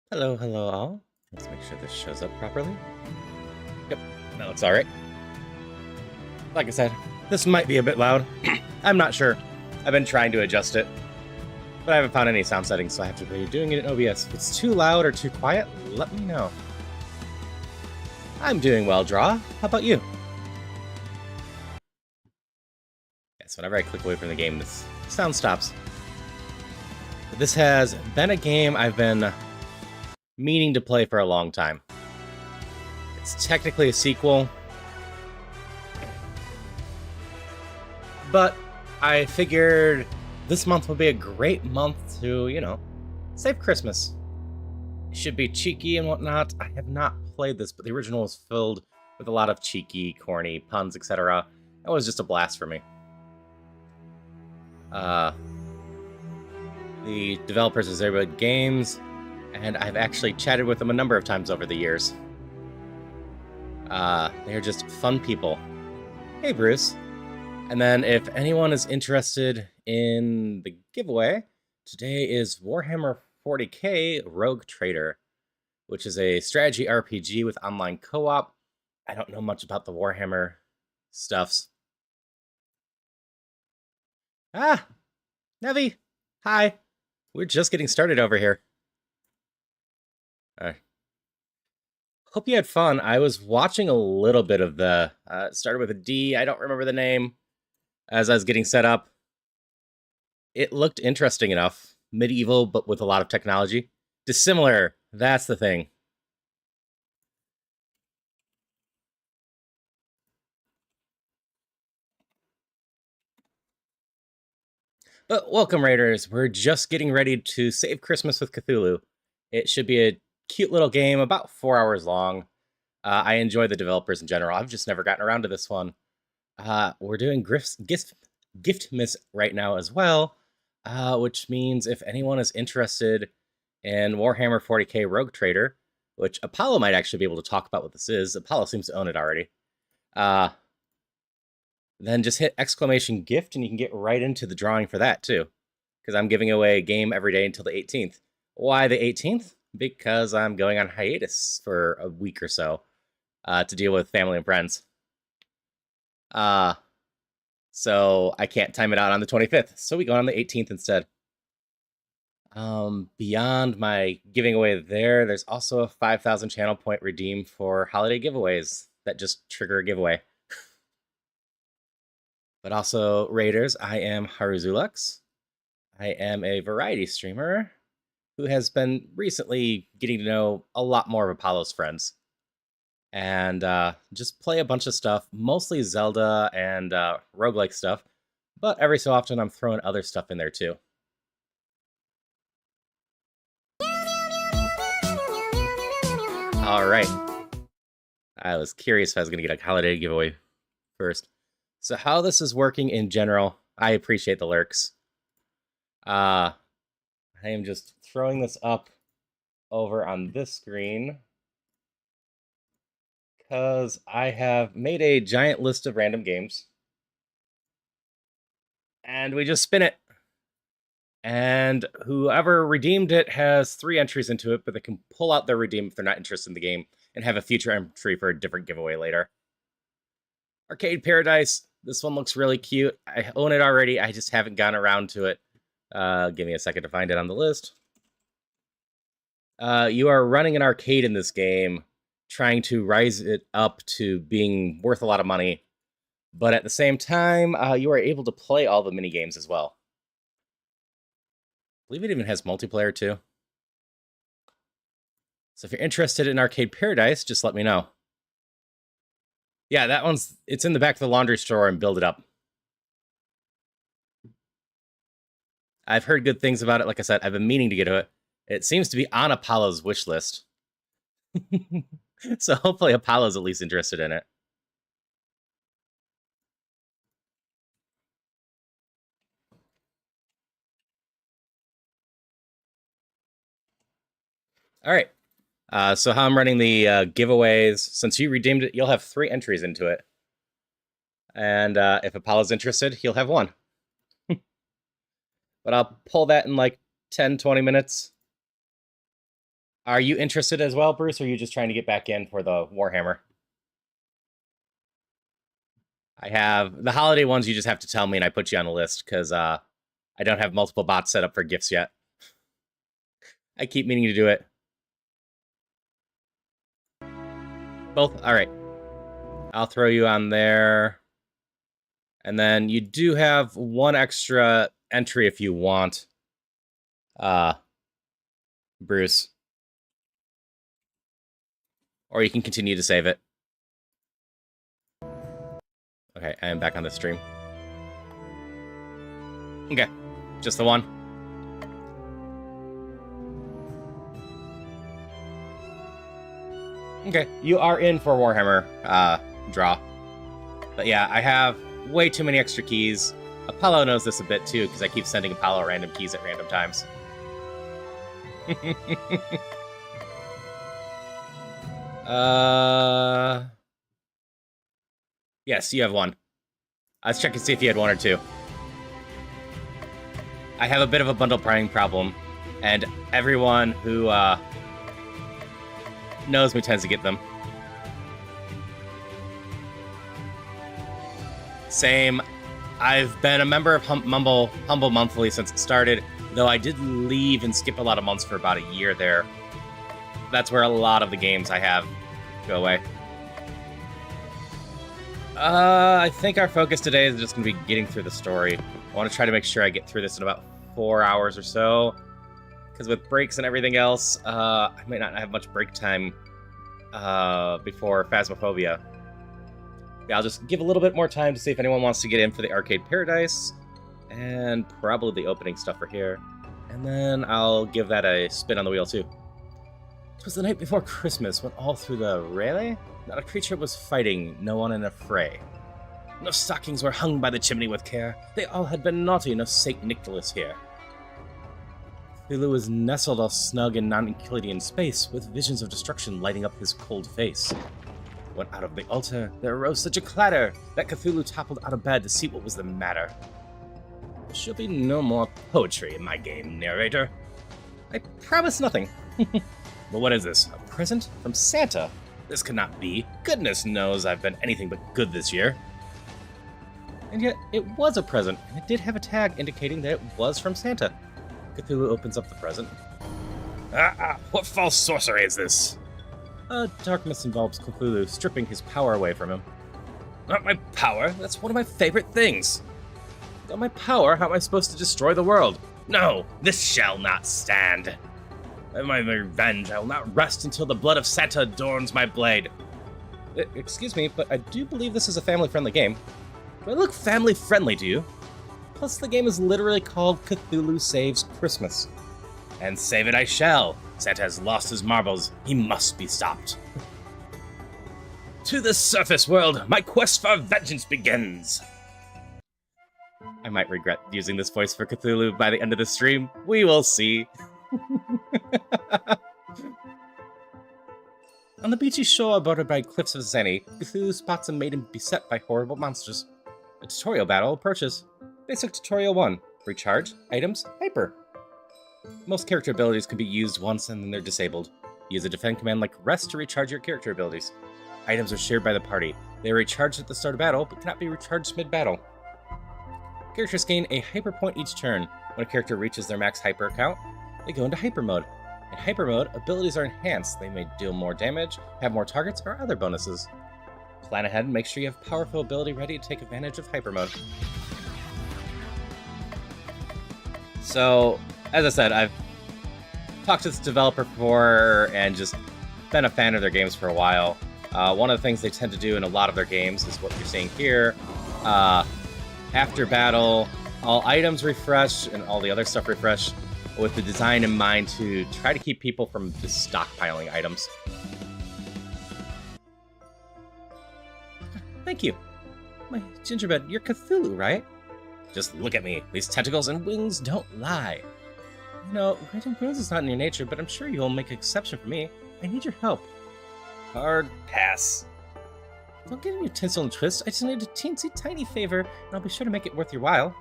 Hello, hello all. Let's make sure this shows up properly. Yep, that looks alright. Like I said, this might be a bit loud. I'm not sure. I've been trying to adjust it, but I haven't found any sound settings, so I have to be doing it in OBS. If it's too loud or too quiet, let me know. I'm doing well, Draw. How about you? Yes, whenever I click away from the game, this sound stops. But this has been a game I've been meaning to play for a long time. It's technically a sequel, but I figured this month would be a great month to, save Christmas. It should be cheeky and whatnot. I have not played this, but the original was filled with a lot of cheeky, corny puns, etc. It was just a blast for me. The developers is Zerba Games, and I've actually chatted with them a number of times over the years. They're just fun people. Hey, Bruce. And then if anyone is interested in the giveaway, today is Warhammer 40k Rogue Trader, which is a strategy RPG with online co-op. I don't know much about the Warhammer stuffs. Nevi, hi. We're just getting started over here. Hope you had fun. I was watching a little bit of the, it started with a D, I don't remember the name, as I was getting set up. It looked interesting enough. Medieval, but with a lot of technology. Dissimilar, that's the thing. But welcome, Raiders. We're just getting ready to save Christmas with Cthulhu. It should be a cute little game, about 4 hours long. I enjoy the developers in general. I've just never gotten around to this one. We're doing Giftmas right now as well, which means if anyone is interested in Warhammer 40k Rogue Trader, which Apollo might actually be able to talk about what this is. Apollo seems to own it already. Then just hit !gift and you can get right into the drawing for that too. Because I'm giving away a game every day until the 18th. Why the 18th? Because I'm going on hiatus for a week or so to deal with family and friends. So I can't time it out on the 25th. So we go on the 18th instead. Beyond my giving away there's also a 5,000 channel point redeem for holiday giveaways that just trigger a giveaway. But also, Raiders, I am Haruzulux. I am a variety streamer who has been recently getting to know a lot more of Apollo's friends. And just play a bunch of stuff, mostly Zelda and roguelike stuff, but every so often I'm throwing other stuff in there too. Alright. I was curious if I was going to get a holiday giveaway first. So how this is working in general, I appreciate the lurks. I am just throwing this up over on this screen because I have made a giant list of random games. And we just spin it. And whoever redeemed it has 3 entries into it, but they can pull out their redeem if they're not interested in the game and have a future entry for a different giveaway later. Arcade Paradise. This one looks really cute. I own it already. I just haven't gotten around to it. Give me a second to find it on the list. You are running an arcade in this game, trying to rise it up to being worth a lot of money. But at the same time, you are able to play all the mini games as well. I believe it even has multiplayer too. So if you're interested in Arcade Paradise, just let me know. Yeah, it's in the back of the laundry store and build it up. I've heard good things about it. Like I said, I've been meaning to get to it. It seems to be on Apollo's wish list. So hopefully Apollo's at least interested in it. All right. So how I'm running the giveaways, since you redeemed it, you'll have 3 entries into it. And if Apollo's interested, he'll have 1. But I'll pull that in like 10, 20 minutes. Are you interested as well, Bruce, or are you just trying to get back in for the Warhammer? I have the holiday ones. You just have to tell me, and I put you on the list because I don't have multiple bots set up for gifts yet. I keep meaning to do it. Both? All right. I'll throw you on there. And then you do have one extra entry if you want. Bruce. Or you can continue to save it. Okay, I am back on the stream. Okay, just the one. Okay, you are in for Warhammer draw. But yeah, I have way too many extra keys. Apollo knows this a bit too, because I keep sending Apollo random keys at random times. Yes, you have one. Let's check and see if you had one or two. I have a bit of a bundle priming problem, and everyone who knows me tends to get them. Same. I've been a member of Humble Monthly since it started, though I did leave and skip a lot of months for about a year there. That's where a lot of the games I have go away. I think our focus today is just going to be getting through the story. I want to try to make sure I get through this in about 4 hours or so, because with breaks and everything else, I might not have much break time before Phasmophobia. Yeah, I'll just give a little bit more time to see if anyone wants to get in for the Arcade Paradise, and probably the opening stuff for here. And then I'll give that a spin on the wheel, too. It was the night before Christmas, when all through the Rayleigh, not a creature was fighting, no one in a fray. No stockings were hung by the chimney with care, they all had been naughty, no St. Nicholas here. Cthulhu was nestled all snug in non-Euclidean space, with visions of destruction lighting up his cold face. When out of the altar, there arose such a clatter, that Cthulhu toppled out of bed to see what was the matter. There shall be no more poetry in my game, narrator. I promise nothing. But what is this? A present from Santa? This could not be. Goodness knows I've been anything but good this year. And yet, it was a present, and it did have a tag indicating that it was from Santa. Cthulhu opens up the present. What false sorcery is this? Darkness involves Cthulhu, stripping his power away from him. Not my power? That's one of my favorite things. Without my power, how am I supposed to destroy the world? No, this shall not stand. My revenge, I will not rest until the blood of Santa adorns my blade. Excuse me, but I do believe this is a family-friendly game. Do I look family-friendly to you? Plus, the game is literally called Cthulhu Saves Christmas. And save it I shall. Santa has lost his marbles. He must be stopped. To the surface world, my quest for vengeance begins. I might regret using this voice for Cthulhu by the end of the stream. We will see. On the beachy shore bordered by cliffs of Zeni, Cthulhu spots a maiden beset by horrible monsters. A tutorial battle approaches. Basic Tutorial 1. Recharge, items, hyper. Most character abilities can be used once and then they're disabled. Use a defend command like rest to recharge your character abilities. Items are shared by the party. They are recharged at the start of battle, but cannot be recharged mid-battle. Characters gain a hyper point each turn. When a character reaches their max hyper count, they go into hyper mode. In hyper mode, abilities are enhanced. They may deal more damage, have more targets, or other bonuses. Plan ahead and make sure you have powerful ability ready to take advantage of hyper mode. So, as I said, I've talked to this developer before and just been a fan of their games for a while. One of the things they tend to do in a lot of their games is what you're seeing here. After battle, all items refresh and all the other stuff refresh, with the design in mind to try to keep people from just stockpiling items. Thank you. My gingerbread, you're Cthulhu, right? Just look at me. These tentacles and wings don't lie. You know, writing prose is not in your nature, but I'm sure you'll make an exception for me. I need your help. Hard pass. Don't get any tinsel and twist. I just need a teensy tiny favor, and I'll be sure to make it worth your while.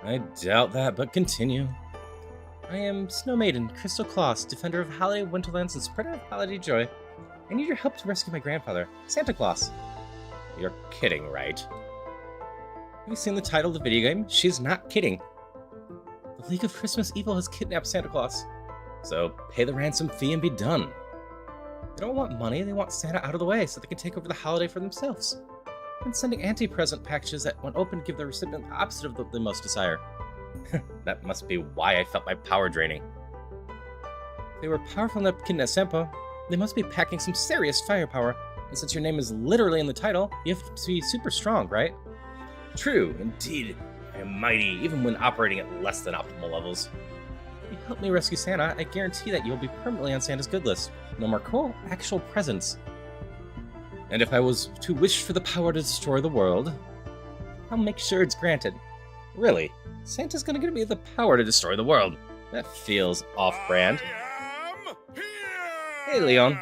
I doubt that, but continue. I am Snow Maiden, Crystal Claus, defender of holiday winterlands and spreader of holiday joy. I need your help to rescue my grandfather, Santa Claus. You're kidding, right? Have you seen the title of the video game? She's not kidding. The League of Christmas Evil has kidnapped Santa Claus. So pay the ransom fee and be done. They don't want money, they want Santa out of the way so they can take over the holiday for themselves. And sending anti-present packages that, when opened, give the recipient the opposite of what they most desire. That must be why I felt my power draining. If they were powerful enough to kidnap Santa, they must be packing some serious firepower. And since your name is literally in the title, you have to be super strong, right? True, indeed. I am mighty, even when operating at less than optimal levels. If you help me rescue Santa, I guarantee that you'll be permanently on Santa's good list. No more cool, actual presents. And if I was to wish for the power to destroy the world, I'll make sure it's granted. Really? Santa's gonna give me the power to destroy the world. That feels off-brand. Hey, Leon.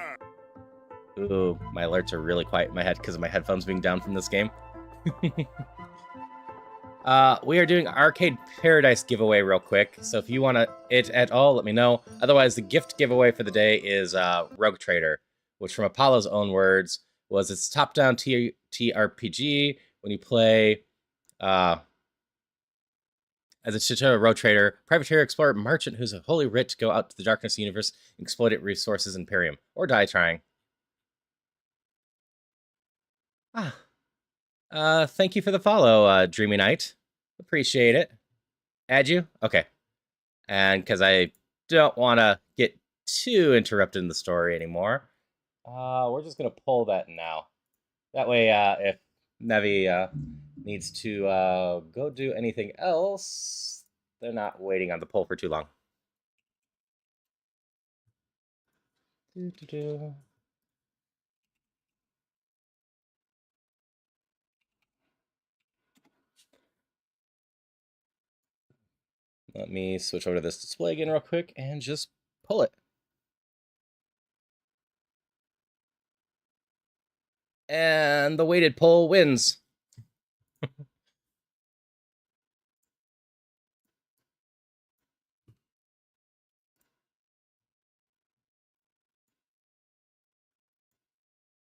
Ooh, my alerts are really quiet in my head because of my headphones being down from this game. We are doing Arcade Paradise giveaway real quick, so if you want it at all, let me know. Otherwise, the gift giveaway for the day is Rogue Trader, which from Apollo's own words was it's top-down TRPG when you play as a Chitara Rogue Trader, privateer, explorer, merchant who's a holy writ to go out to the darkness universe and exploit its resources Imperium, or die trying. Thank you for the follow, Dreamy Knight. Appreciate it. Add you? Okay. And because I don't want to get too interrupted in the story anymore, we're just going to pull that now. That way, if Nevi needs to go do anything else, they're not waiting on the poll for too long. Let me switch over to this display again real quick and just pull it. And the weighted poll wins.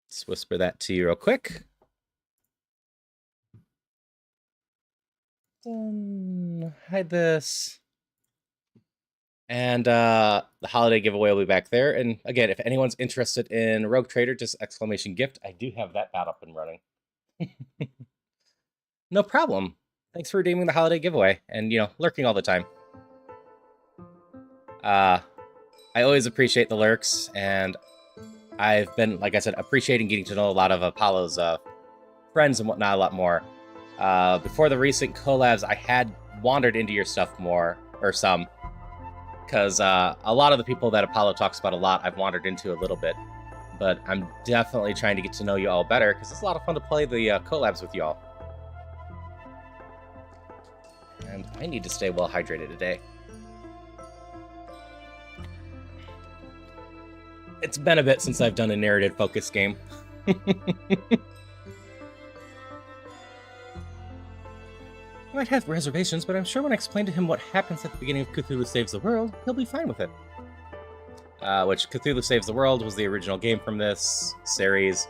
Let's whisper that to you real quick. Hide this. And the holiday giveaway will be back there. And again, if anyone's interested in Rogue Trader, just exclamation gift. I do have that bat up and running. No problem. Thanks for redeeming the holiday giveaway and, lurking all the time. I always appreciate the lurks, and I've been, like I said, appreciating getting to know a lot of Apollo's friends and whatnot a lot more. Before the recent collabs, I had wandered into your stuff more, or some, because a lot of the people that Apollo talks about a lot, I've wandered into a little bit. But I'm definitely trying to get to know you all better, because it's a lot of fun to play the collabs with you all. And I need to stay well hydrated today. It's been a bit since I've done a narrative focused game. I might have reservations, but I'm sure when I explain to him what happens at the beginning of Cthulhu Saves the World, he'll be fine with it. Which Cthulhu Saves the World was the original game from this series.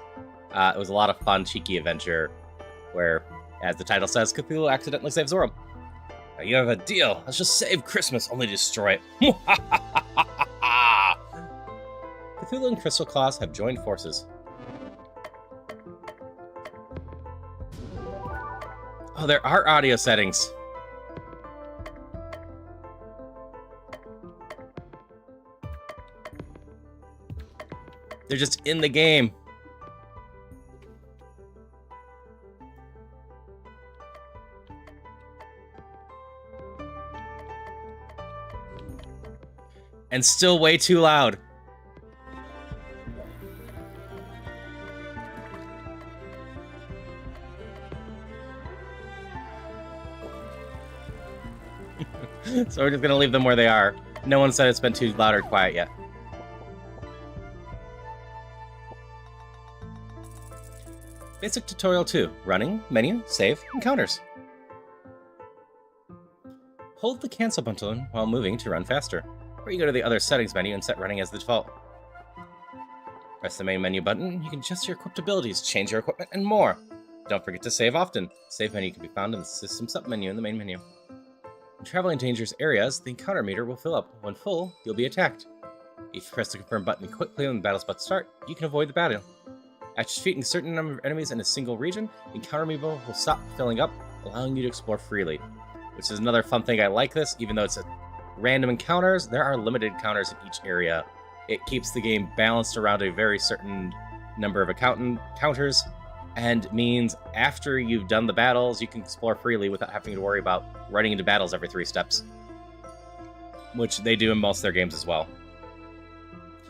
It was a lot of fun, cheeky adventure where, as the title says, Cthulhu accidentally saves the world. You have a deal. Let's just save Christmas, only destroy it. Cthulhu and Crystal Claus have joined forces. Oh, there are audio settings. They're just in the game. And still way too loud. So we're just gonna leave them where they are. No one said it's been too loud or quiet yet. Basic tutorial 2. Running, menu, save, encounters. Hold the cancel button while moving to run faster, or you go to the other settings menu and set running as the default. Press the main menu button, you can adjust your equipped abilities, change your equipment, and more. Don't forget to save often. Save menu can be found in the system submenu in the main menu. When traveling dangerous areas, the encounter meter will fill up. When full, you'll be attacked. If you press the confirm button quickly when the battle's about to start, you can avoid the battle. After defeating a certain number of enemies in a single region, the encounter meter will stop filling up, allowing you to explore freely. Which is another fun thing I like this, even though it's a random encounters, there are limited encounters in each area. It keeps the game balanced around a very certain number of encounters, and means after you've done the battles, you can explore freely without having to worry about running into battles every 3 steps. Which they do in most of their games as well.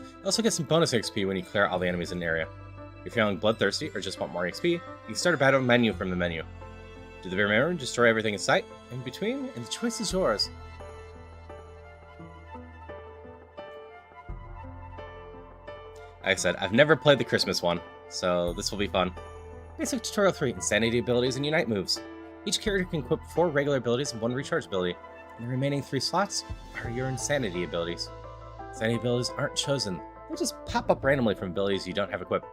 You also get some bonus XP when you clear all the enemies in an area. If you're feeling bloodthirsty or just want more XP, you can start a battle menu from the menu. Do the bare minimum, destroy everything in sight, in between, and the choice is yours. Like I said, I've never played the Christmas one, so this will be fun. Basic Tutorial 3, Insanity abilities and Unite moves. Each character can equip 4 regular abilities and 1 recharge ability, and the remaining 3 slots are your Insanity abilities. Insanity abilities aren't chosen, they just pop up randomly from abilities you don't have equipped.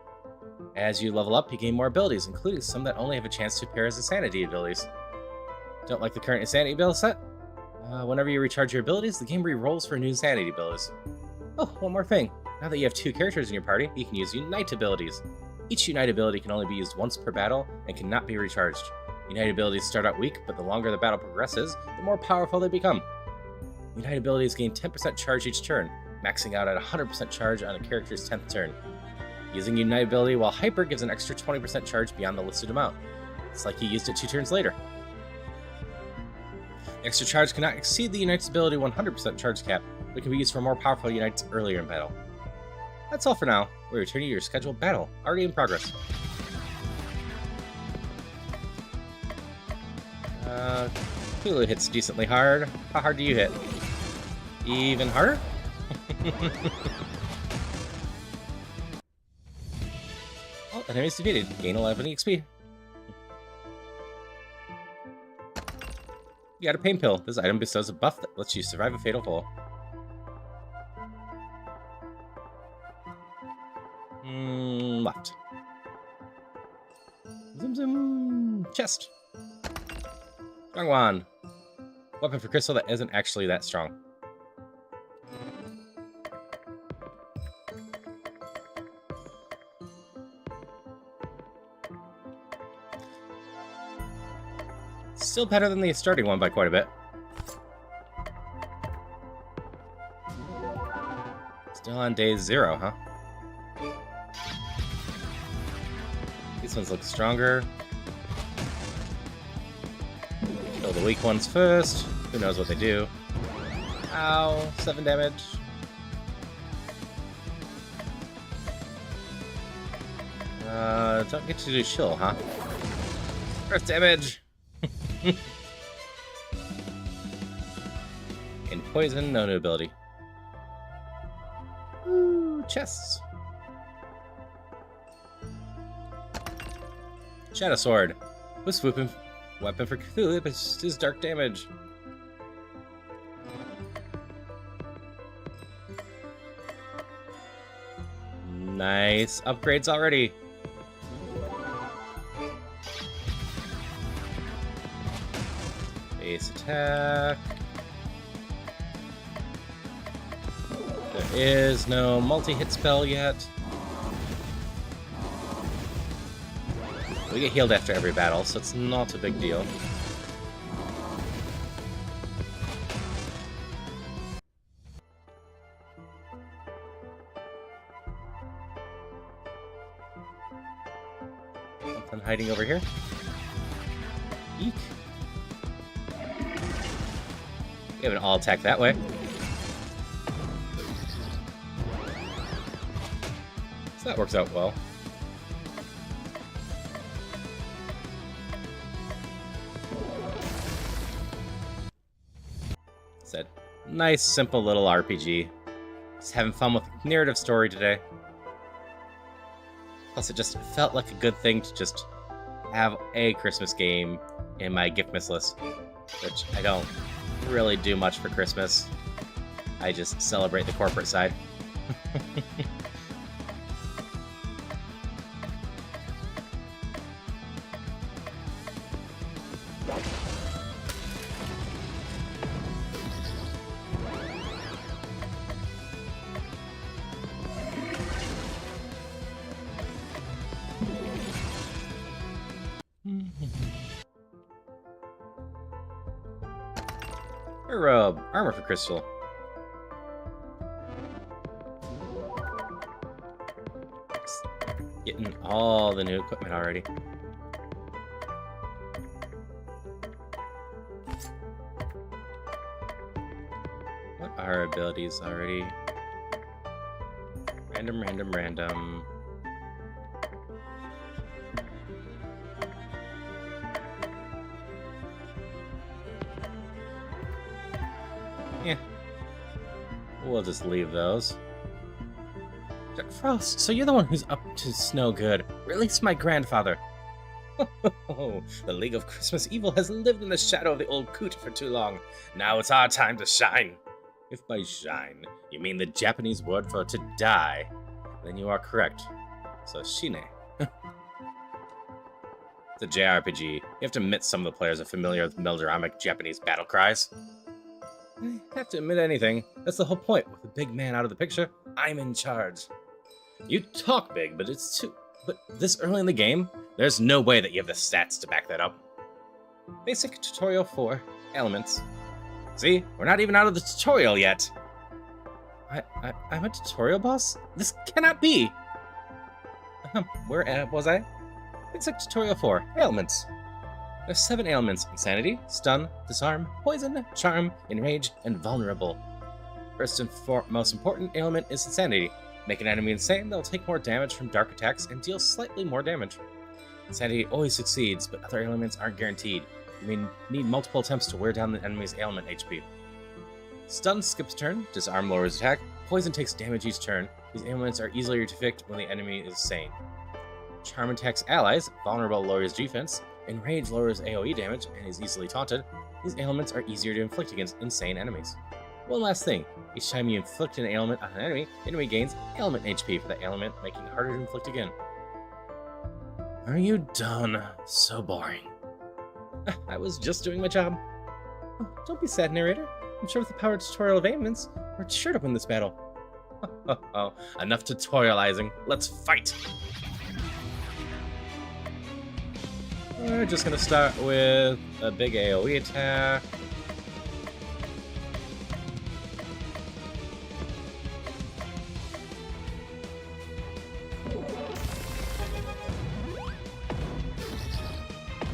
As you level up, you gain more abilities, including some that only have a chance to appear as Insanity abilities. Don't like the current Insanity ability set? Whenever you recharge your abilities, the game re-rolls for new Insanity abilities. Oh, one more thing. Now that you have 2 characters in your party, you can use Unite abilities. Each Unite ability can only be used once per battle and cannot be recharged. Unite abilities start out weak, but the longer the battle progresses, the more powerful they become. Unite abilities gain 10% charge each turn, maxing out at 100% charge on a character's 10th turn. Using Unite ability while hyper gives an extra 20% charge beyond the listed amount. It's like you used it 2 turns later. The extra charge cannot exceed the Unite's ability 100% charge cap, but can be used for more powerful Unites earlier in battle. That's all for now. We return to your scheduled battle, already in progress. Cthulhu hits decently hard. How hard do you hit? Even harder? Oh, enemies defeated. Gain 11 XP. You got a pain pill. This item bestows a buff that lets you survive a fatal fall. Left. Zoom zoom. Chest. Strong wand. Weapon for crystal that isn't actually that strong. Still better than the starting one by quite a bit. Still on day 0, huh? These ones look stronger. Kill the weak ones first. Who knows what they do? Ow, 7 damage. Don't get to do chill, huh? Earth damage! In poison, no new ability. Ooh, chests. Shadow Sword. This weapon for Cthulhu, but it does dark damage. Nice upgrades already. Base attack. There is no multi-hit spell yet. We get healed after every battle, so it's not a big deal. Something hiding over here. Eek. We have an all attack that way. So that works out well. Said, nice, simple little RPG. Just having fun with the narrative story today. Plus, it just felt like a good thing to just have a Christmas game in my Giftmas list, which I don't really do much for Christmas. I just celebrate the corporate side. Robe, armor for crystal. Getting all the new equipment already. What are our abilities already? Random, random, random. Yeah. We'll just leave those. Jack Frost, so you're the one who's up to no good. Release my grandfather. The League of Christmas Evil has lived in the shadow of the old coot for too long. Now it's our time to shine. If by shine, you mean the Japanese word for to die, then you are correct. So, shine. It's a JRPG. You have to admit some of the players are familiar with melodramatic Japanese battle cries. I have to admit anything. That's the whole point. With the big man out of the picture, I'm in charge. You talk big, but it's too... But this early in the game, there's no way that you have the stats to back that up. Basic Tutorial 4, Elements. See? We're not even out of the tutorial yet. I'm a tutorial boss? This cannot be! Where was I? Basic Tutorial 4, Ailments. There's 7 ailments: Insanity, Stun, Disarm, Poison, Charm, Enrage, and Vulnerable. First and most important ailment is Insanity. Make an enemy insane, they'll take more damage from dark attacks and deal slightly more damage. Insanity always succeeds, but other ailments aren't guaranteed. You may need multiple attempts to wear down the enemy's ailment HP. Stun skips turn, Disarm lowers attack, Poison takes damage each turn. These ailments are easier to defeat when the enemy is sane. Charm attacks allies, Vulnerable lowers defense, Enrage lowers AoE damage and is easily taunted. These ailments are easier to inflict against insane enemies. One last thing, each time you inflict an ailment on an enemy gains ailment HP for that ailment, making it harder to inflict again. Are you done? So boring. I was just doing my job. Oh, don't be sad, narrator. I'm sure with the power tutorial of ailments, we're sure to win this battle. Oh, enough tutorializing. Let's fight! We're just gonna start with a big AoE attack.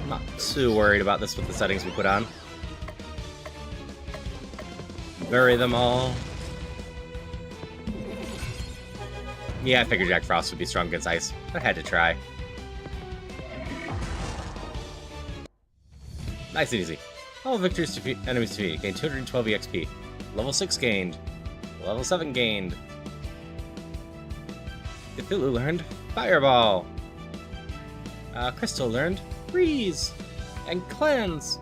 I'm not too worried about this with the settings we put on. Bury them all. Yeah, I figured Jack Frost would be strong against ice. I had to try. Nice and easy. All victors enemies defeated gain 212 EXP. Level 6 gained. Level 7 gained. Cthulhu learned Fireball. Crystal learned Freeze. And Cleanse.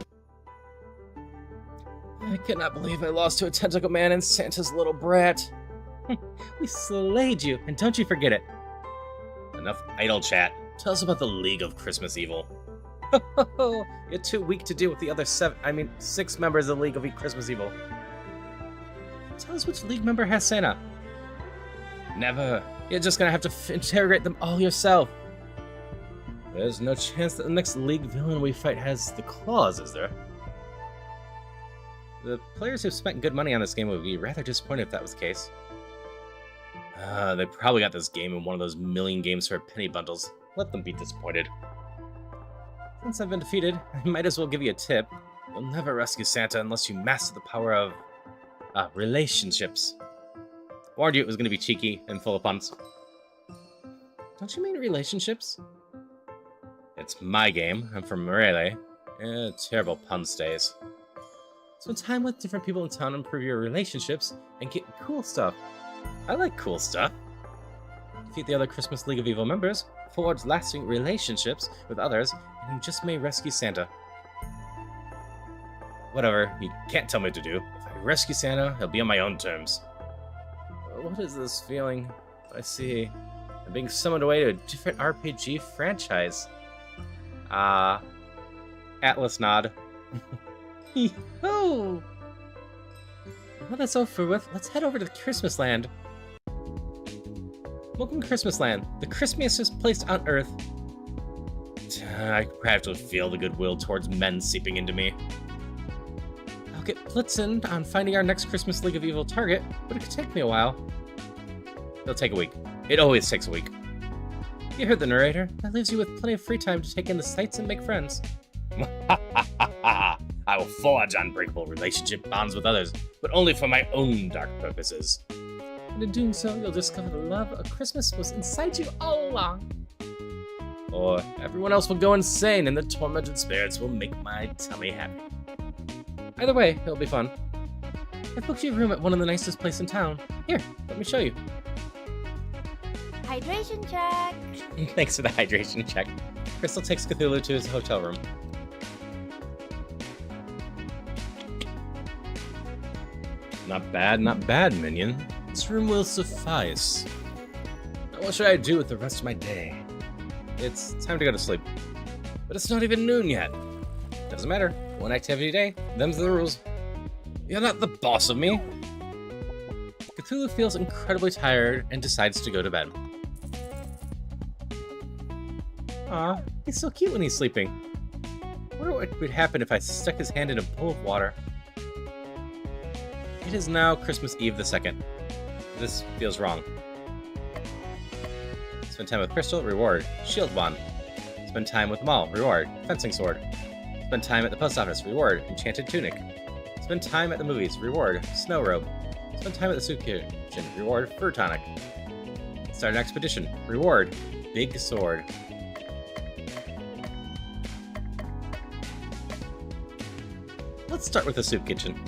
I cannot believe I lost to a tentacle man and Santa's little brat. We slayed you, and don't you forget it. Enough idle chat. Tell us about the League of Christmas Evil. You're too weak to deal with the other 6 members of the League of Christmas Evil. Tell us which League member has Santa. Never. You're just gonna have to interrogate them all yourself. There's no chance that the next League villain we fight has the claws, is there? The players who've spent good money on this game would be rather disappointed if that was the case. They probably got this game in one of those million games for penny bundles. Let them be disappointed. Since I've been defeated, I might as well give you a tip. You'll never rescue Santa unless you master the power of... relationships. Warned you it was going to be cheeky and full of puns. Don't you mean relationships? It's my game. I'm from Morele. Terrible pun stays. Spend time with different people in town, improve your relationships, and get cool stuff. I like cool stuff. Defeat the other Christmas League of Evil members, forge lasting relationships with others, and you just may rescue Santa. Whatever, he can't tell me what to do. If I rescue Santa, he'll be on my own terms. What is this feeling? I see. I'm being summoned away to a different RPG franchise. Atlas nod. Yee-hoo! Well, that's over with. Let's head over to Christmas Land. Welcome to Christmas Land, the crispiest place on Earth. I perhaps would feel the goodwill towards men seeping into me. I'll get blitzing on finding our next Christmas League of Evil target, but it could take me a while. It'll take a week. It always takes a week. You heard the narrator. That leaves you with plenty of free time to take in the sights and make friends. I will forge unbreakable relationship bonds with others, but only for my own dark purposes. And in doing so, you'll discover the love of Christmas was inside you all along. Or everyone else will go insane and the tormented spirits will make my tummy happy. Either way, it'll be fun. I've booked you a room at one of the nicest places in town. Here, let me show you. Hydration check! Thanks for the hydration check. Crystal takes Cthulhu to his hotel room. Not bad, minion. This room will suffice. Now what should I do with the rest of my day? It's time to go to sleep. But it's not even noon yet. Doesn't matter. One activity a day, them's the rules. You're not the boss of me. Cthulhu feels incredibly tired and decides to go to bed. Aw, he's so cute when he's sleeping. I wonder what would happen if I stuck his hand in a bowl of water. It is now Christmas Eve the 2nd. This feels wrong. Spend time with Crystal, reward. Shield wand. Spend time with Maul, reward. Fencing sword. Spend time at the post office, reward. Enchanted tunic. Spend time at the movies, reward. Snow robe. Spend time at the soup kitchen, reward. Fur tonic. Start an expedition, reward. Big sword. Let's start with the soup kitchen.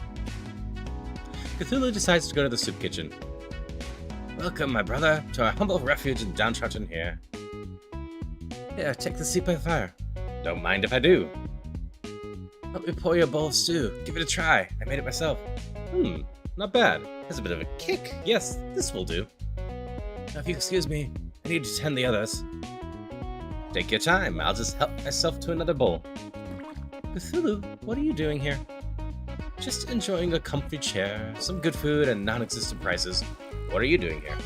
Cthulhu decides to go to the soup kitchen. Welcome, my brother, to our humble refuge in downtrodden here. Here, take the seat by the fire. Don't mind if I do. Help me pour you a bowl of stew. Give it a try. I made it myself. Not bad. Has a bit of a kick. Yes, this will do. Now, if you excuse me, I need to tend the others. Take your time. I'll just help myself to another bowl. Cthulhu, what are you doing here? Just enjoying a comfy chair, some good food, and non-existent prices. What are you doing here?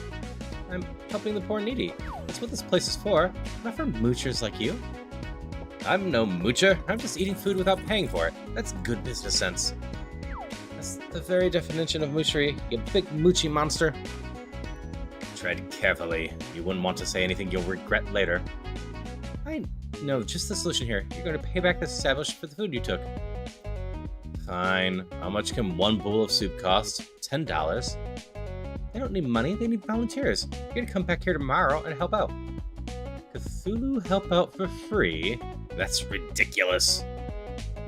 I'm helping the poor and needy. That's what this place is for, not for moochers like you. I'm no moocher. I'm just eating food without paying for it. That's good business sense. That's the very definition of moochery, you big moochy monster. Tread carefully. You wouldn't want to say anything you'll regret later. I know just the solution here. You're going to pay back this establishment for the food you took. Fine. How much can one bowl of soup cost? $10. They don't need money, they need volunteers. You're gonna come back here tomorrow and help out. Cthulhu help out for free? That's ridiculous.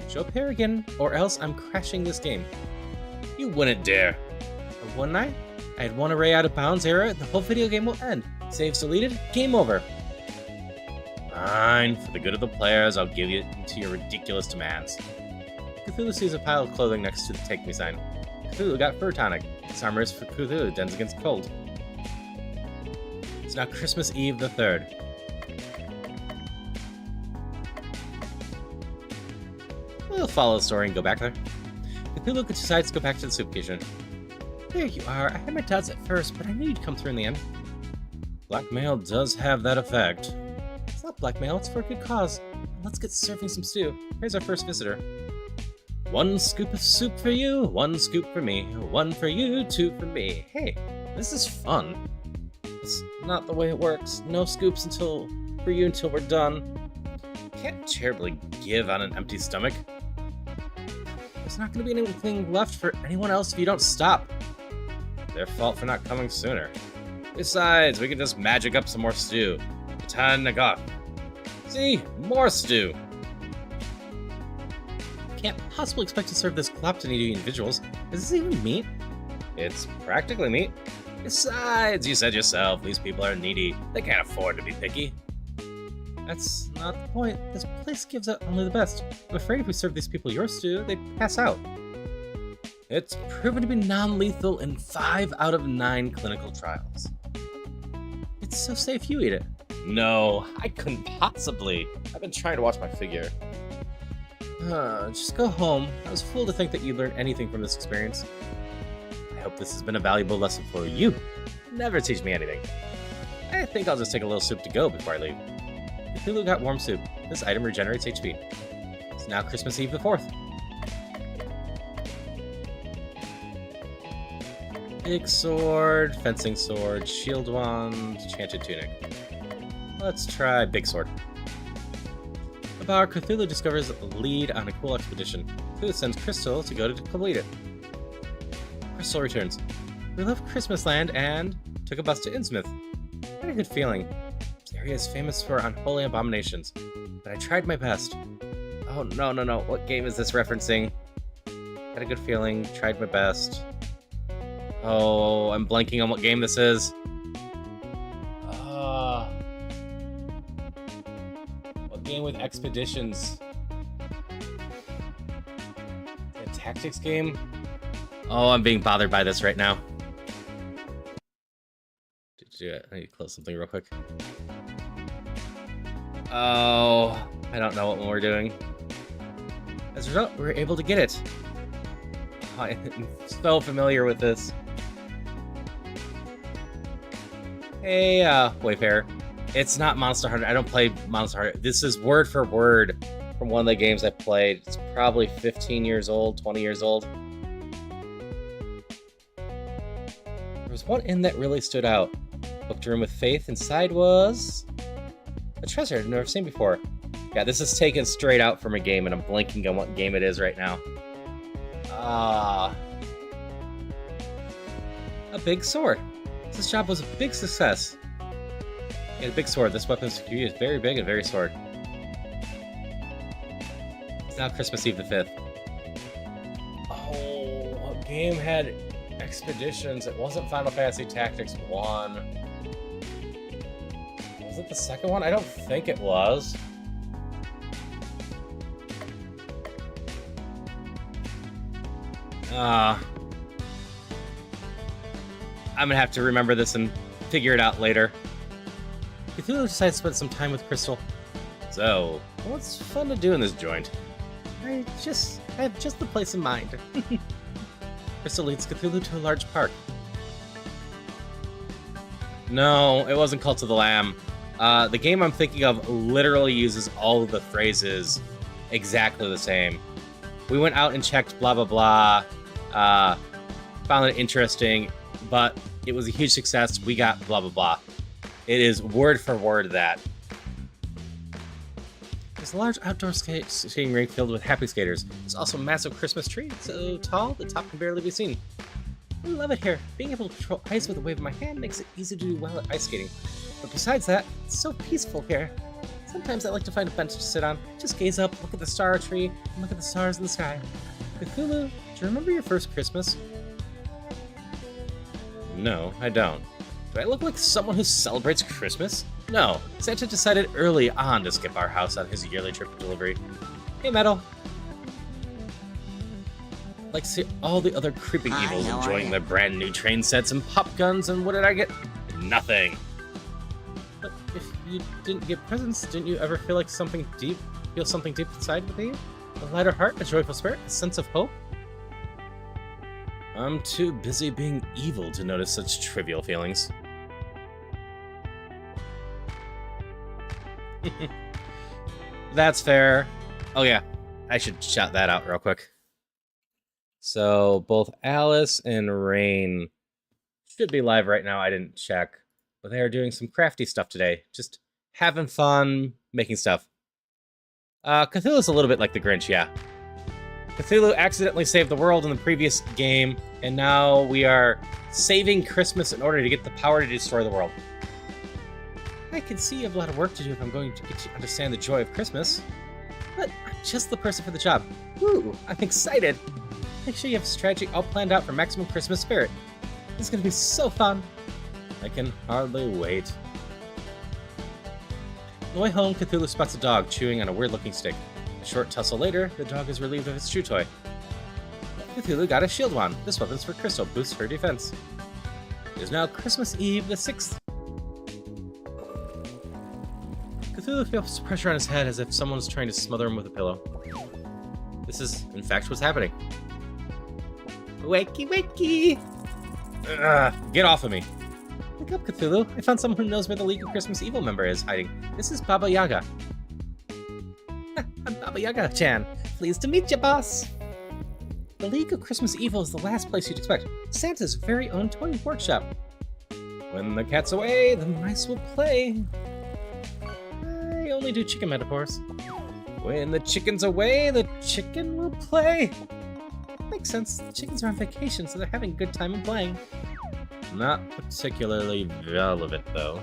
Show up here again, or else I'm crashing this game. You wouldn't dare. But wouldn't I? I had one array out of bounds error, the whole video game will end. Saves deleted, game over. Fine, for the good of the players, I'll give you to your ridiculous demands. Cthulhu sees a pile of clothing next to the take me sign. Cthulhu got fur tonic. This armor is for Cthulhu, dens against cold. It's now Christmas Eve the 3rd. We'll follow the story and go back there. Cthulhu decides to go back to the soup kitchen. There you are. I had my doubts at first, but I knew you'd come through in the end. Blackmail does have that effect. It's not blackmail, it's for a good cause. Let's get serving some stew. Here's our first visitor. 1 scoop of soup for you, 1 scoop for me, 1 for you, 2 for me. Hey, this is fun. It's not the way it works. No scoops for you until we're done. Can't terribly give on an empty stomach. There's not going to be anything left for anyone else if you don't stop. Their fault for not coming sooner. Besides, we can just magic up some more stew. Time to go. See? More stew. Can't possibly expect to serve this glop to needy individuals. Is this even meat? It's practically meat. Besides, you said yourself, these people are needy. They can't afford to be picky. That's not the point. This place gives out only the best. I'm afraid if we serve these people your stew, they'd pass out. It's proven to be non-lethal in 5 out of 9 clinical trials. It's so safe you eat it. No, I couldn't possibly. I've been trying to watch my figure. Just go home. I was fooled to think that you'd learn anything from this experience. I hope this has been a valuable lesson for you. Never teach me anything. I think I'll just take a little soup to go before I leave. Cthulhu got warm soup. This item regenerates HP. It's now Christmas Eve the 4th. Big sword, fencing sword, shield wand, enchanted tunic. Let's try big sword. About Cthulhu discovers a lead on a cool expedition. Cthulhu sends Crystal to go to complete it. Crystal returns. We left Christmas Land and took a bus to Innsmouth. I had a good feeling. This area is famous for unholy abominations, but I tried my best. Oh, no. What game is this referencing? Had a good feeling, tried my best. Oh, I'm blanking on what game this is. What game with expeditions? A tactics game? Oh, I'm being bothered by this right now. I need to close something real quick. Oh, I don't know what one we're doing. As a result, we were able to get it. Oh, I'm so familiar with this. Hey, Wayfarer. It's not Monster Hunter. I don't play Monster Hunter. This is word for word from one of the games I played. It's probably 15 years old, 20 years old. There was one inn that really stood out. Booked a room with Faith. Inside was a treasure I've never seen before. Yeah, this is taken straight out from a game, and I'm blanking on what game it is right now. A big sword. This job was a big success. Yeah, a big sword. This weapon's is very big and very sword. It's now Christmas Eve the 5th. Oh, what game had expeditions? It wasn't Final Fantasy Tactics 1. Was it the second one? I don't think it was. I'm gonna have to remember this and figure it out later. Cthulhu decides to spend some time with Crystal. So, what's fun to do in this joint? I have just the place in mind. Crystal leads Cthulhu to a large park. No, it wasn't Cult of the Lamb. The game I'm thinking of literally uses all of the phrases exactly the same. We went out and checked blah blah blah, found it interesting, but it was a huge success. We got blah blah blah. It is word for word that. There's a large outdoor skating rink filled with happy skaters. There's also a massive Christmas tree, so tall the top can barely be seen. I love it here. Being able to control ice with a wave of my hand makes it easy to do well at ice skating. But besides that, it's so peaceful here. Sometimes I like to find a bench to sit on, just gaze up, look at the star tree, and look at the stars in the sky. Cthulhu, do you remember your first Christmas? No, I don't. Do I look like someone who celebrates Christmas? No, Santa decided early on to skip our house on his yearly trip to delivery. Hey, Metal. Like to see all the other creeping evils enjoying their brand new train sets and pop guns, and what did I get? Nothing. But if you didn't get presents, didn't you ever feel something deep inside with you? A lighter heart, a joyful spirit, a sense of hope? I'm too busy being evil to notice such trivial feelings. That's fair. Oh yeah, I should shout that out real quick. So both Alice and Rain should be live right now. I didn't check, but they are doing some crafty stuff today. Just having fun, making stuff. Cthulhu's a little bit like the Grinch, yeah. Cthulhu accidentally saved the world in the previous game, and now we are saving Christmas in order to get the power to destroy the world. I can see you have a lot of work to do if I'm going to get you to understand the joy of Christmas, but I'm just the person for the job. Woo, I'm excited. Make sure you have a strategy all planned out for maximum Christmas spirit. This is going to be so fun. I can hardly wait. On the way home, Cthulhu spots a dog chewing on a weird-looking stick. A short tussle later, the dog is relieved of its chew toy. Cthulhu got a shield wand. This weapon's for Crystal, boosts her defense. It is now Christmas Eve the 6th. Cthulhu feels pressure on his head as if someone was trying to smother him with a pillow. This is, in fact, what's happening. Wakey, wakey! Get off of me. Wake up, Cthulhu. I found someone who knows where the League of Christmas Evil member is hiding. This is Baba Yaga. I'm Baba Yaga-chan. Pleased to meet you, boss. The League of Christmas Evil is the last place you'd expect. Santa's very own toy workshop. When the cat's away, the mice will play. I only do chicken metaphors. When the chicken's away, the chicken will play. Makes sense. The chickens are on vacation, so they're having a good time and playing. Not particularly relevant, though.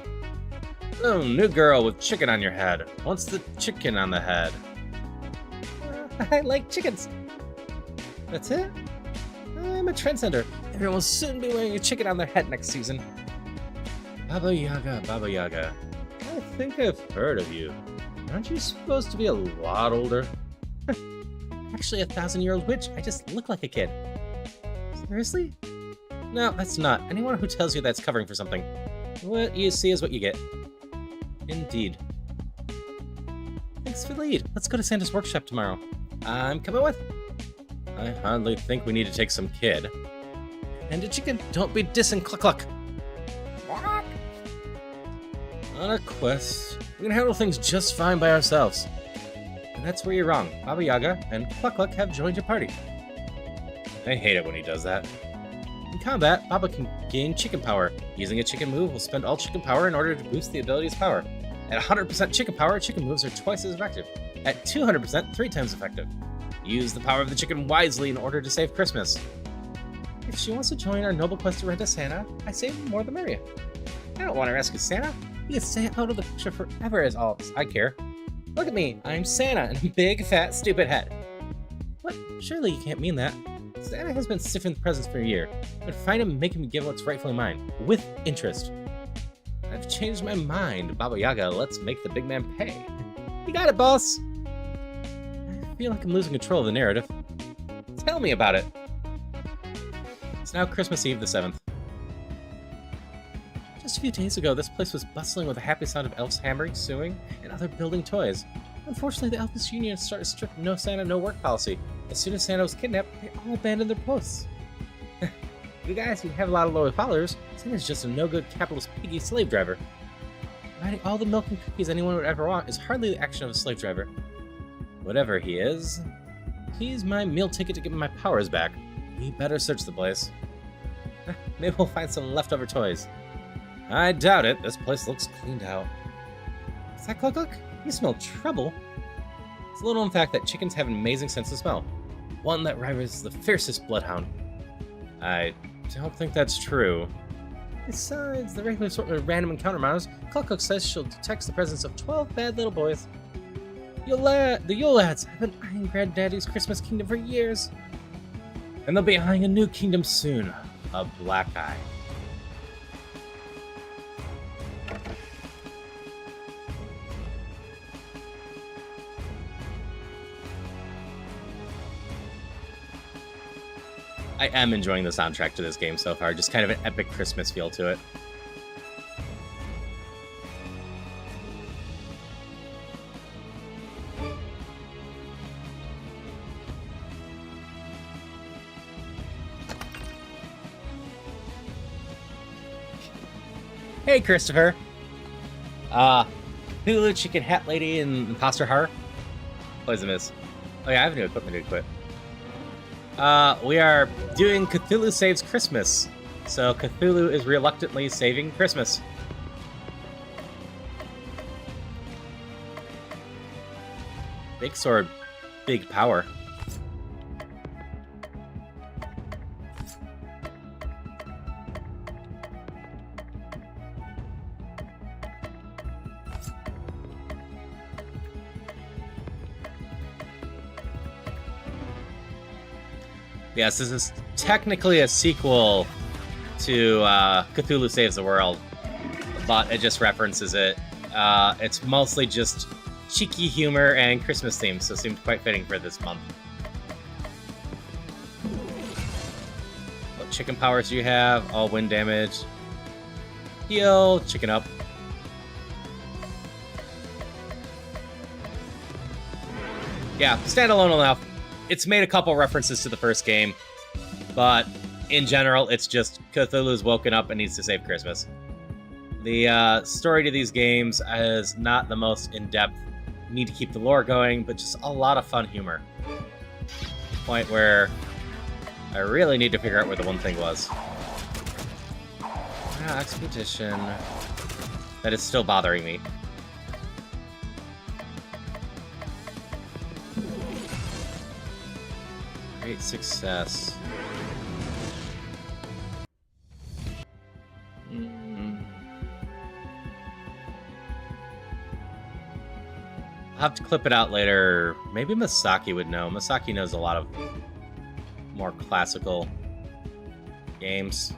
Oh, new girl with chicken on your head. What's the chicken on the head? I like chickens. That's it? I'm a trendsetter. Everyone will soon be wearing a chicken on their head next season. Baba Yaga, Baba Yaga. I think I've heard of you. Aren't you supposed to be a lot older? Actually, a 1,000-year-old witch. I just look like a kid. Seriously? No, that's not. Anyone who tells you that's covering for something. What you see is what you get. Indeed. Thanks for the lead. Let's go to Santa's workshop tomorrow. I'm coming with. I hardly think we need to take some kid. And a chicken. Don't be dissing Cluck Cluck. On a quest, we can handle things just fine by ourselves. And that's where you're wrong. Baba Yaga and Cluck Cluck have joined your party. I hate it when he does that. In combat, Baba can gain chicken power. Using a chicken move will spend all chicken power in order to boost the ability's power. At 100% chicken power, chicken moves are twice as effective. At 200%, 3 times effective. Use the power of the chicken wisely in order to save Christmas. If she wants to join our noble quest to rent a Santa, I say more the merrier. I don't want to rescue Santa. He can stay out of the picture forever as all I care. Look at me, I'm Santa and a big, fat, stupid head. What? Surely you can't mean that. Santa has been sniffing the presents for a year. But find him and make him give what's rightfully mine. With interest. I've changed my mind, Baba Yaga. Let's make the big man pay. You got it, boss! I feel like I'm losing control of the narrative. Tell me about it. It's now Christmas Eve the 7th. Just a few days ago, this place was bustling with the happy sound of elves hammering, sewing, and other building toys. Unfortunately, the Elfish Union started a strict no Santa, no work policy. As soon as Santa was kidnapped, they all abandoned their posts. You guys who have a lot of loyal followers, Santa's just a no-good capitalist piggy slave driver. Providing all the milk and cookies anyone would ever want is hardly the action of a slave driver. Whatever he is, he's my meal ticket to get my powers back. We better search the place. Maybe we'll find some leftover toys. I doubt it. This place looks cleaned out. Is that Cluck Cluck? You smell trouble. It's a little known fact that chickens have an amazing sense of smell. One that rivals the fiercest bloodhound. I don't think that's true. Besides the regular assortment of random encounter monitors, Cluck Cluck says she'll detect the presence of 12 bad little boys. The Yule Lads have been eyeing Granddaddy's Christmas kingdom for years. And they'll be eyeing a new kingdom soon. A black eye. I am enjoying the soundtrack to this game so far, just kind of an epic Christmas feel to it. Hey, Christopher. Hulu, Chicken Hat Lady, and Imposter Har. Plays a miss. Oh yeah, I have new equipment to equip. We are doing Cthulhu Saves Christmas. So Cthulhu is reluctantly saving Christmas. Big sword, big power. Yes, this is technically a sequel to Cthulhu Saves the World, but it just references it It's mostly just cheeky humor and Christmas themes, so it seemed quite fitting for this month. What chicken powers do you have? All wind damage. Heal, chicken up. Yeah, standalone enough. It's made a couple references to the first game, but in general, it's just Cthulhu's woken up and needs to save Christmas. The story to these games is not the most in-depth. You need to keep the lore going, but just a lot of fun humor. Point where I really need to figure out where the one thing was. Expedition. That is still bothering me. Great success. I'll have to clip it out later. Maybe Masaki would know. Masaki knows a lot of more classical games.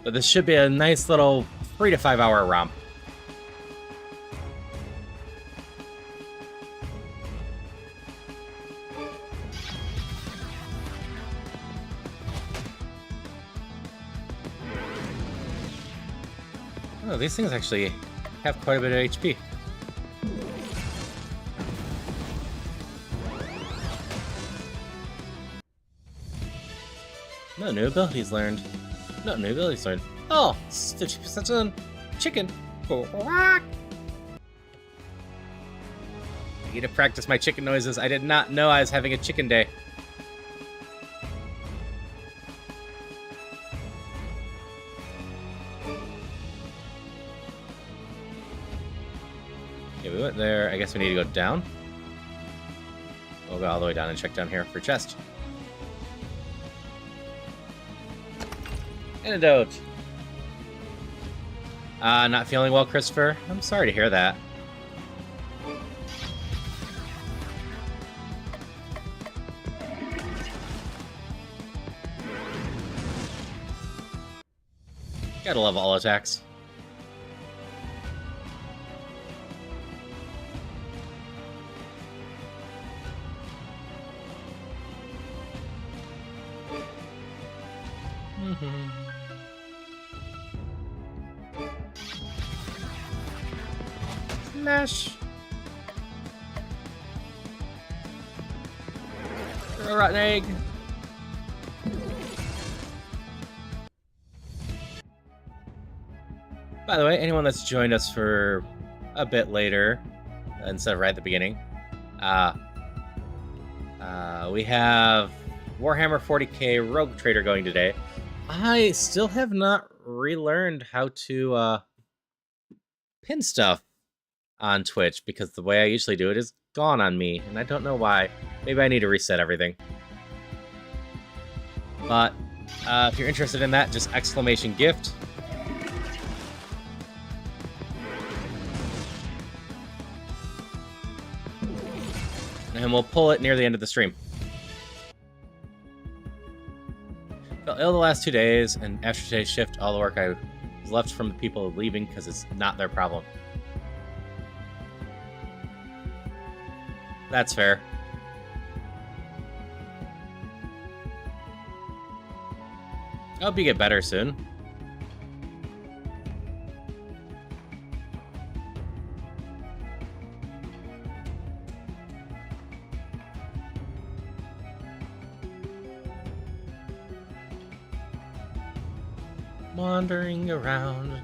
But this should be a nice little 3 to 5 hour romp. Oh, these things actually have quite a bit of HP. No new abilities learned. No new abilities learned. Oh, 50% on chicken. I need to practice my chicken noises. I did not know I was having a chicken day. Okay, we went there. I guess we need to go down. We'll go all the way down and check down here for chest. Antidote. Not feeling well, Christopher? I'm sorry to hear that. Gotta love all attacks. Smash! Throw a rotten egg! By the way, anyone that's joined us for a bit later, instead of right at the beginning, we have Warhammer 40k Rogue Trader going today. I still have not relearned how to pin stuff on Twitch, because the way I usually do it is gone on me, and I don't know why. Maybe I need to reset everything. But if you're interested in that, just exclamation gift. And we'll pull it near the end of the stream. Felt ill the last 2 days, and after today's shift, all the work I was left from the people leaving because it's not their problem. That's fair. I hope you get better soon. Wandering around.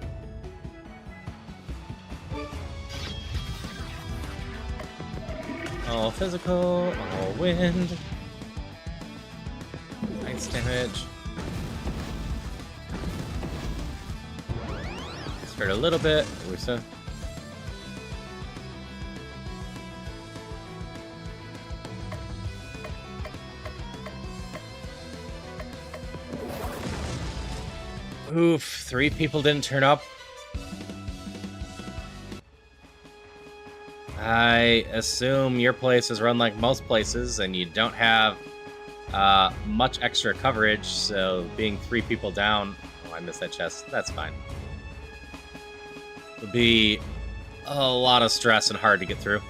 All physical, all wind. Ice damage. Start a little bit. Rusa. Oof, 3 people didn't turn up. I assume your place is run like most places, and you don't have much extra coverage, so being 3 people down... Oh, I missed that chest. That's fine. Would be a lot of stress and hard to get through.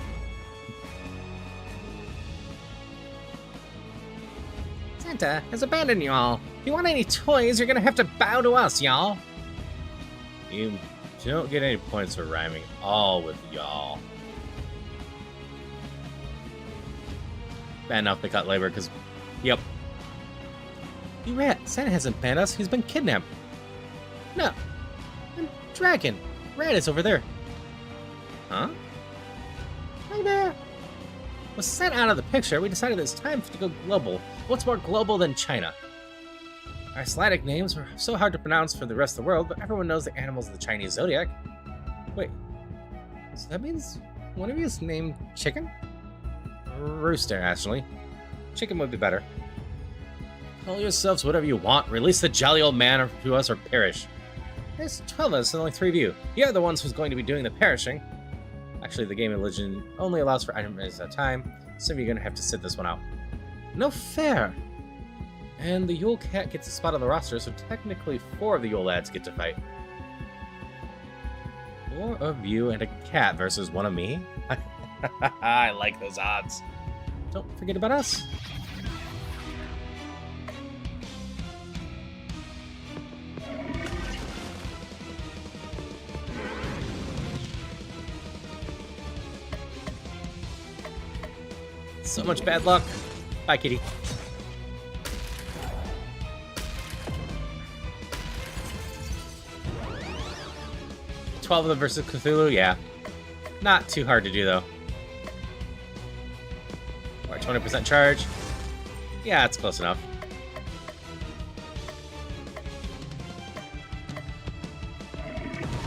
Santa has abandoned you all. If you want any toys, you're gonna have to bow to us, y'all. You don't get any points for rhyming all with y'all. Bad enough they cut labor, because... Yep. You rat. Santa hasn't banned us. He's been kidnapped. No. I'm Dragon. Rat is over there. Huh? Hi there. Was sent out of the picture, we decided it's time to go global. What's more global than China? Our Icelandic names were so hard to pronounce for the rest of the world, but everyone knows the animals of the Chinese zodiac. Wait, so that means one of you is named Chicken? Rooster, actually. Chicken would be better. Call yourselves whatever you want. Release the jolly old man to us or perish. There's 12 of us and only 3 of you. You're the ones who's going to be doing the perishing. Actually, the game of Legend only allows for items at a time, so you're going to have to sit this one out. No fair! And the Yule Cat gets a spot on the roster, so technically 4 of the Yule lads get to fight. 4 of you and a cat versus 1 of me? I like those odds. Don't forget about us. So much bad luck. Bye, kitty. $12 of them versus Cthulhu? Yeah. Not too hard to do, though. Or 20% charge? Yeah, it's close enough.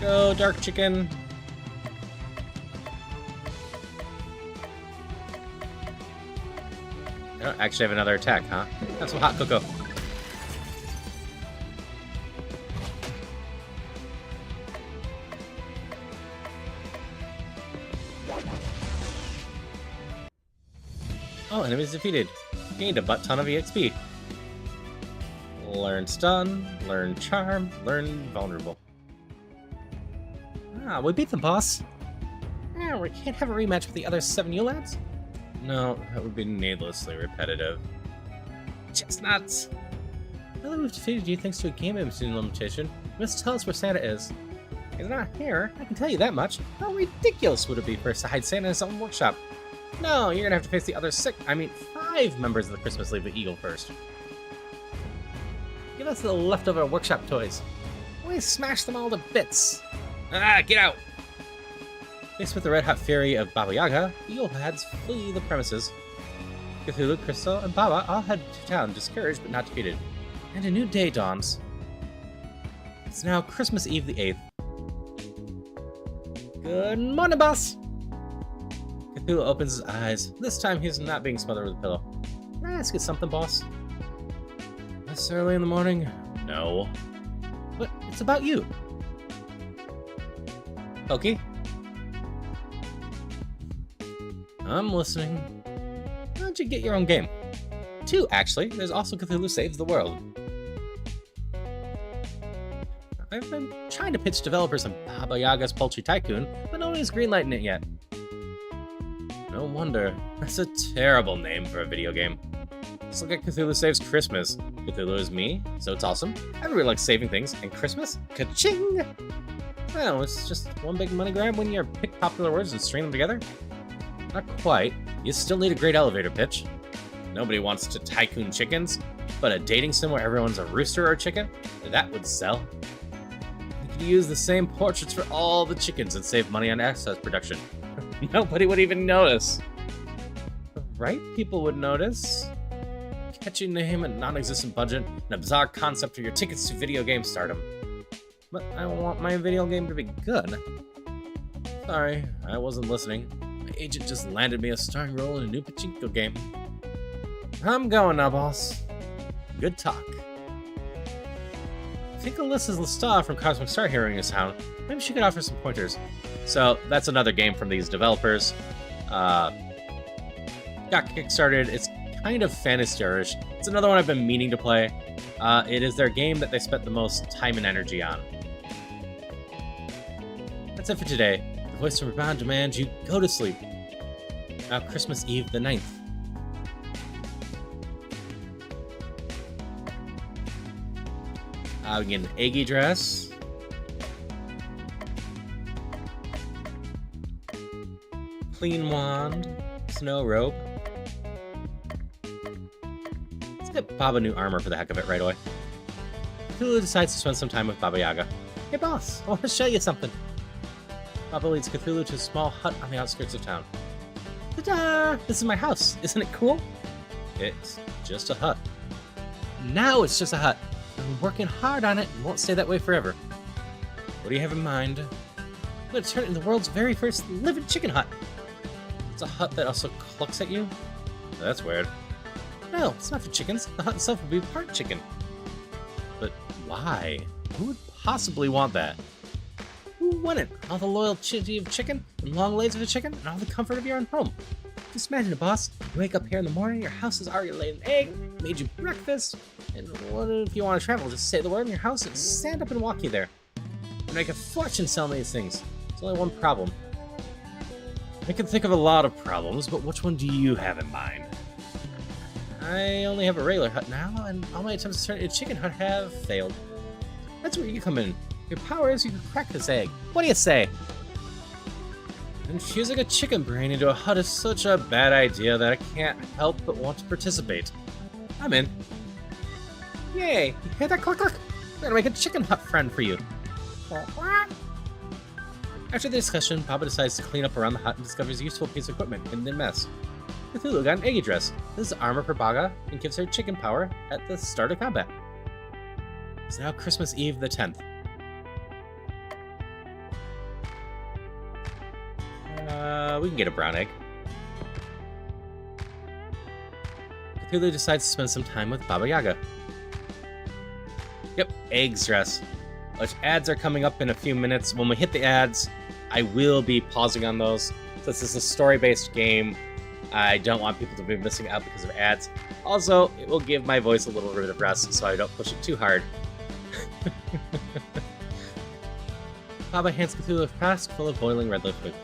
Go, Dark Chicken. I don't actually have another attack, huh? That's some hot cocoa. Oh, enemies defeated. Gained a butt ton of EXP. Learn stun, learn charm, learn vulnerable. Ah, we beat the boss. Yeah, we can't have a rematch with the other 7 Yule lads. No, that would be needlessly repetitive. Chestnuts! Now that we've defeated you thanks to a game limitation, you must tell us where Santa is. He's not here, I can tell you that much. How ridiculous would it be for us to hide Santa in his own workshop? No, you're gonna have to face the other 5 members of the Christmas League Eagle first. Give us the leftover workshop toys. We smash them all to bits. Ah, get out! Faced with the red-hot fury of Baba Yaga, the Yule lads flee the premises. Cthulhu, Crystal, and Baba all head to town, discouraged but not defeated. And a new day dawns. It's now Christmas Eve the 8th. Good morning, boss! Cthulhu opens his eyes. This time he's not being smothered with a pillow. Can I ask you something, boss? This early in the morning? No. But it's about you. Okay. I'm listening. Why don't you get your own game? 2, actually. There's also Cthulhu Saves the World. I've been trying to pitch developers on Baba Yaga's Poultry Tycoon, but no one is greenlighting it yet. No wonder. That's a terrible name for a video game. Just look at Cthulhu Saves Christmas. Cthulhu is me, so it's awesome. Everybody likes saving things, and Christmas? Ka-ching! Well, it's just one big money grab when you pick popular words and string them together. Not quite. You still need a great elevator pitch. Nobody wants to tycoon chickens, but a dating sim where everyone's a rooster or a chicken? That would sell. You could use the same portraits for all the chickens and save money on access production. Nobody would even notice. The right people would notice. Catchy name, a non-existent budget, and a bizarre concept for your tickets to video game stardom. But I want my video game to be good. Sorry, I wasn't listening. My agent just landed me a starring role in a new pachinko game. I'm going now, boss. Good talk. I think Alyssa's Lestat from Cosmic Star here in this town. Maybe she could offer some pointers. So that's another game from these developers. Uh, got kickstarted. It's kind of fantasy-ish. It's another one I've been meaning to play. It is their game that they spent the most time and energy on. That's it for today. The voice from Rebond demands you go to sleep. Now Christmas Eve the 9th. We get an eggy dress. Clean wand. Snow robe. Let's get Baba new armor for the heck of it right away. Cthulhu decides to spend some time with Baba Yaga. Hey boss, I want to show you something. Baba leads Cthulhu to a small hut on the outskirts of town. Ta-da! This is my house. Isn't it cool? It's just a hut. Now it's just a hut. I'm working hard on it and won't stay that way forever. What do you have in mind? I'm going to turn it into the world's very first living chicken hut. It's a hut that also clucks at you? That's weird. No, it's not for chickens. The hut itself will be part chicken. But why? Who would possibly want that? Who wouldn't? All the loyalty of chicken, and long legs of a chicken, and all the comfort of your own home. Just imagine it, boss. You wake up here in the morning, your house has already laid an egg, made you breakfast, and what if you want to travel? Just say the word in your house and stand up and walk you there. You make a fortune selling these things. There's only one problem. I can think of a lot of problems, but which one do you have in mind? I only have a regular hut now, and all my attempts to turn it into a chicken hut have failed. That's where you come in. Your power is you can crack this egg. What do you say? Infusing a chicken brain into a hut is such a bad idea that I can't help but want to participate. I'm in. Yay! You hear that click click? We're gonna make a chicken hut friend for you. After the discussion, Baba decides to clean up around the hut and discovers a useful piece of equipment in the mess. Cthulhu got an eggy dress. This is armor for Baga and gives her chicken power at the start of combat. It's now Christmas Eve the 10th. We can get a brown egg. Cthulhu decides to spend some time with Baba Yaga. Yep, eggs dress. Which ads are coming up in a few minutes. When we hit the ads, I will be pausing on those. This is a story-based game. I don't want people to be missing out because of ads. Also, it will give my voice a little bit of rest so I don't push it too hard. Baba hands Cthulhu a flask full of boiling red liquid.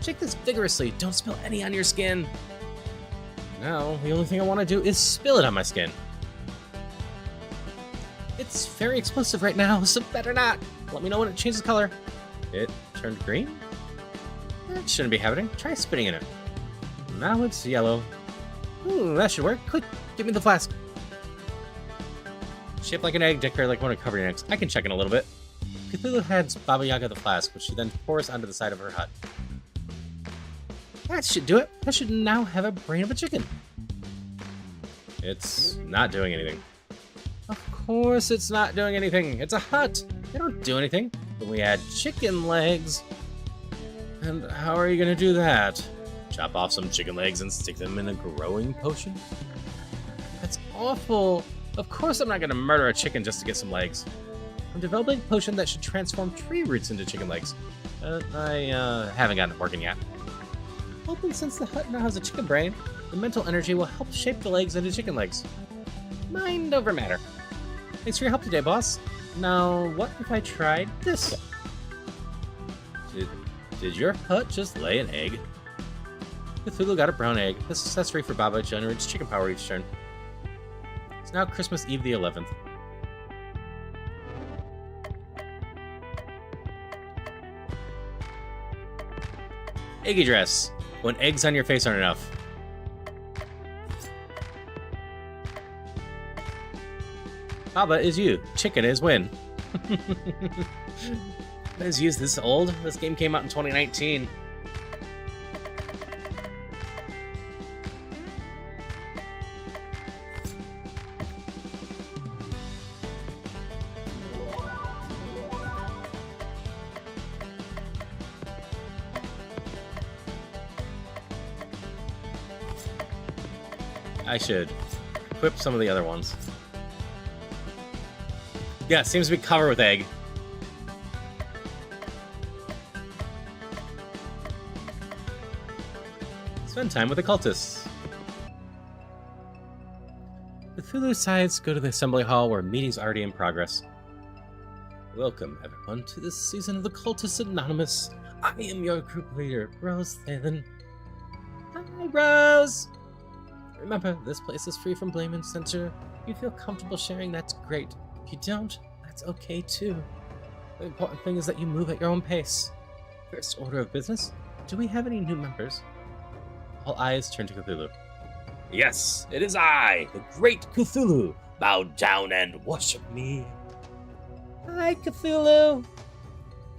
Shake this vigorously. Don't spill any on your skin. Now, the only thing I want to do is spill it on my skin. It's very explosive right now, so better not. Let me know when it changes color. It turned green? That shouldn't be happening. Try spitting in it. Now it's yellow. Ooh, that should work. Quick, give me the flask. Shaped like an egg, decorated like one of covered in eggs. I can check in a little bit. Cthulhu hands Baba Yaga the flask, which she then pours onto the side of her hut. That should do it. I should now have a brain of a chicken. It's not doing anything. Of course it's not doing anything. It's a hut. They don't do anything. But we add chicken legs. And how are you going to do that? Chop off some chicken legs and stick them in a growing potion? That's awful. Of course I'm not going to murder a chicken just to get some legs. I'm developing a potion that should transform tree roots into chicken legs. I haven't gotten it working yet. Hoping since the hut now has a chicken brain, the mental energy will help shape the legs into chicken legs. Mind over matter. Thanks for your help today, boss. Now, what if I tried this? Did your hut just lay an egg? Cthulhu got a brown egg. This accessory for Baba generates chicken power each turn. It's now Christmas Eve the 11th. Eggy dress. When eggs on your face aren't enough. Baba is you. Chicken is win. This use this old. This game came out in 2019. I should equip some of the other ones. Yeah, it seems to be covered with egg. Spend time with the cultists. Cthulhu sides go to the assembly hall where meeting's already in progress. Welcome, everyone, to this season of the Cultists Anonymous. I am your group leader, Rose Thalen. Hi, Rose! Remember, this place is free from blame and censure. If you feel comfortable sharing, that's great. If you don't, that's okay too. The important thing is that you move at your own pace. First order of business, do we have any new members? All eyes turn to Cthulhu. Yes, it is I, the great Cthulhu. Bow down and worship me. Hi, Cthulhu.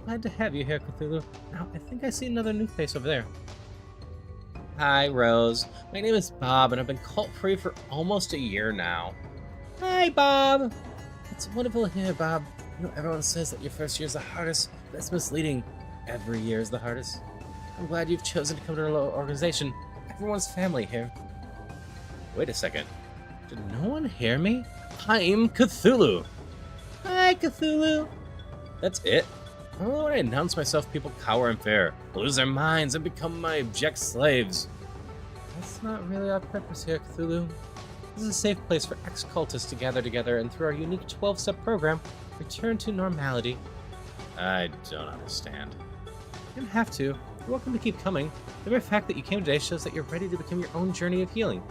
Glad to have you here, Cthulhu. Now, I think I see another new face over there. Hi, Rose. My name is Bob, and I've been cult-free for almost a year now. Hi, Bob. It's wonderful to hear, Bob. You know, everyone says that your first year is the hardest. That's misleading. Every year is the hardest. I'm glad you've chosen to come to our little organization. Everyone's family here. Wait a second. Did no one hear me? I'm Cthulhu. Hi, Cthulhu. That's it? Oh, when I announce myself, people cower in fear, lose their minds, and become my abject slaves. That's not really our purpose here, Cthulhu. This is a safe place for ex-cultists to gather together and through our unique 12-step program, return to normality. I don't understand. You don't have to. You're welcome to keep coming. The mere fact that you came today shows that you're ready to begin your own journey of healing.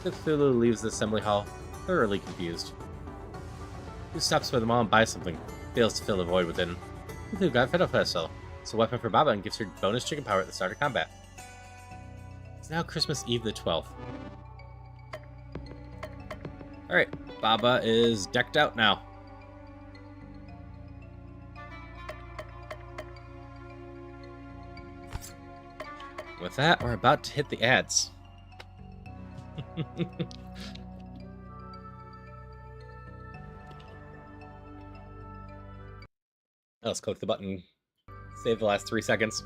Cthulhu leaves the assembly hall, thoroughly confused. He stops by the mall and buys something, fails to fill the void within. Cthulhu got Fiddle Pistol. It's a weapon for Baba and gives her bonus chicken power at the start of combat. It's now Christmas Eve the 12th. Alright, Baba is decked out now. With that, we're about to hit the ads. Let's click the button. Save the last 3 seconds.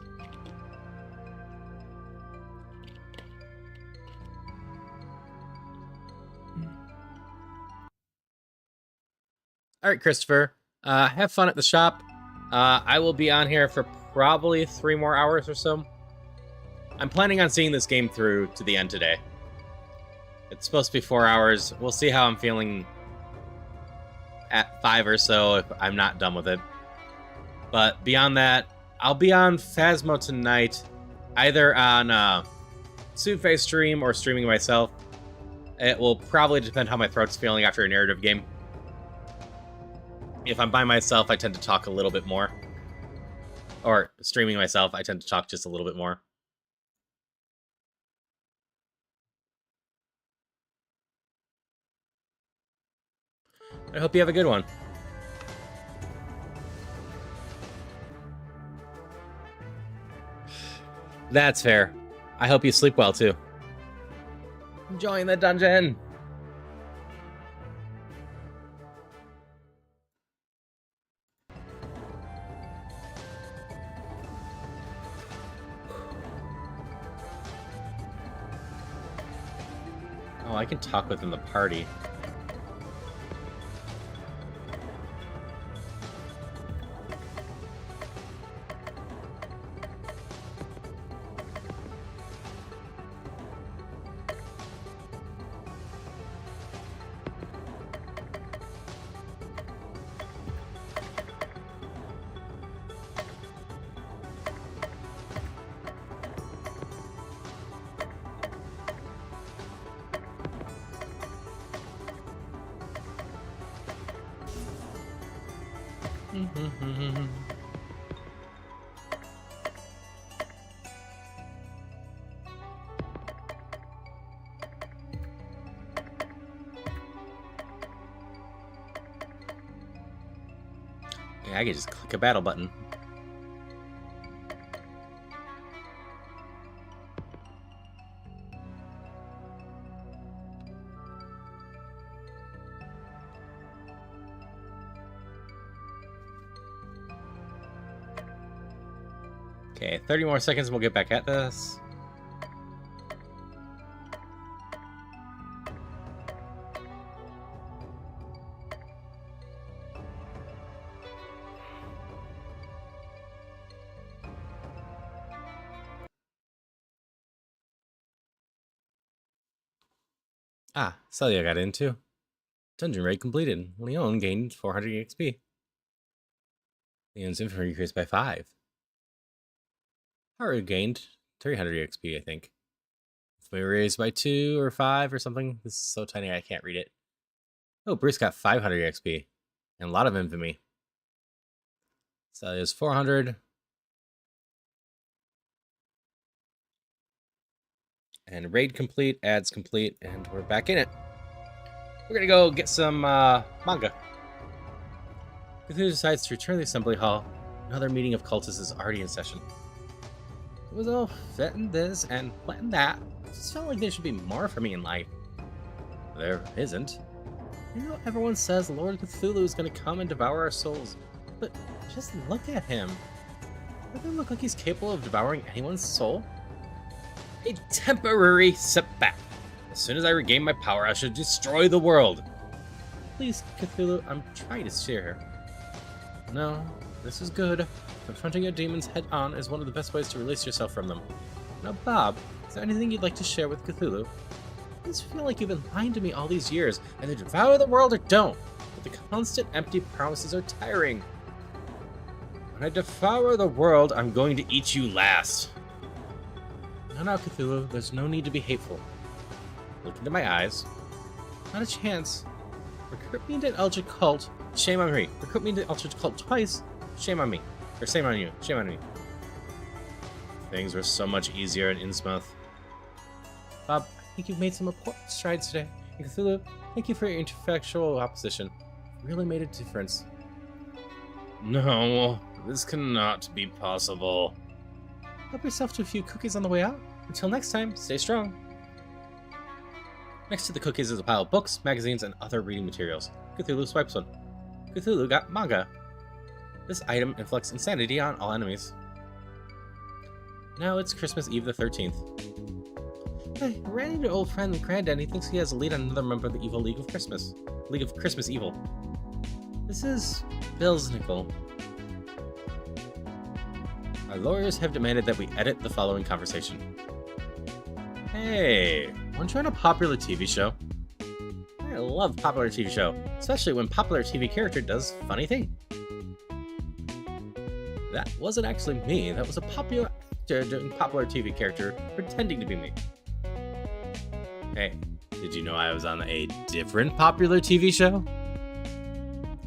Alright, Christopher. Have fun at the shop. I will be on here for probably 3 more hours or so. I'm planning on seeing this game through to the end today. It's supposed to be 4 hours. We'll see how I'm feeling at 5 or so if I'm not done with it. But beyond that, I'll be on Phasmo tonight, either on Suitface stream or streaming myself. It will probably depend how my throat's feeling after a narrative game. If I'm by myself, I tend to talk a little bit more. Or streaming myself, I tend to talk just a little bit more. I hope you have a good one. That's fair. I hope you sleep well, too. Enjoying the dungeon! Oh, I can talk within the party. Yeah, I can just click a battle button. Okay, 30 more seconds and we'll get back at this. Ah, Celia got into. Dungeon raid completed. Leon gained 400 XP. Leon's infantry increased by 5. Haru gained 300 XP, I think. If we raised by 2 or 5 or something. This is so tiny I can't read it. Oh, Bruce got 500 XP. And a lot of infamy. Celia's 400. And raid complete, ads complete, and we're back in it. We're gonna go get some manga. Cthulhu decides to return to the assembly hall. Another meeting of cultists is already in session. It was all fitting this and planting that. It just felt like there should be more for me in life. There isn't. You know, everyone says Lord Cthulhu is gonna come and devour our souls. But just look at him. Doesn't it look like he's capable of devouring anyone's soul? A temporary setback. As soon as I regain my power, I should destroy the world. Please, Cthulhu, I'm trying to steer her. No, this is good. Confronting your demons head-on is one of the best ways to release yourself from them. Now, Bob, is there anything you'd like to share with Cthulhu? I just feel like you've been lying to me all these years, either devour the world or don't. But the constant empty promises are tiring. When I devour the world, I'm going to eat you last. No, Cthulhu, there's no need to be hateful. Look into my eyes. Not a chance. Recruit me into an Eldritch cult. Shame on me. Recruit me into an Eldritch cult twice. Shame on me. Or shame on you. Shame on me. Things were so much easier in Innsmouth. Bob, I think you've made some important strides today. And Cthulhu, thank you for your interfactual opposition. It really made a difference. No, this cannot be possible. Help yourself to a few cookies on the way out. Until next time, stay strong. Next to the cookies is a pile of books, magazines, and other reading materials. Cthulhu swipes one. Cthulhu got manga. This item inflicts insanity on all enemies. Now it's Christmas Eve the 13th. I ran into an old friend and Granddad. He thinks he has a lead on another member of the evil League of Christmas. League of Christmas Evil. This is Bill's nickel. Our lawyers have demanded that we edit the following conversation. Hey, want to join a popular TV show? I love popular TV show, especially when popular TV character does funny thing. That wasn't actually me, that was a popular actor doing popular TV character pretending to be me. Hey, did you know I was on a different popular TV show?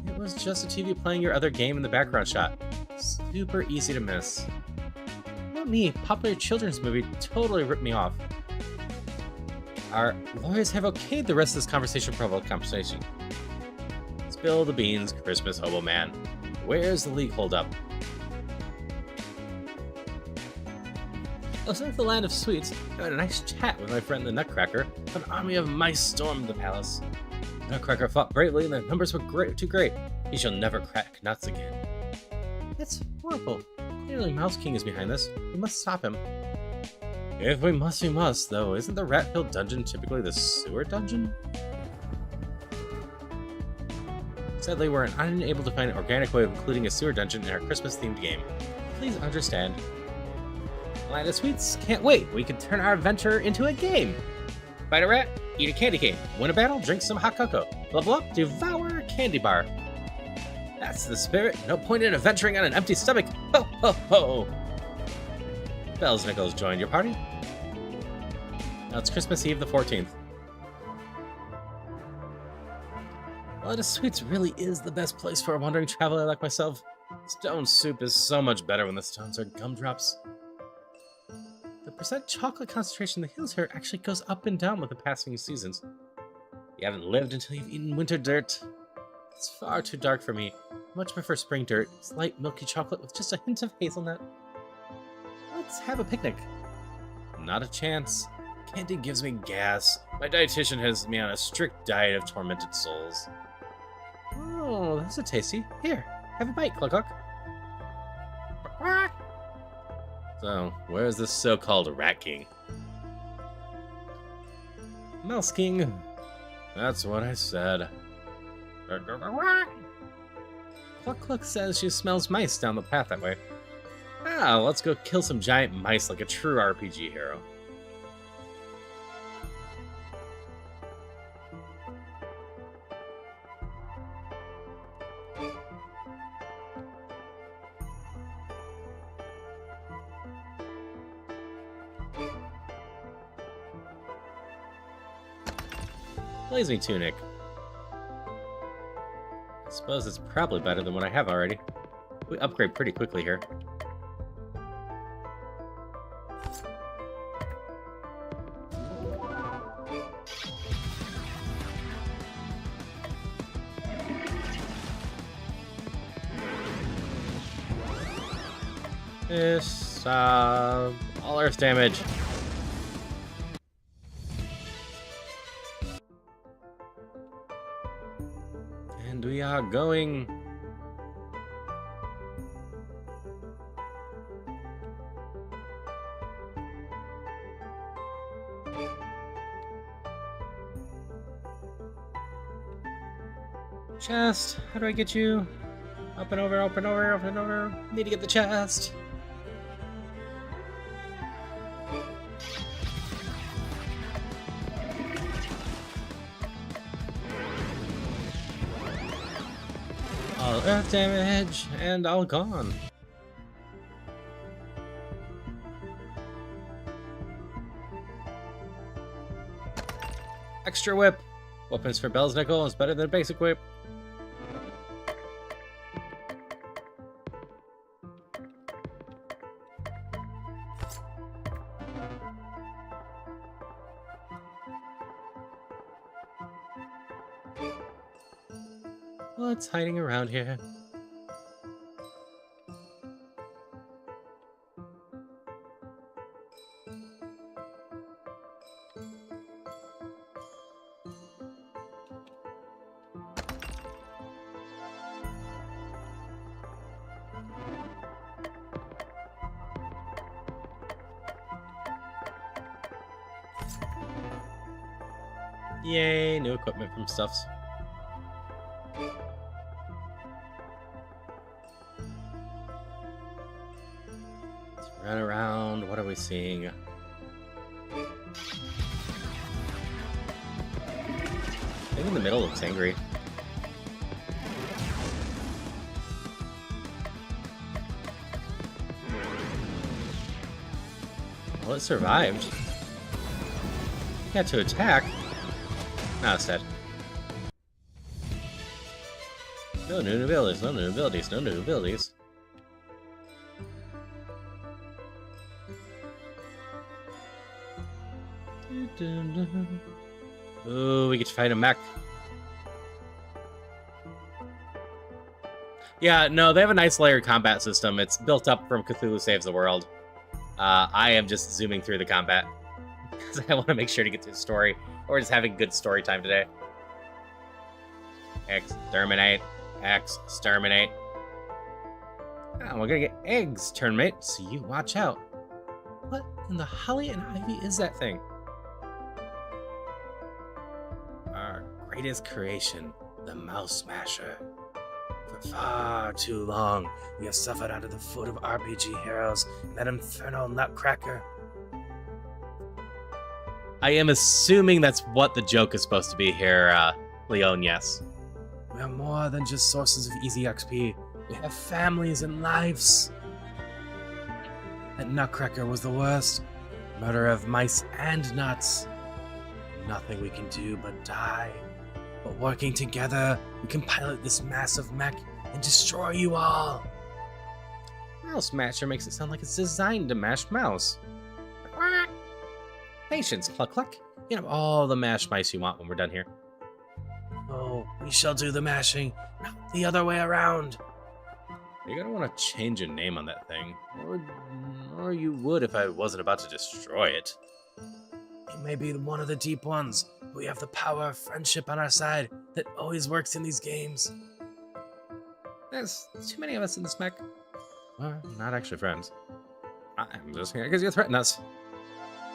It was just a TV playing your other game in the background shot. Super easy to miss. Not me, popular children's movie totally ripped me off. Our lawyers have okayed the rest of this conversation for a conversation. Spill the beans, Christmas hobo man. Where's the league hold up? Looks like the land of sweets. I had a nice chat with my friend the Nutcracker. An army of mice stormed the palace. Nutcracker fought bravely and the numbers were too great. He shall never crack nuts again. That's horrible. Clearly Mouse King is behind this. We must stop him. If we must, we must, though. Isn't the Rat Hill dungeon typically the sewer dungeon? Sadly, we're unable to find an organic way of including a sewer dungeon in our Christmas-themed game. Please understand. Land of Sweets, can't wait. We can turn our adventure into a game. Fight a rat, eat a candy cane. Win a battle, drink some hot cocoa. Level up, devour a candy bar. That's the spirit. No point in adventuring on an empty stomach. Ho, ho, ho. Bells Nichols joined your party. Now it's Christmas Eve the 14th. Land of Sweets really is the best place for a wandering traveler like myself. Stone soup is so much better when the stones are gumdrops. The percent chocolate concentration in the hills here actually goes up and down with the passing of seasons. You haven't lived until you've eaten winter dirt. It's far too dark for me. I much prefer spring dirt. It's light, milky chocolate with just a hint of hazelnut. Let's have a picnic. Not a chance. Candy gives me gas. My dietitian has me on a strict diet of tormented souls. Oh, that's a tasty. Here, have a bite, Cluck Cluck. So, where's this so-called Rat King? Mouse King. That's what I said. Cluck Cluck says she smells mice down the path that way. Ah, let's go kill some giant mice like a true RPG hero. Blazing Tunic. I suppose it's probably better than what I have already. We upgrade pretty quickly here. This, all earth damage. And we are going. Chest, how do I get you? Up and over, up and over, up and over. Need to get the chest. All earth damage, and all gone. Extra whip. Weapons for Bell's Nickel is better than a basic whip. What's hiding around here? Yay, new equipment from Stuffs. Let's run around. What are we seeing? I think in the middle looks angry. Well, it survived. Got to attack. Now it's dead. No new abilities, no new abilities, no new abilities. Ooh, we get to fight a mech. Yeah, no, they have a nice layered combat system. It's built up from Cthulhu Saves the World. I am just zooming through the combat because I want to make sure to get to the story. Or just having good story time today. Exterminate. Exterminate. Oh, we're gonna get eggs, turnmate, so you watch out. What in the holly and ivy is that thing? Our greatest creation, the Mouse Smasher. For far too long, we have suffered under the foot of RPG heroes and that infernal nutcracker. I am assuming that's what the joke is supposed to be here, Leon, yes. We are more than just sources of easy XP. We have families and lives. That nutcracker was the worst. Murder of mice and nuts. Nothing we can do but die. But working together, we can pilot this massive mech and destroy you all. Mouse Smasher makes it sound like it's designed to mash mouse. Patience, Cluck Cluck. You can have all the mashed mice you want when we're done here. Oh, we shall do the mashing, not the other way around. You're gonna want to change your name on that thing. Or you would if I wasn't about to destroy it. It may be one of the deep ones, but we have the power of friendship on our side that always works in these games. There's too many of us in this mech. Well, not actually friends. I'm just here because you threaten us.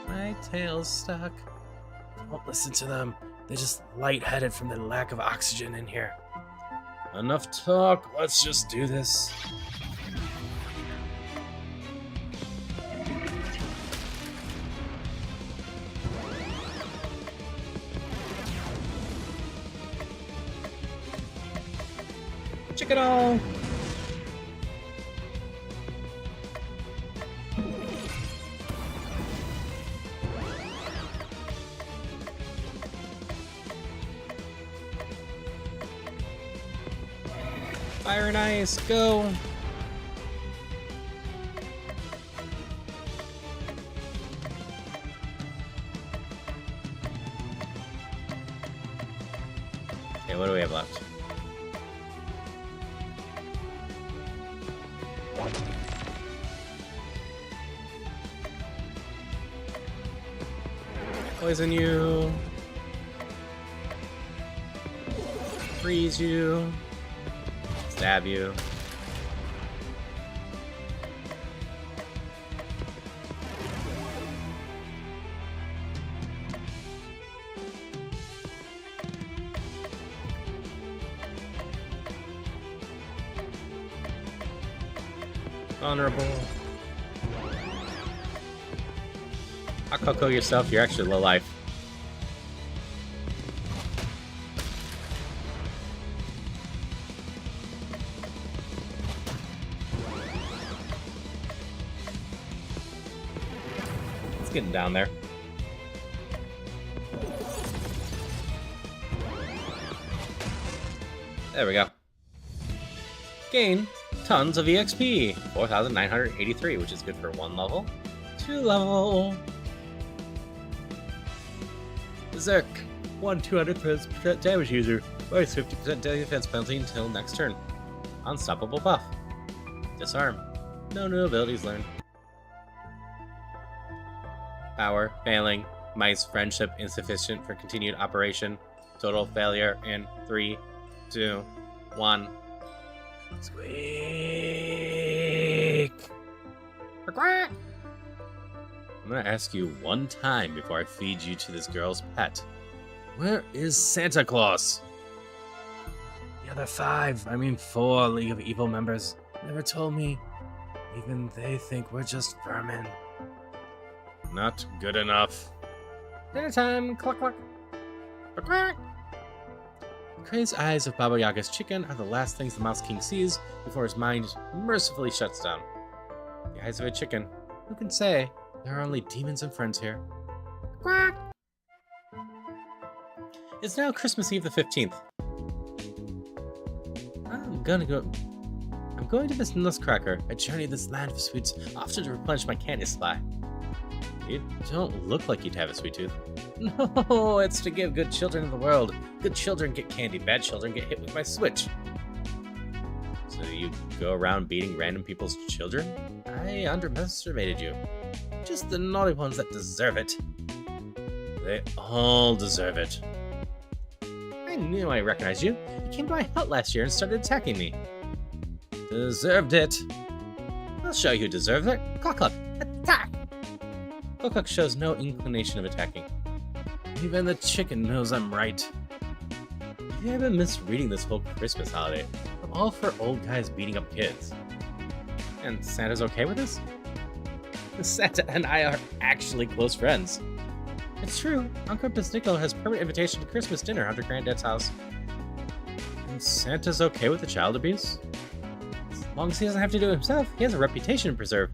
My tail's stuck. Don't listen to them. They're just lightheaded from the lack of oxygen in here. Enough talk. Let's just do this. Chicken all. Fire and ice, go! Okay, what do we have left? Poison you. Freeze you. Stab you. Vulnerable. I'll Coco yourself, you're actually low life. It's getting down there. There we go. Gain tons of EXP. 4,983, which is good for 1 level. 2 level. Berserk. 200% damage user. Minus 50% defense penalty until next turn. Unstoppable buff. Disarm. No new abilities learned. Power. Failing. Mice. Friendship. Insufficient for continued operation. Total failure in 3, 2, 1. Squeak! I'm gonna ask you one time before I feed you to this girl's pet. Where is Santa Claus? The other 4 League of Evil members never told me. Even they think we're just vermin. Not good enough. Dinner time! Cluck cluck! Cluck cluck! The crazed eyes of Baba Yaga's chicken are the last things the Mouse King sees before his mind mercifully shuts down. The eyes of a chicken. Who can say there are only demons and friends here? Quack! It's now Christmas Eve the 15th. I'm going to this Nutcracker. I journey this land of sweets often to replenish my candy supply. You don't look like you'd have a sweet tooth. No, it's to give good children in the world. Good children get candy, bad children get hit with my switch. So you go around beating random people's children? I underestimated you. Just the naughty ones that deserve it. They all deserve it. I knew I recognized you. You came to my hut last year and started attacking me. Deserved it. I'll show you who deserves it. Cluck cluck, attack! Cluck cluck shows no inclination of attacking. Even the chicken knows I'm right. You haven't missed reading this whole Christmas holiday. I'm all for old guys beating up kids. And Santa's okay with this? Santa and I are actually close friends. It's true, Uncle Pisnickel has permanent invitation to Christmas dinner under Granddad's house. And Santa's okay with the child abuse? As long as he doesn't have to do it himself, he has a reputation to preserve.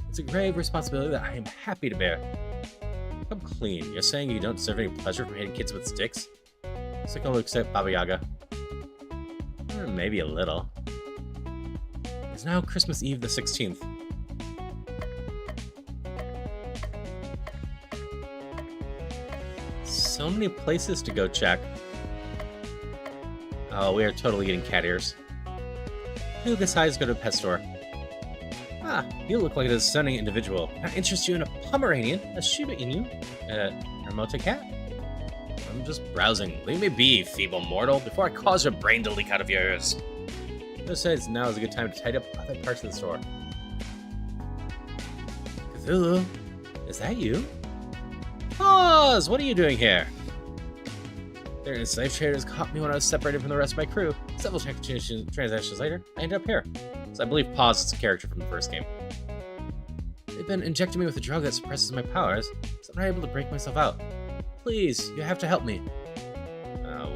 It's a grave responsibility that I am happy to bear. Come clean, you're saying you don't deserve any pleasure from hitting kids with sticks? Sicko looks at Baba Yaga. Maybe a little. It's now Christmas Eve the 16th. So many places to go check. Oh, we are totally getting cat ears. Who decides to go to a pet store? Ah, you look like a stunning individual. I interest you in a Pomeranian, a Shiba Inu, a Hermota cat? I'm just browsing. Leave me be, feeble mortal, before I cause your brain to leak out of your ears. Besides, now is a good time to tidy up other parts of the store. Cthulhu, is that you? Pause! What are you doing here? Their slave traders caught me when I was separated from the rest of my crew. Several transactions later, I ended up here. So I believe Pause is a character from the first game. They've been injecting me with a drug that suppresses my powers, so I'm not able to break myself out. Please, you have to help me.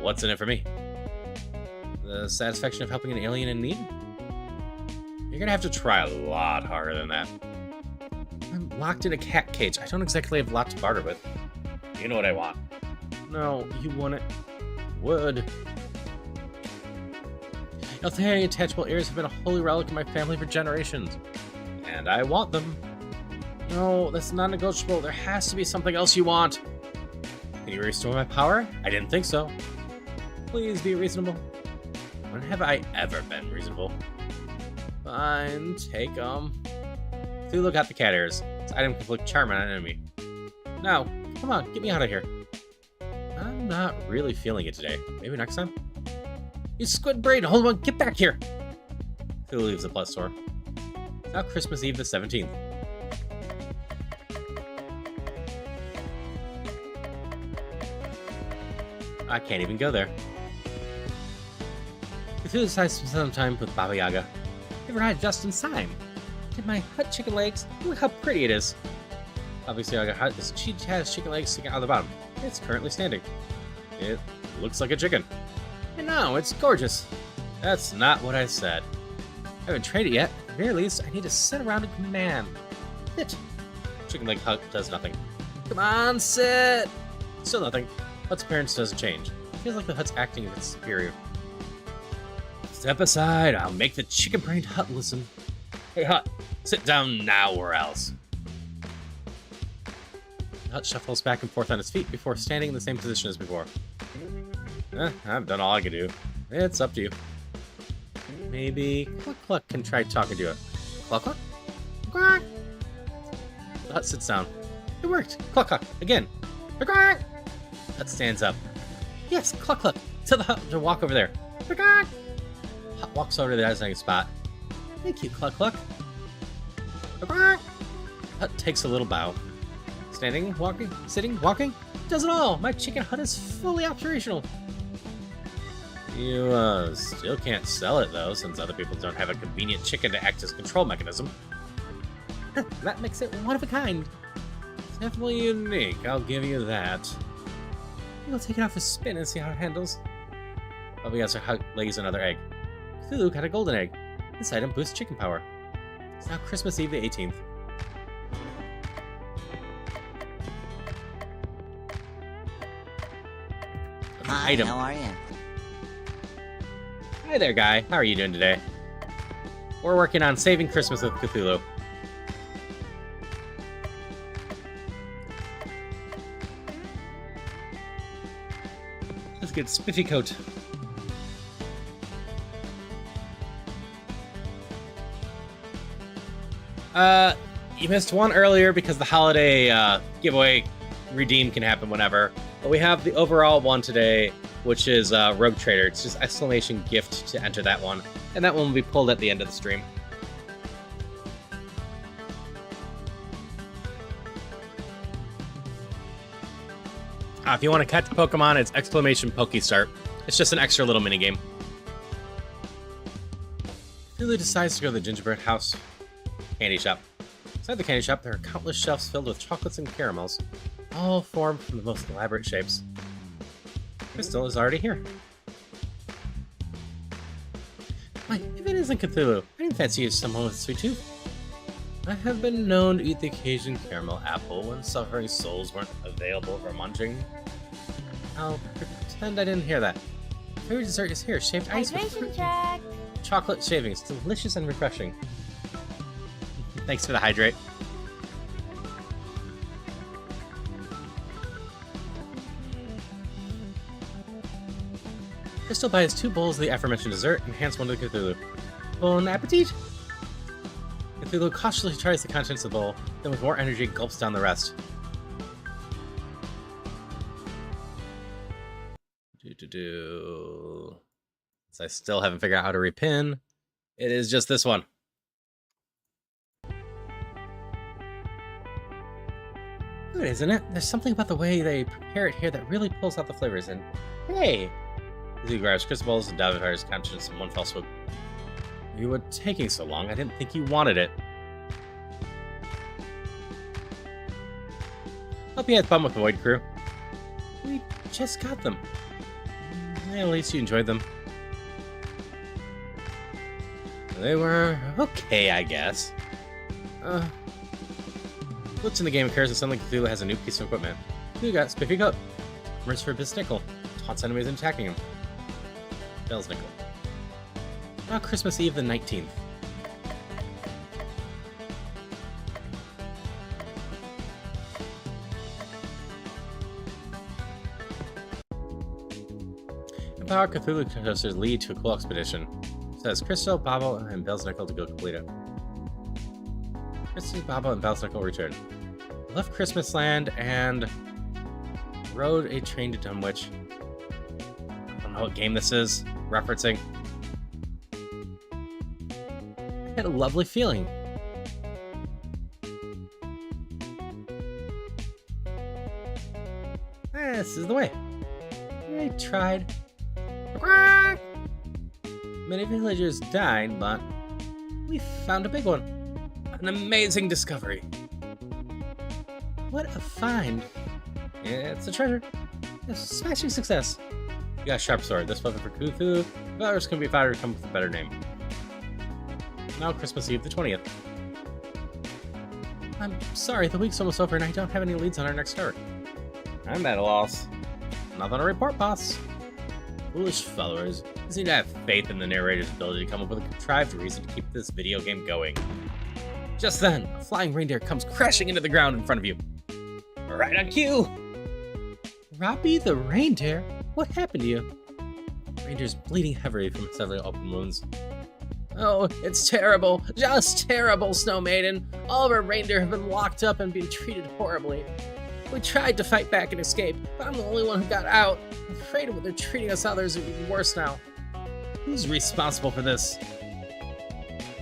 What's in it for me? The satisfaction of helping an alien in need? You're gonna have to try a lot harder than that. I'm locked in a cat cage. I don't exactly have a lot to barter with. You know what I want. No, you want it. Would. Eltharian attachable ears have been a holy relic in my family for generations. And I want them. No, that's not negotiable. There has to be something else you want. Can you restore my power? I didn't think so. Please be reasonable. When have I ever been reasonable? Fine, take them. Cthulhu got the cat ears. This item can look charming on an enemy. Now, come on, get me out of here. I'm not really feeling it today. Maybe next time? You squid brain, hold on, get back here! Cthulhu leaves the plus store. It's now Christmas Eve the 17th. I can't even go there. Cthulhu decides to spend some time with Baba Yaga. You arrived just in time. Look at my hut chicken legs. Look how pretty it is. Baba Yaga hut is she has chicken legs sticking out of the bottom. It's currently standing. It looks like a chicken. And no, it's gorgeous. That's not what I said. I haven't trained it yet. At the very least, I need to sit around and command. Sit. Chicken leg hut does nothing. Come on, sit. Still nothing. Hut's appearance doesn't change. It feels like the hut's acting a bit superior. Step aside, I'll make the chicken-brained hut listen. Hey, hut, sit down now or else. The hut shuffles back and forth on its feet before standing in the same position as before. I've done all I can do. It's up to you. Maybe Cluck Cluck can try talking to it. Cluck Cluck? Quack! The hut sits down. It worked! Cluck Cluck! Again! Quack! Hut stands up. Yes, Cluck Cluck! Tell the hut to walk over there. Quack! Hut walks over to the designated spot. Thank you, Cluck Cluck. Quack! Hut takes a little bow. Standing, walking, sitting, walking. Does it all! My chicken hut is fully operational. You, still can't sell it, though, since other people don't have a convenient chicken to act as a control mechanism. That makes it one of a kind. It's definitely unique, I'll give you that. We'll take it off a spin and see how it handles. Baba Yaga lays another egg. Cthulhu got a golden egg. This item boosts chicken power. It's now Christmas Eve the 18th. Hi, item. how are you? Hi there, guy. How are you doing today? We're working on saving Christmas with Cthulhu. Let's get Spiffy Coat. You missed one earlier because the holiday giveaway redeem can happen whenever. But we have the overall one today, which is Rogue Trader. It's just exclamation gift to enter that one. And that one will be pulled at the end of the stream. If you want to catch Pokemon, it's exclamation Pokestart. It's just an extra little minigame. Cthulhu decides to go to the gingerbread house candy shop. Inside the candy shop, there are countless shelves filled with chocolates and caramels, all formed from the most elaborate shapes. Crystal is already here. Why, if it isn't Cthulhu, I didn't fancy you someone with a sweet tooth. I have been known to eat the occasional caramel apple when suffering souls weren't available for munching. I'll pretend I didn't hear that. Favorite dessert is here, shaved ice with fruit. Check. Chocolate shavings, delicious and refreshing. Thanks for the hydrate. Crystal buys 2 bowls of the aforementioned dessert and hands one to Cthulhu. Bon appetit! Cthulhu cautiously tries the contents of the bowl, then with more energy gulps down the rest. So I still haven't figured out how to repin. It is just this one. Good, isn't it? There's something about the way they prepare it here that really pulls out the flavors. And hey! Cthulhu grabs crystal balls and devours contents in one fell swoop. You were taking so long, I didn't think you wanted it. Hope you had fun with the Void Crew. We just got them. At least you enjoyed them. They were okay, I guess. Glitch in the game occurs and suddenly Cthulhu has a new piece of equipment. Cthulhu got Spiffy Coat. Mercs for Bisnickel. Taunts enemies attacking him. Bells Nickel. Now Christmas Eve the 19th. Empower Cthulhu coasters lead to a cool expedition. Says Crystal, Babo, and Belsnickel to go complete it. Crystal, Babo, and Belsnickel return. Left Christmas Land and rode a train to Dunwich. I don't know what game this is referencing. I had a lovely feeling. This is the way. I tried. Many villagers died, but we found a big one. An amazing discovery. What a find. It's a treasure. It's a smashing success. You got a sharp sword. This weapon for Cthulhu. Others can be found or come with a better name. Now Christmas Eve the 20th. I'm sorry, the week's almost over and I don't have any leads on our next story. I'm at a loss. Nothing to report, boss. Foolish followers. You seem to have faith in the narrator's ability to come up with a contrived reason to keep this video game going. Just then, a flying reindeer comes crashing into the ground in front of you. Right on cue! Robbie the reindeer? What happened to you? The reindeer's bleeding heavily from several open wounds. Oh, it's terrible. Just terrible, Snow Maiden. All of our reindeer have been locked up and being treated horribly. We tried to fight back and escape, but I'm the only one who got out. I'm afraid of what they're treating us others are even worse now. Who's responsible for this?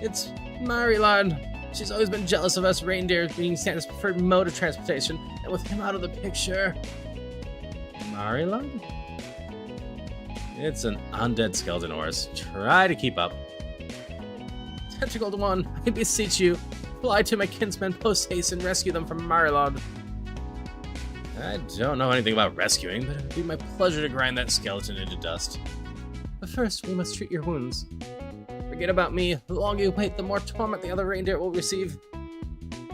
It's Marilyn. She's always been jealous of us reindeers being Santa's preferred mode of transportation, and with him out of the picture... Marilyn? It's an undead skeleton horse. Try to keep up. Tentacled one, I beseech you, fly to my kinsmen post-haste and rescue them from Marilyn. I don't know anything about rescuing, but it would be my pleasure to grind that skeleton into dust. But first, we must treat your wounds. Forget about me. The longer you wait, the more torment the other reindeer will receive.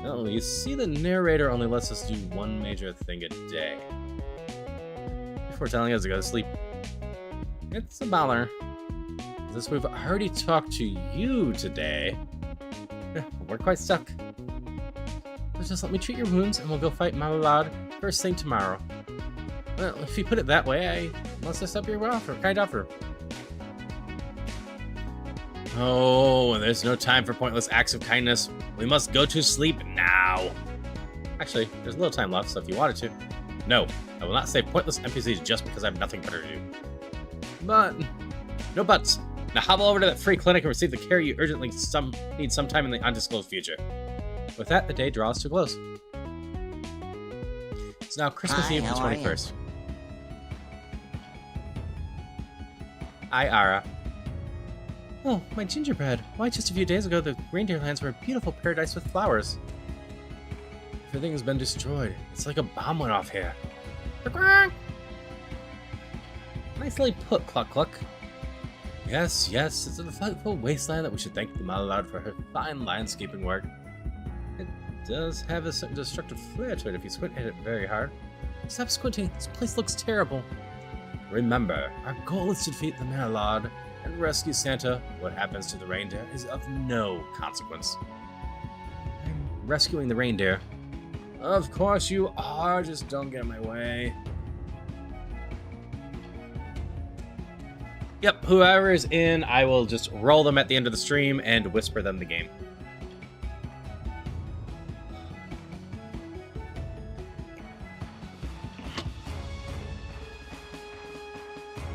Oh, you see, the narrator only lets us do one major thing a day. Before telling us to go to sleep. It's a bother. Since we've already talked to you today, we're quite stuck. But just let me treat your wounds and we'll go fight Malad first thing tomorrow. Well, if you put it that way, I must accept your kind offer. Oh, there's no time for pointless acts of kindness. We must go to sleep now. Actually, there's a little time left, so if you wanted to. No, I will not say pointless NPCs just because I have nothing better to do. But, no buts. Now hobble over to that free clinic and receive the care you urgently need sometime in the undisclosed future. With that, the day draws to a close. It's now Christmas Eve the 21st. Hi, Ara. Oh, my gingerbread. Why, just a few days ago, the reindeer lands were a beautiful paradise with flowers. Everything has been destroyed. It's like a bomb went off here. Nicely put, Cluck Cluck. Yes, it's a delightful wasteland that we should thank the Malad for her fine landscaping work. It does have a certain destructive flair to it if you squint at it very hard. Stop squinting, this place looks terrible. Remember, our goal is to defeat the Malad and rescue Santa. What happens to the reindeer is of no consequence. I'm rescuing the reindeer. Of course you are, just don't get in my way. Yep, whoever is in, I will just roll them at the end of the stream and whisper them the game.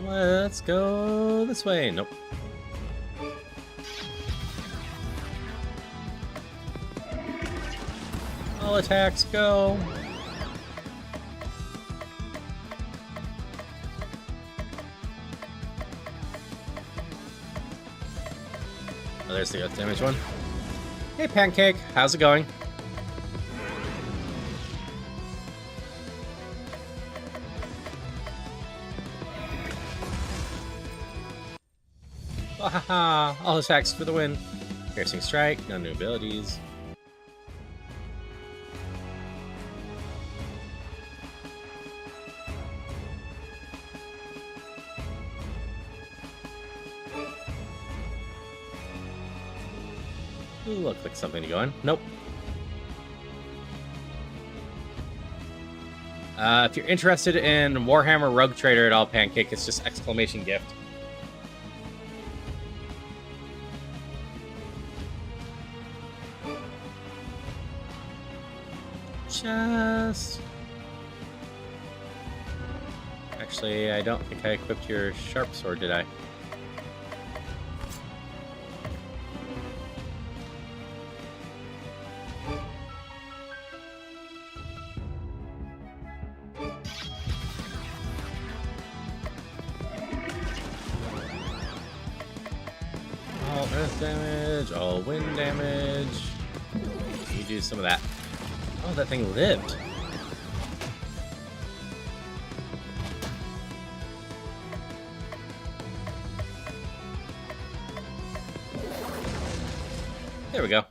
Let's go this way. Nope. All attacks go. Oh, there's the earth damage one. Hey, Pancake. How's it going? Wahaha! All attacks for the win. Piercing Strike, no new abilities. Ooh, looks like something to go in. Nope. If you're interested in Warhammer Rogue Trader at all, Pancake, it's just exclamation gift. Chest. Actually, I don't think I equipped your sharp sword, did I? All earth damage, all wind damage. You do some of that. Oh, that thing lived. There we go.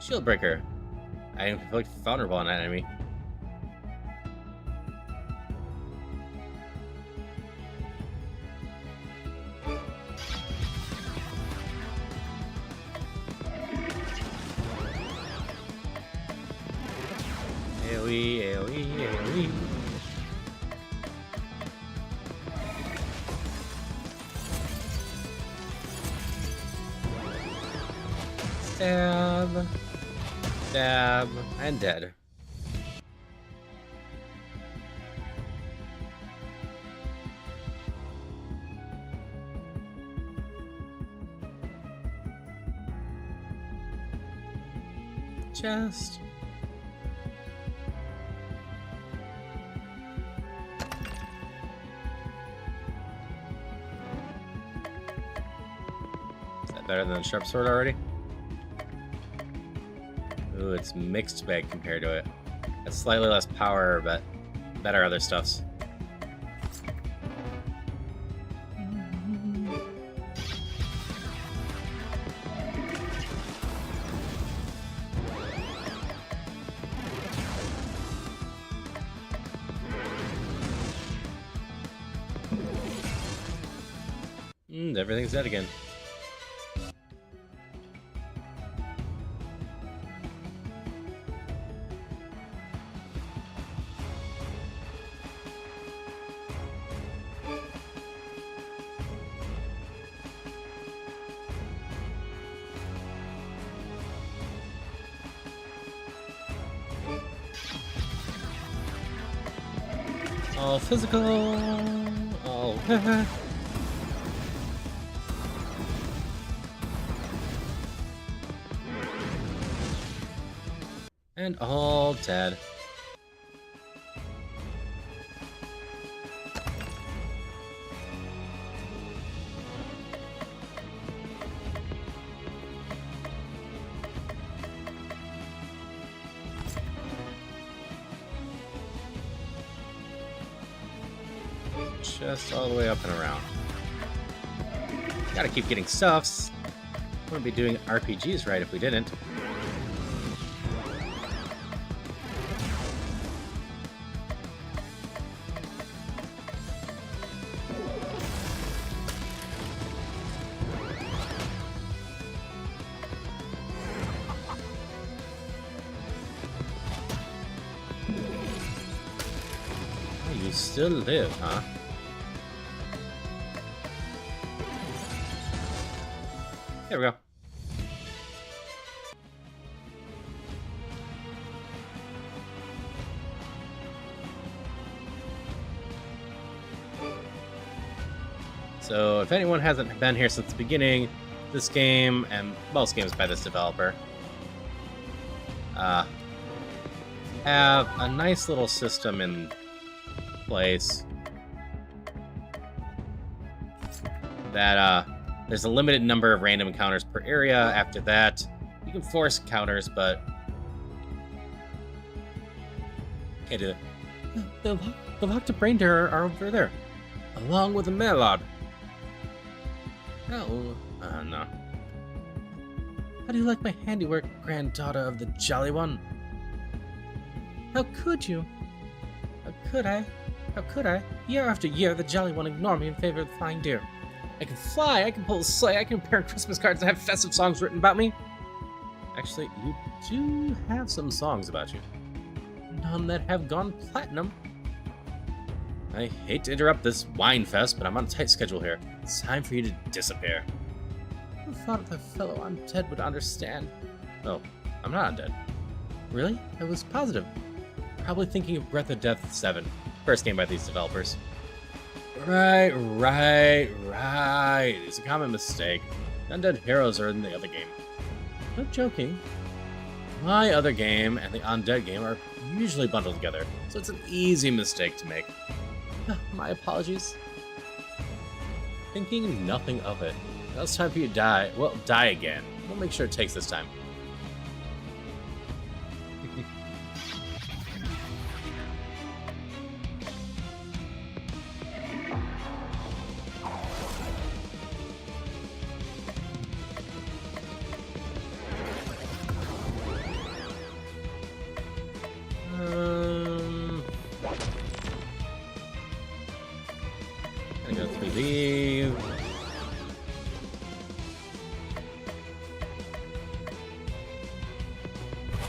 Shield breaker. I inflict vulnerable on an enemy. AoE, AoE, AoE. Stab. Stab. And dead. Chest. Is that better than the sharp sword already? Ooh, it's mixed bag compared to it. That's slightly less power, but better other stuffs. Everything's dead again. All physical, all and all dead. Just all the way up and around. Gotta keep getting stuffs. Wouldn't be doing RPGs right if we didn't. Oh, you still live, huh? There we go. So if anyone hasn't been here since the beginning, this game, and most games by this developer, have a nice little system in place that there's a limited number of random encounters per area. After that, you can force encounters, but okay, the locked up reindeer are over there, along with the Melod. Oh, no. How do you like my handiwork, granddaughter of the Jolly One? How could you? How could I? How could I? Year after year, the Jolly One ignored me in favor of the Flying Deer. I can fly, I can pull a sleigh, I can prepare Christmas cards and have festive songs written about me. Actually, you do have some songs about you. None that have gone platinum. I hate to interrupt this wine fest, but I'm on a tight schedule here. It's time for you to disappear. Who thought the fellow undead would understand? Oh, I'm not undead. Really? I was positive. Probably thinking of Breath of Death 7. First game by these developers. Right. It's a common mistake. Undead heroes are in the other game. No joking. My other game and the undead game are usually bundled together, so it's an easy mistake to make. My apologies. Thinking nothing of it. Now it's time for you to die. Well, die again. We'll make sure it takes this time. Gonna go through these.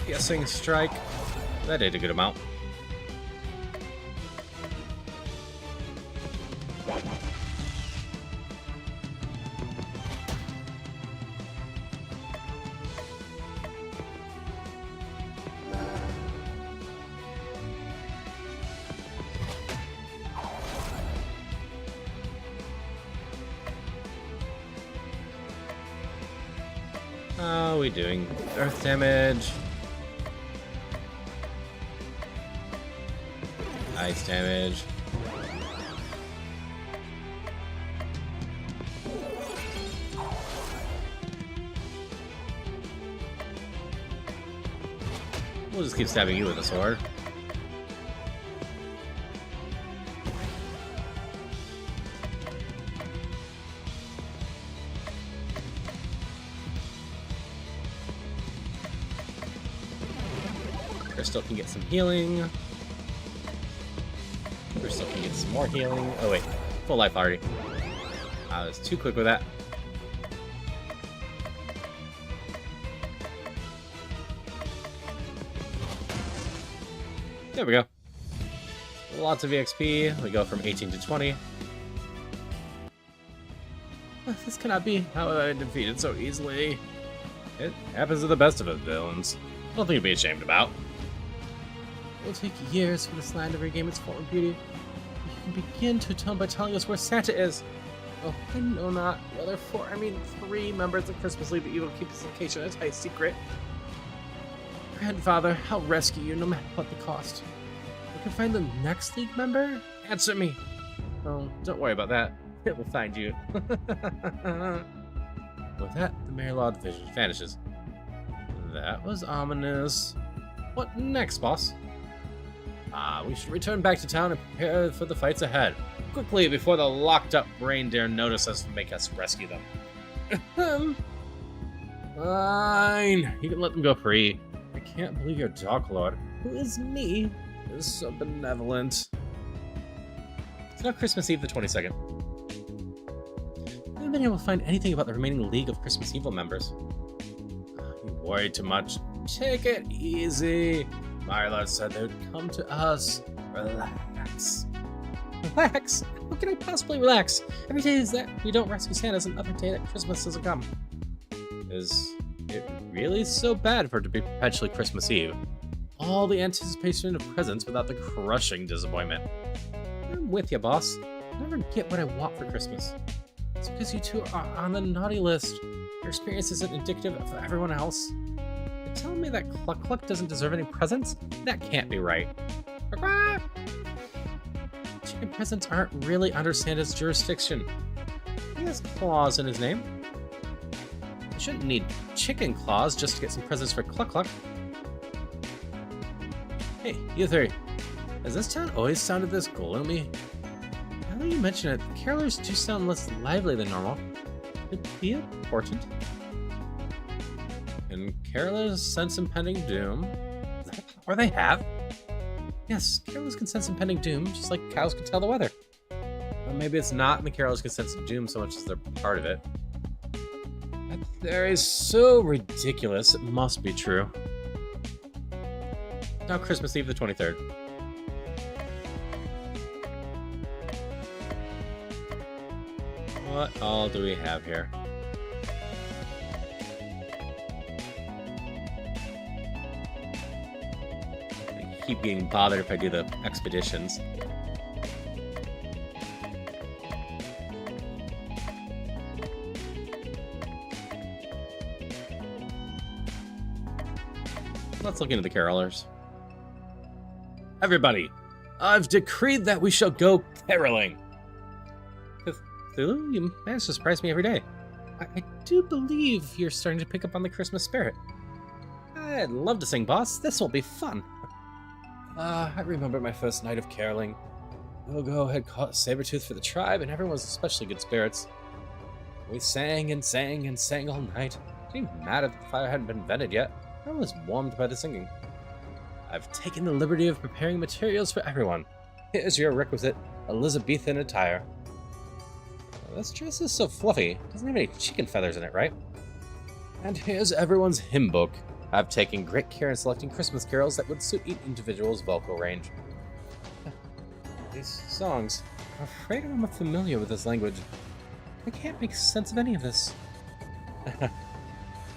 Guessing strike. That did a good amount. How are we doing? Earth damage. Ice damage. We'll just keep stabbing you with a sword. Crystal can get some healing. Crystal can get some more healing. Oh wait, full life already. I was too quick with that. There we go. Lots of EXP. We go from 18 to 20. This cannot be how I defeated so easily. It happens to the best of us villains. Nothing to be ashamed about. It will take years for this land to regain its former beauty. You can begin to atone by telling us where Santa is. Oh, I know not. The other 3 members of Christmas League that you will keep this location a tight secret. Grandfather, I'll rescue you no matter what the cost. We can find the next League member? Answer me! Oh, don't worry about that. It will find you. With that, the Mayor-Law division vanishes. That was ominous. What next, boss? We should return back to town and prepare for the fights ahead. Quickly, before the locked-up reindeer notice us and make us rescue them. Fine. You can let them go free. I can't believe your Dark Lord, who is me, is so benevolent. It's now Christmas Eve the 22nd. I haven't been able to find anything about the remaining League of Christmas Evil members. You worry too much. Take it easy. Marla said they would come to us. Relax. Relax? How can I possibly relax? Every day is that we don't rescue Santa is another day that Christmas doesn't come. Is it really so bad for it to be perpetually Christmas Eve? All the anticipation of presents without the crushing disappointment. I'm with you, boss. I never get what I want for Christmas. It's because you two are on the naughty list. Your experience isn't indicative of everyone else. You're telling me that Cluck Cluck doesn't deserve any presents? That can't be right. Chicken presents aren't really under Santa's jurisdiction. He has claws in his name. I shouldn't need chicken claws just to get some presents for Cluck Cluck. Hey, you three. Has this town always sounded this gloomy? Now that you mention it, the carolers do sound less lively than normal. Could it be important? Can carolers sense impending doom? Is that a power they have? Yes, carolers can sense impending doom, just like cows can tell the weather. Maybe it's not and the carolers can sense doom so much as they're part of it. That theory is so ridiculous, it must be true. Now Christmas Eve the 23rd. What all do we have here? I keep getting bothered if I do the expeditions. Let's look into the carolers. Everybody, I've decreed that we shall go caroling. Cthulhu, you manage to surprise me every day. I do believe you're starting to pick up on the Christmas spirit. I'd love to sing, boss. This will be fun. I remember my first night of caroling. Gogo had caught Sabretooth for the tribe, and everyone was especially good spirits. We sang and sang and sang all night. Didn't even matter that the fire hadn't been invented yet. I was warmed by the singing. I've taken the liberty of preparing materials for everyone. Here's your requisite Elizabethan attire. This dress is so fluffy. Doesn't have any chicken feathers in it, right? And here's everyone's hymn book. I've taken great care in selecting Christmas carols that would suit each individual's vocal range. These songs. I'm afraid I'm not familiar with this language. I can't make sense of any of this.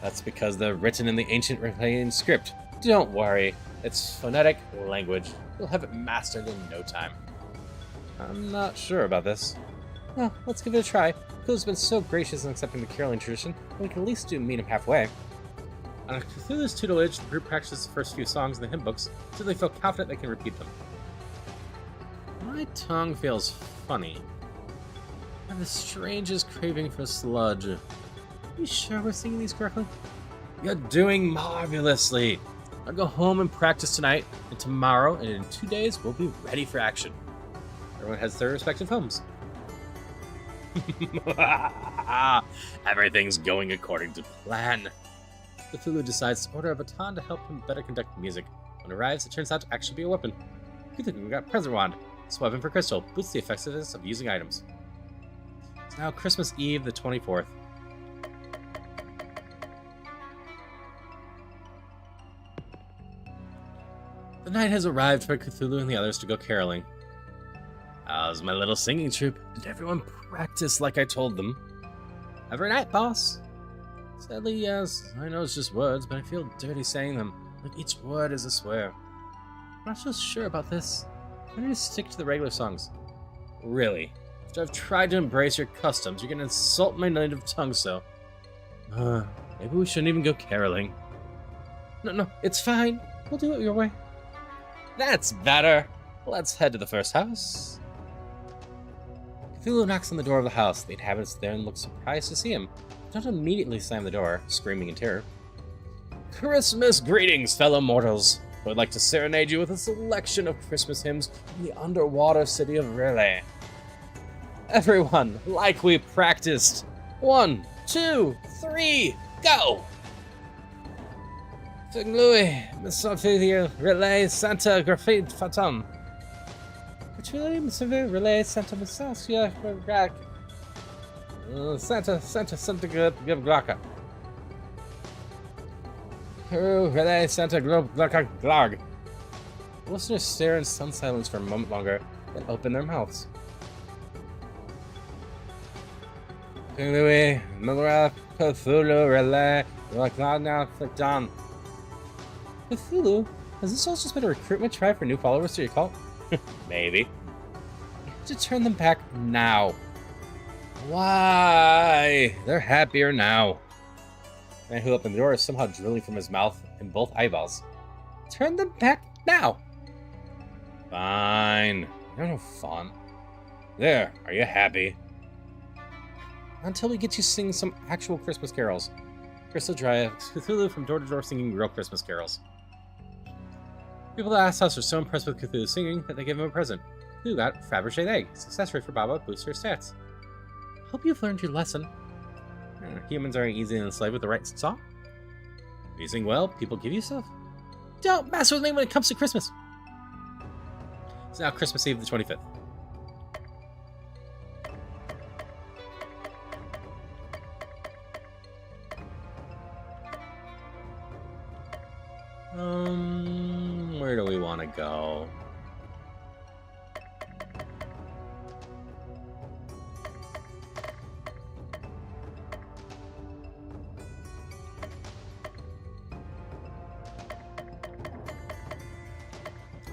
That's because they're written in the ancient Rhodian script. Don't worry, it's phonetic language. You'll have it mastered in no time. I'm not sure about this. Well, let's give it a try. Cthulhu's been so gracious in accepting the caroling tradition, we can at least meet him halfway. Under Cthulhu's tutelage, the group practices the first few songs in the hymn books until they feel confident they can repeat them. My tongue feels funny. I have the strangest craving for sludge. Are you sure we're singing these correctly? You're doing marvelously! I'll go home and practice tonight, and tomorrow, and in 2 days, we'll be ready for action. Everyone has their respective homes. Everything's going according to plan. Cthulhu decides to order a baton to help him better conduct music. When it arrives, it turns out to actually be a weapon. Cthulhu got Present Wand. This weapon for crystal boosts the effectiveness of using items. It's now Christmas Eve, the 24th. The night has arrived for Cthulhu and the others to go caroling. How's my little singing troupe? Did everyone practice like I told them? Every night, boss. Sadly, yes. I know it's just words, but I feel dirty saying them. Like each word is a swear. I'm not so sure about this. Why don't you stick to the regular songs? Really? After I've tried to embrace your customs, you're gonna insult my native tongue so. Maybe we shouldn't even go caroling. No, it's fine. We'll do it your way. That's better. Let's head to the first house. Cthulhu knocks on the door of the house. The inhabitants there and look surprised to see him. Don't immediately slam the door, screaming in terror. Christmas greetings, fellow mortals. I would like to serenade you with a selection of Christmas hymns from the underwater city of Relay. Everyone, like we practiced. 1, 2, 3, go! Louis, Mr. Relay Santa Graffiti Fatum. Relay Santa Missasia Gag. Santa Give Glocka. Relay Santa Glocka Glog. Listeners stare in stunned silence for a moment longer, then open their mouths. Louis, Mugara, Cthulhu, Relay, Glocka, Flickdon. Cthulhu? Has this all just been a recruitment drive for new followers to your cult? Maybe. You have to turn them back now. Why? They're happier now. The man who opened the door is somehow drilling from his mouth in both eyeballs. Turn them back now. Fine. You're no fun. There, are you happy? Until we get you singing some actual Christmas carols. Crystal Drive, Cthulhu from door to door singing real Christmas carols. People at the last house are so impressed with Cthulhu's singing that they give him a present. Cthulhu got Fabergé egg. Success rate for Baba boosts her stats. Hope you've learned your lesson. Humans aren't easily enslaved with the right song. If you sing well, people give you stuff. Don't mess with me when it comes to Christmas. It's now Christmas Eve, the 25th. go.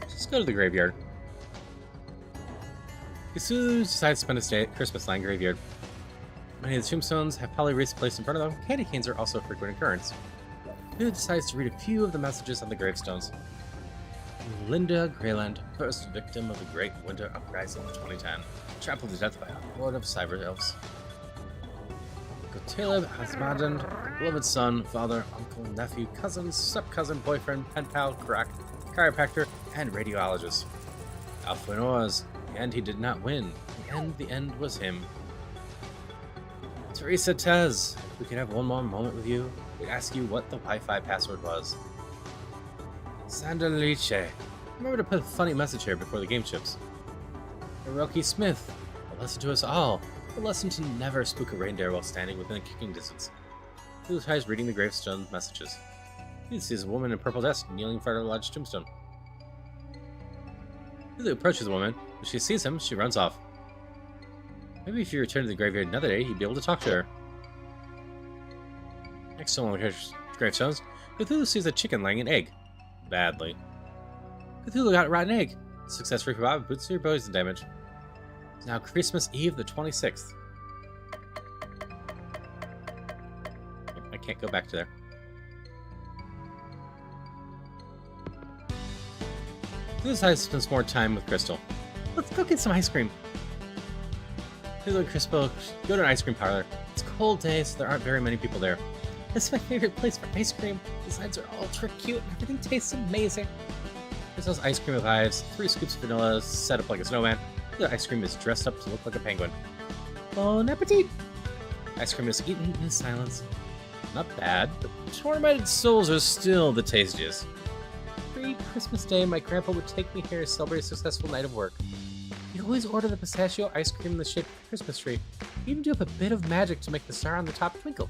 Let's go to the graveyard. Cthulhu decides to spend his day at Christmas Line Graveyard. Many of the tombstones have probably wreaths placed in front of them. Candy canes are also a frequent occurrence. Cthulhu decides to read a few of the messages on the gravestones. Linda Greyland, first victim of the Great Winter Uprising of 2010, trampled to death by a horde of cyber elves. Caleb Asmadan, beloved son, father, uncle, nephew, cousin, step-cousin, boyfriend, pen pal, chiropractor, and radiologist. Alpha Noah's. In the end, he did not win. The end was him. Teresa Tez, if we could have one more moment with you, we'd ask you what the Wi-Fi password was. Sandaliche, remember to put a funny message here before the game ships. Hiroki Smith, a lesson to us all. A lesson to never spook a reindeer while standing within a kicking distance. He tries reading the gravestone messages. He sees a woman in purple dress kneeling in front of a large tombstone. Lulu approaches the woman. When she sees him, she runs off. Maybe if you return to the graveyard another day, you'd be able to talk to her. Next to one of the gravestones, Cthulhu sees a chicken laying an egg. Badly. Cthulhu got a rotten egg. Success free for Bob boots your poison damage. It's now Christmas Eve the 26th. I can't go back to there. Cthulhu decides to spend some more time with Crystal. Let's go get some ice cream. Cthulhu and Crystal go to an ice cream parlor. It's a cold day, so there aren't very many people there. This is my favorite place for ice cream. The sides are ultra cute and everything tastes amazing. Crystal's ice cream arrives, 3 scoops of vanilla set up like a snowman. The ice cream is dressed up to look like a penguin. Bon appetit! Ice cream is eaten in silence. Not bad, but tormented souls are still the tastiest. Every Christmas day, my grandpa would take me here to celebrate a successful night of work. He'd always order the pistachio ice cream in the shape of a Christmas tree. He'd even do up a bit of magic to make the star on the top twinkle.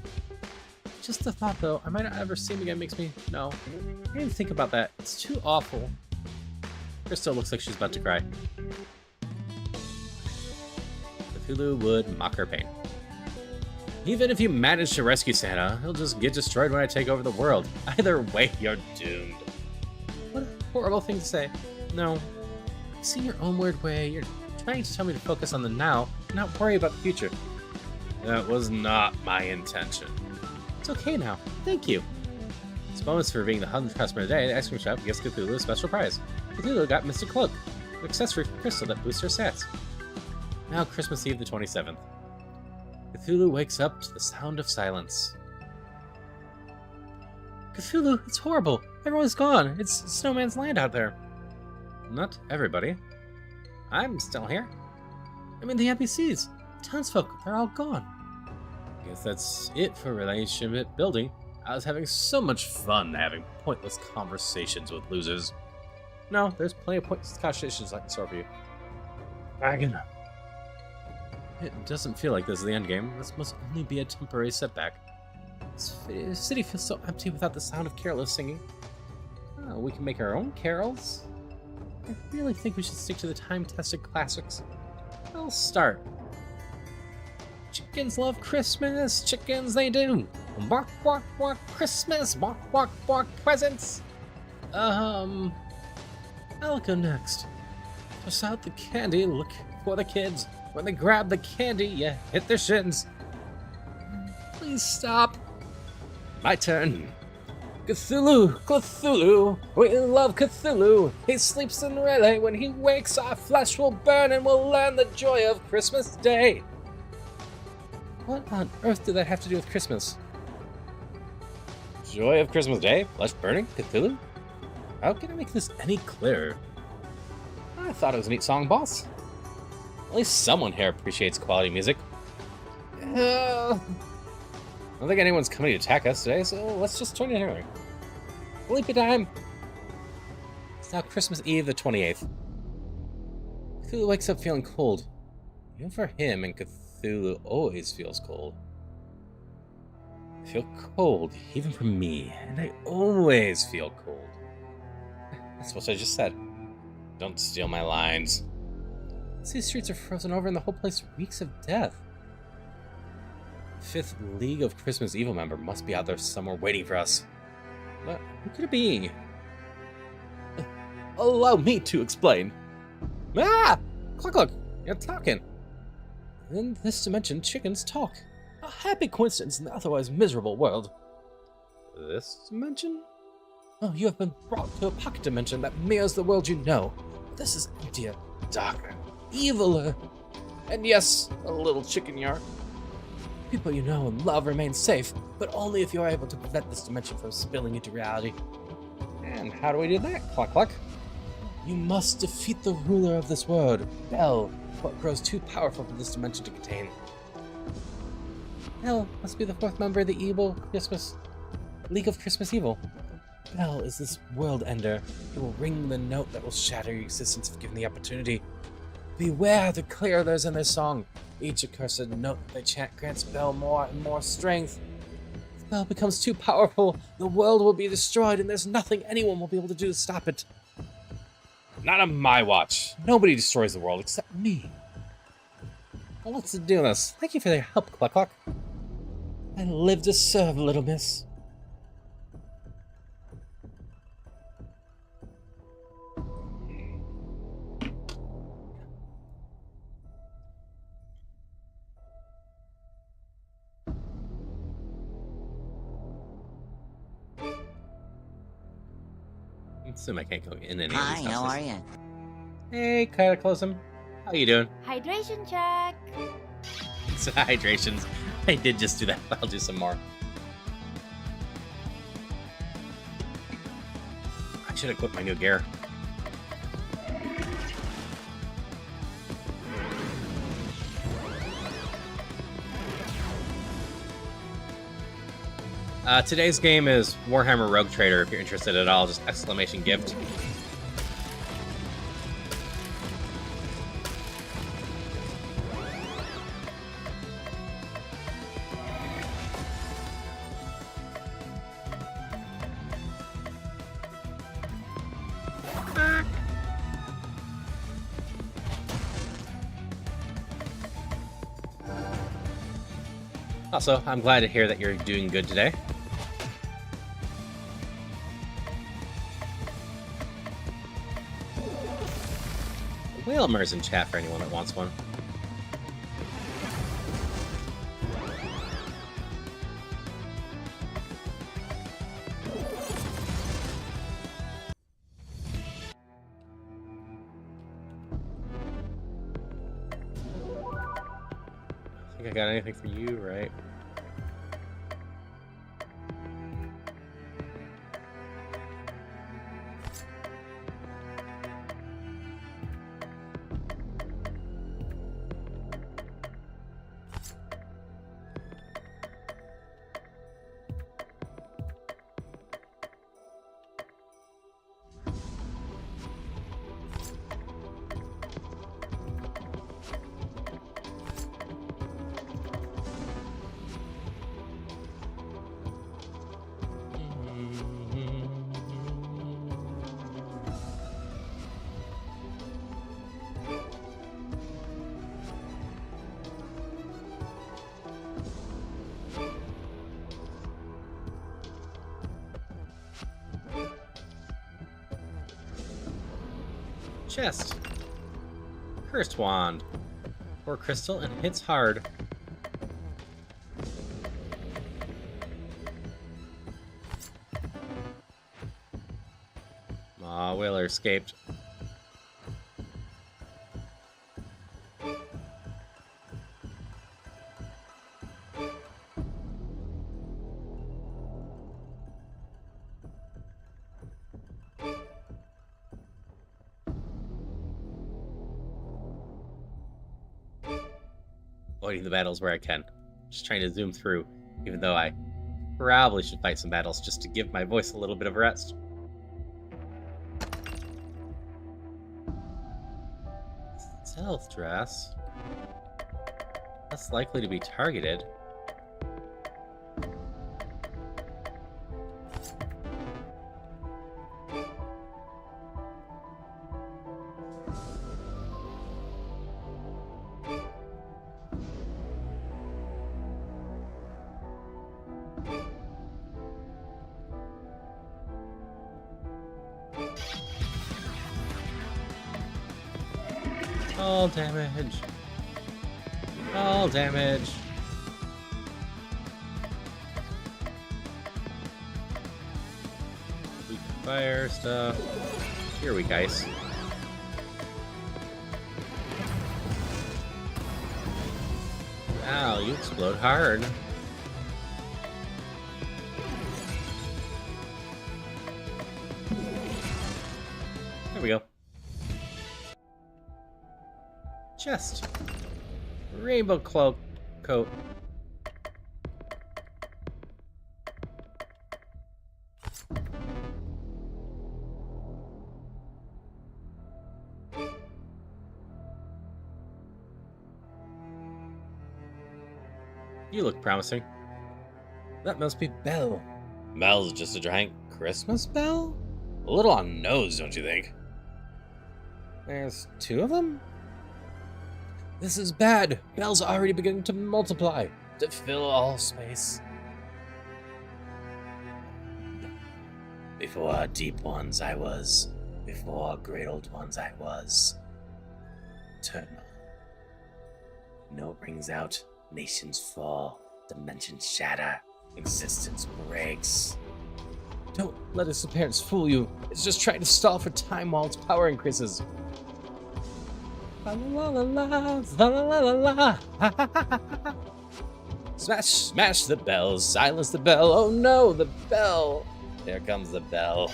Just the thought, though, I might not ever see him again makes me... No. I didn't even think about that. It's too awful. Crystal looks like she's about to cry. Cthulhu would mock her pain. Even if you manage to rescue Santa, he'll just get destroyed when I take over the world. Either way, you're doomed. What a horrible thing to say. No. You see your own weird way. You're trying to tell me to focus on the now and not worry about the future. That was not my intention. It's okay now. Thank you. It's bonus for being the 100th customer today. The ice cream shop gives Cthulhu a special prize. Cthulhu got Mr. Cloak, an accessory for Crystal that boosts her stats. Now Christmas Eve the 27th. Cthulhu wakes up to the sound of silence. Cthulhu, it's horrible. Everyone's gone. It's Snowman's Land out there. Not everybody. I'm still here. I mean the NPCs. Townsfolk, they're all gone. Guess that's it for relationship building. I was having so much fun having pointless conversations with losers. No, there's plenty of pointless conversations like in store for you. Dragon. It doesn't feel like this is the endgame. This must only be a temporary setback. This city feels so empty without the sound of carolers singing. Oh, we can make our own carols? I really think we should stick to the time-tested classics. I'll start. Chickens love Christmas, chickens they do. Walk, walk, walk, Christmas, walk, walk, walk, presents. I'll go next. Toss out the candy, look for the kids. When they grab the candy, you hit their shins. Please stop. My turn. Cthulhu, Cthulhu, we love Cthulhu. He sleeps in Raleigh. When he wakes, our flesh will burn and we'll learn the joy of Christmas Day. What on earth did that have to do with Christmas? Joy of Christmas Day? Flesh burning? Cthulhu? How can I make this any clearer? I thought it was a neat song, boss. At least someone here appreciates quality music. I don't think anyone's coming to attack us today, so let's just turn it here. Sleepy time! It's now Christmas Eve the 28th. Cthulhu wakes up feeling cold. Even for him, and Cthulhu always feels cold. I feel cold, even for me, and I always feel cold. That's what I just said. Don't steal my lines. These streets are frozen over and the whole place reeks of death. Fifth League of Christmas Evil member must be out there somewhere waiting for us. But who could it be? Allow me to explain. Ah! Cluck, you're talking. In this dimension, chickens talk. A happy coincidence in the otherwise miserable world. This dimension? Oh, you have been brought to a pocket dimension that mirrors the world you know. This is emptier, darker, eviler. And yes, a little chicken yard. People you know and love remain safe, but only if you are able to prevent this dimension from spilling into reality. And how do we do that, Cluck? You must defeat the ruler of this world, Bell, what grows too powerful for this dimension to contain. Bell must be the fourth member of the League of Christmas Evil. Bell is this world ender. He will ring the note that will shatter your existence if given the opportunity. Beware the clearers in their song. Each accursed note they chant grants Bell more and more strength. If Bell becomes too powerful, the world will be destroyed and there's nothing anyone will be able to do to stop it. Not on my watch. Nobody destroys the world except me. Well, let's do this. Thank you for your help, Cluck. I live to serve, little miss. I assume I can't go in any of these houses. Hi, how are you? Hey, Cataclysm. How you doing? Hydration check. It's hydrations. I did just do that, but I'll do some more. I should equip my new gear. Today's game is Warhammer Rogue Trader. If you're interested at all, just exclamation gift. Also, I'm glad to hear that you're doing good today. Whalmer's in chat for anyone that wants one. I think I got anything for you, right? Chest. Cursed wand. Or crystal and hits hard. Aw, Whaler escaped. Avoiding the battles where I can. Just trying to zoom through, even though I probably should fight some battles just to give my voice a little bit of rest. Stealth dress. Less likely to be targeted. All damage. All damage. Weak fire stuff. Here we guys. Ow, you explode hard. There we go. Chest. Rainbow cloak coat. You look promising. That must be Belle. Belle's just a giant Christmas bell? A little on the nose, don't you think? There's two of them? This is bad. Belle's already beginning to multiply, to fill all space. Before deep ones I was, before great old ones I was. Eternal. No brings out, nations fall, dimensions shatter, existence breaks. Don't let its appearance fool you. It's just trying to stall for time while its power increases. La la la la la la la la. Smash, smash the bells, silence the bell. Oh no, the bell. There comes the bell.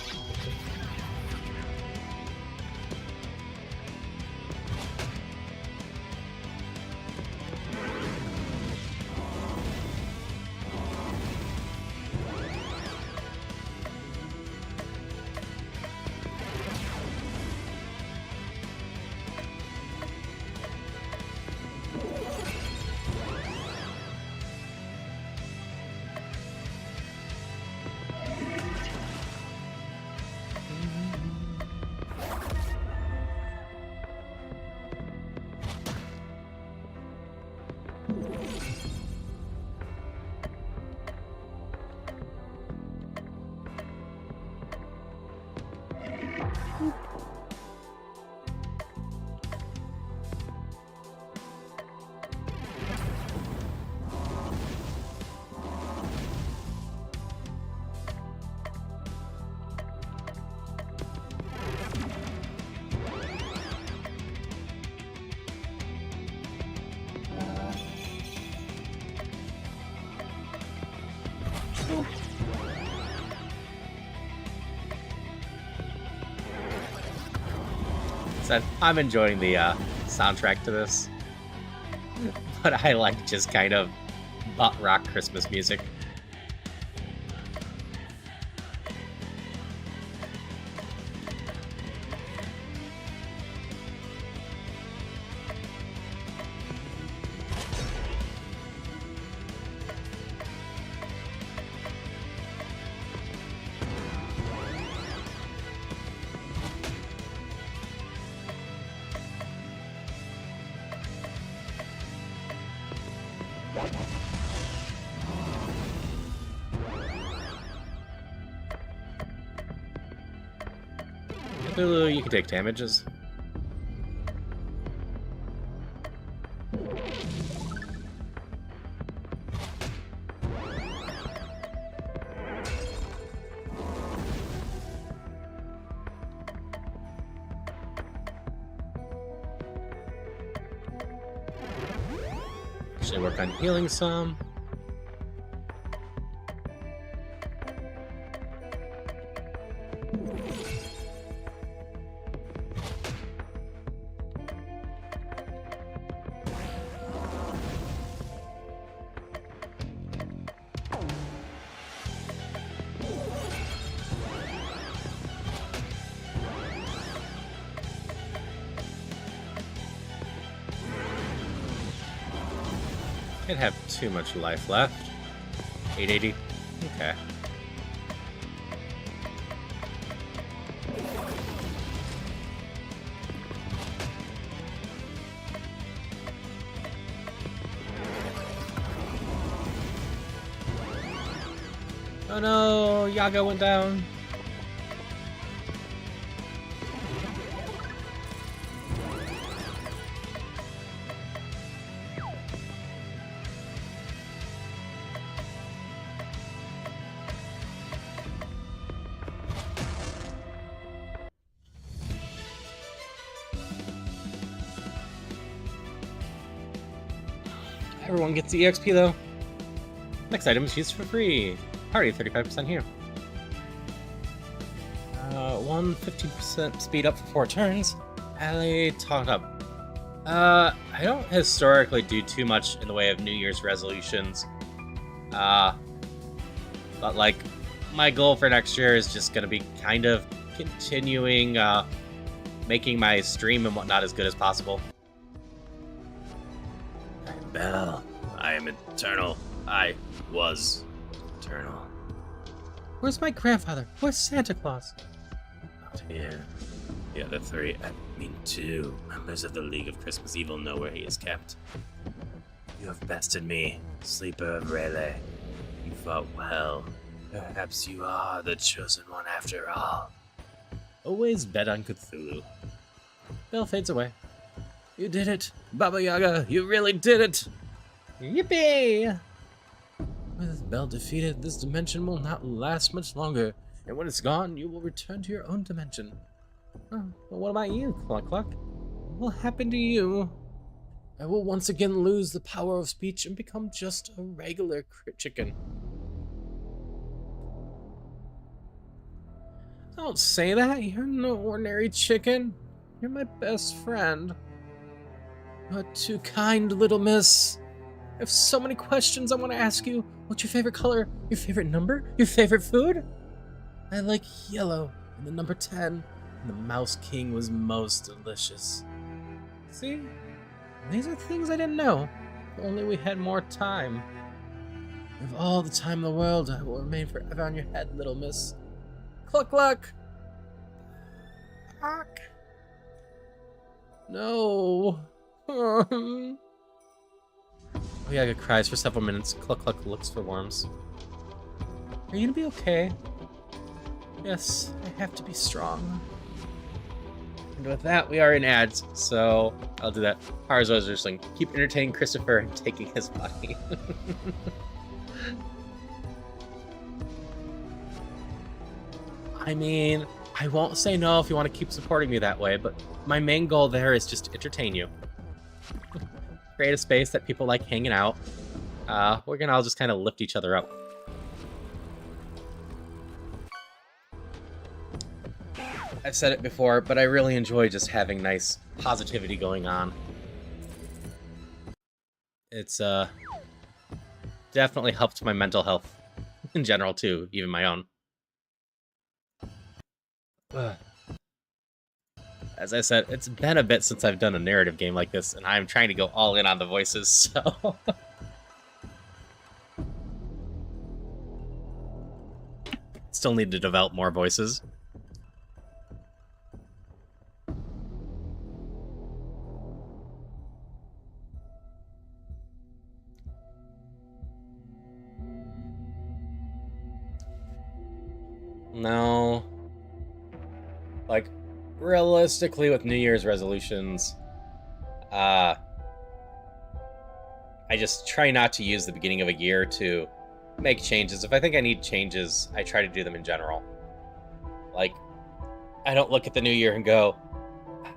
So I'm enjoying the soundtrack to this, but I like just kind of butt rock Christmas music. Cthulhu, you can take damages. Should work on healing some. Can't have too much life left. 880. Okay. Oh no, Yaga went down. Everyone gets the EXP though. Next item is used for free. Party 35% here. 15% speed up for 4 turns. Alley, talk up. I don't historically do too much in the way of New Year's resolutions. But like, my goal for next year is just gonna be kind of continuing, making my stream and whatnot as good as possible. I'm Bell. I am eternal. I was eternal. Where's my grandfather? Where's Santa Claus? Not here. The other 3, I mean 2, members of the League of Christmas Evil know where he is kept. You have bested me, Sleeper of Rayleigh. You fought well. Perhaps you are the chosen one after all. Always bet on Cthulhu. Bell fades away. You did it, Baba Yaga. You really did it. Yippee! With Bell defeated, this dimension will not last much longer, and when it's gone, you will return to your own dimension. Oh, well, what about you, Cluck Cluck? What will happen to you? I will once again lose the power of speech and become just a regular chicken. Don't say that. You're no ordinary chicken. You're my best friend. You're too kind, little miss. I have so many questions I want to ask you. What's your favorite color? Your favorite number? Your favorite food? I like yellow and the number 10. And the Mouse King was most delicious. See? These are things I didn't know. If only we had more time. With all the time in the world, I will remain forever on your head, little miss. Cluck Cluck! Cluck! No. Yaga cries for several minutes. Cluck Cluck looks for worms. Are you gonna be okay? Yes, I have to be strong. And with that, we are in ads, so I'll do that. Powers was just like, keep entertaining Christopher and taking his money. I mean, I won't say no if you want to keep supporting me that way, but my main goal there is just to entertain you. Create a space that people like hanging out. We're gonna all just kind of lift each other up. I've said it before, but I really enjoy just having nice positivity going on. It's definitely helped my mental health in general too, even my own. As I said, it's been a bit since I've done a narrative game like this, and I'm trying to go all in on the voices, so... Still need to develop more voices. No. Like, realistically, with New Year's resolutions, I just try not to use the beginning of a year to make changes. If I think I need changes, I try to do them in general. Like, I don't look at the new year and go,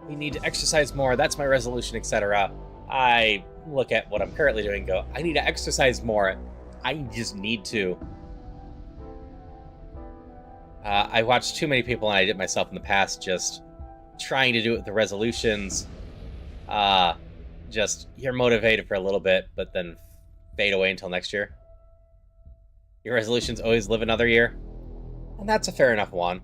we need to exercise more, that's my resolution, etc. I look at what I'm currently doing and go, I need to exercise more. I just need to. I watched too many people, and I did myself in the past, just trying to do it with the resolutions. Just, you're motivated for a little bit, but then fade away until next year. Your resolutions always live another year. And that's a fair enough one.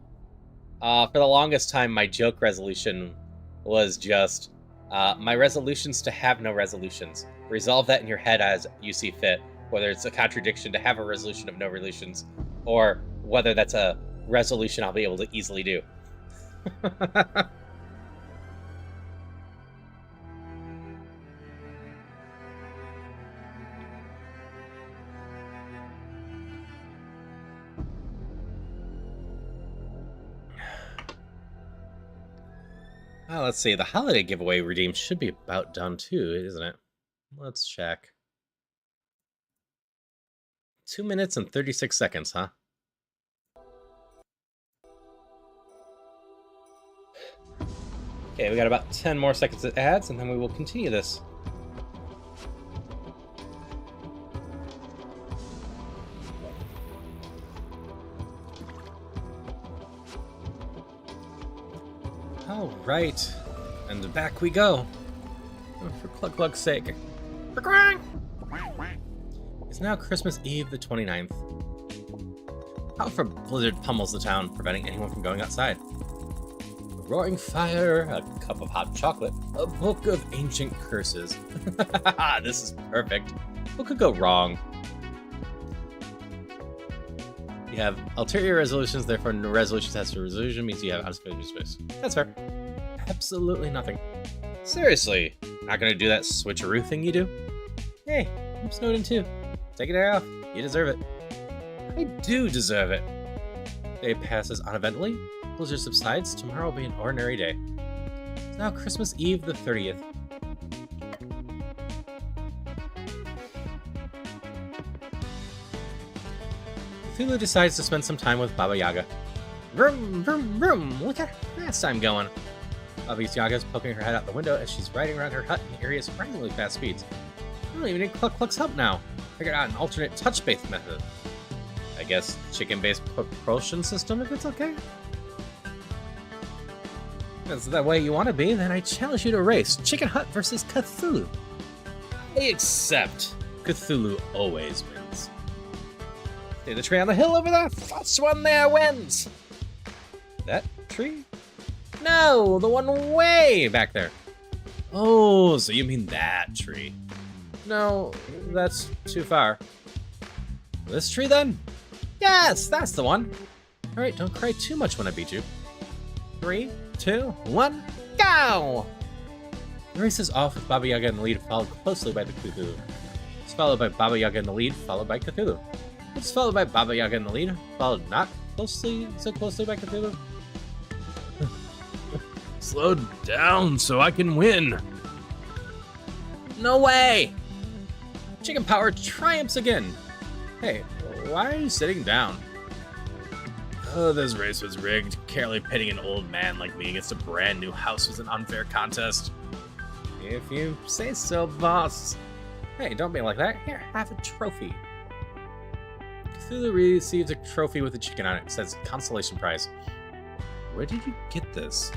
For the longest time, my joke resolution was just, my resolution's to have no resolutions. Resolve that in your head as you see fit. Whether it's a contradiction to have a resolution of no resolutions, or whether that's a resolution I'll be able to easily do. Well, let's see. The holiday giveaway redeem should be about done too, isn't it? Let's check. 2 minutes and 36 seconds, huh? Okay, we got about 10 more seconds of ads, and then we will continue this. All right, and back we go. Oh, for Cluck Cluck's sake. It's now Christmas Eve the 29th. Powerful blizzard pummels the town, preventing anyone from going outside. A roaring fire, a cup of hot chocolate, a book of ancient curses. This is perfect. What could go wrong? You have ulterior resolutions, therefore no resolution has to resolution means you have unfinished space. That's fair. Absolutely nothing. Seriously, not gonna do that switcheroo thing you do? Hey, I'm snowed in too. Take it off. You deserve it. I do deserve it. Day passes uneventfully. Blizzard subsides. Tomorrow will be an ordinary day. It's now Christmas Eve the 30th. Cthulhu decides to spend some time with Baba Yaga. Vroom, vroom, vroom. Look at how fast I'm going. Baba Yaga is poking her head out the window as she's riding around her hut in the area at surprisingly fast speeds. I don't even need Cluck Cluck's help now. Figured out an alternate touch-based method. I guess chicken-based propulsion system, if it's okay? If it's that way you want to be, then I challenge you to a race. Chicken Hut versus Cthulhu. I accept. Cthulhu always wins. See the tree on the hill over there? First one there wins. That tree? No, the one way back there. Oh, so you mean that tree. No, that's too far. This tree then? Yes, that's the one. All right, don't cry too much when I beat you. 3, 2, 1, go! The race is off with Baba Yaga in the lead, followed closely by the Cthulhu. It's followed by Baba Yaga in the lead, followed by Cthulhu. It's followed by Baba Yaga in the lead, followed not closely, so closely by Cthulhu. Slow down so I can win. No way! Chicken Power triumphs again. Hey, why are you sitting down? Oh, this race was rigged. Carefully pitting an old man like me against a brand new house was an unfair contest. If you say so, boss. Hey, don't be like that. Here, have a trophy. Cthulhu receives a trophy with a chicken on it. It says consolation prize. Where did you get this?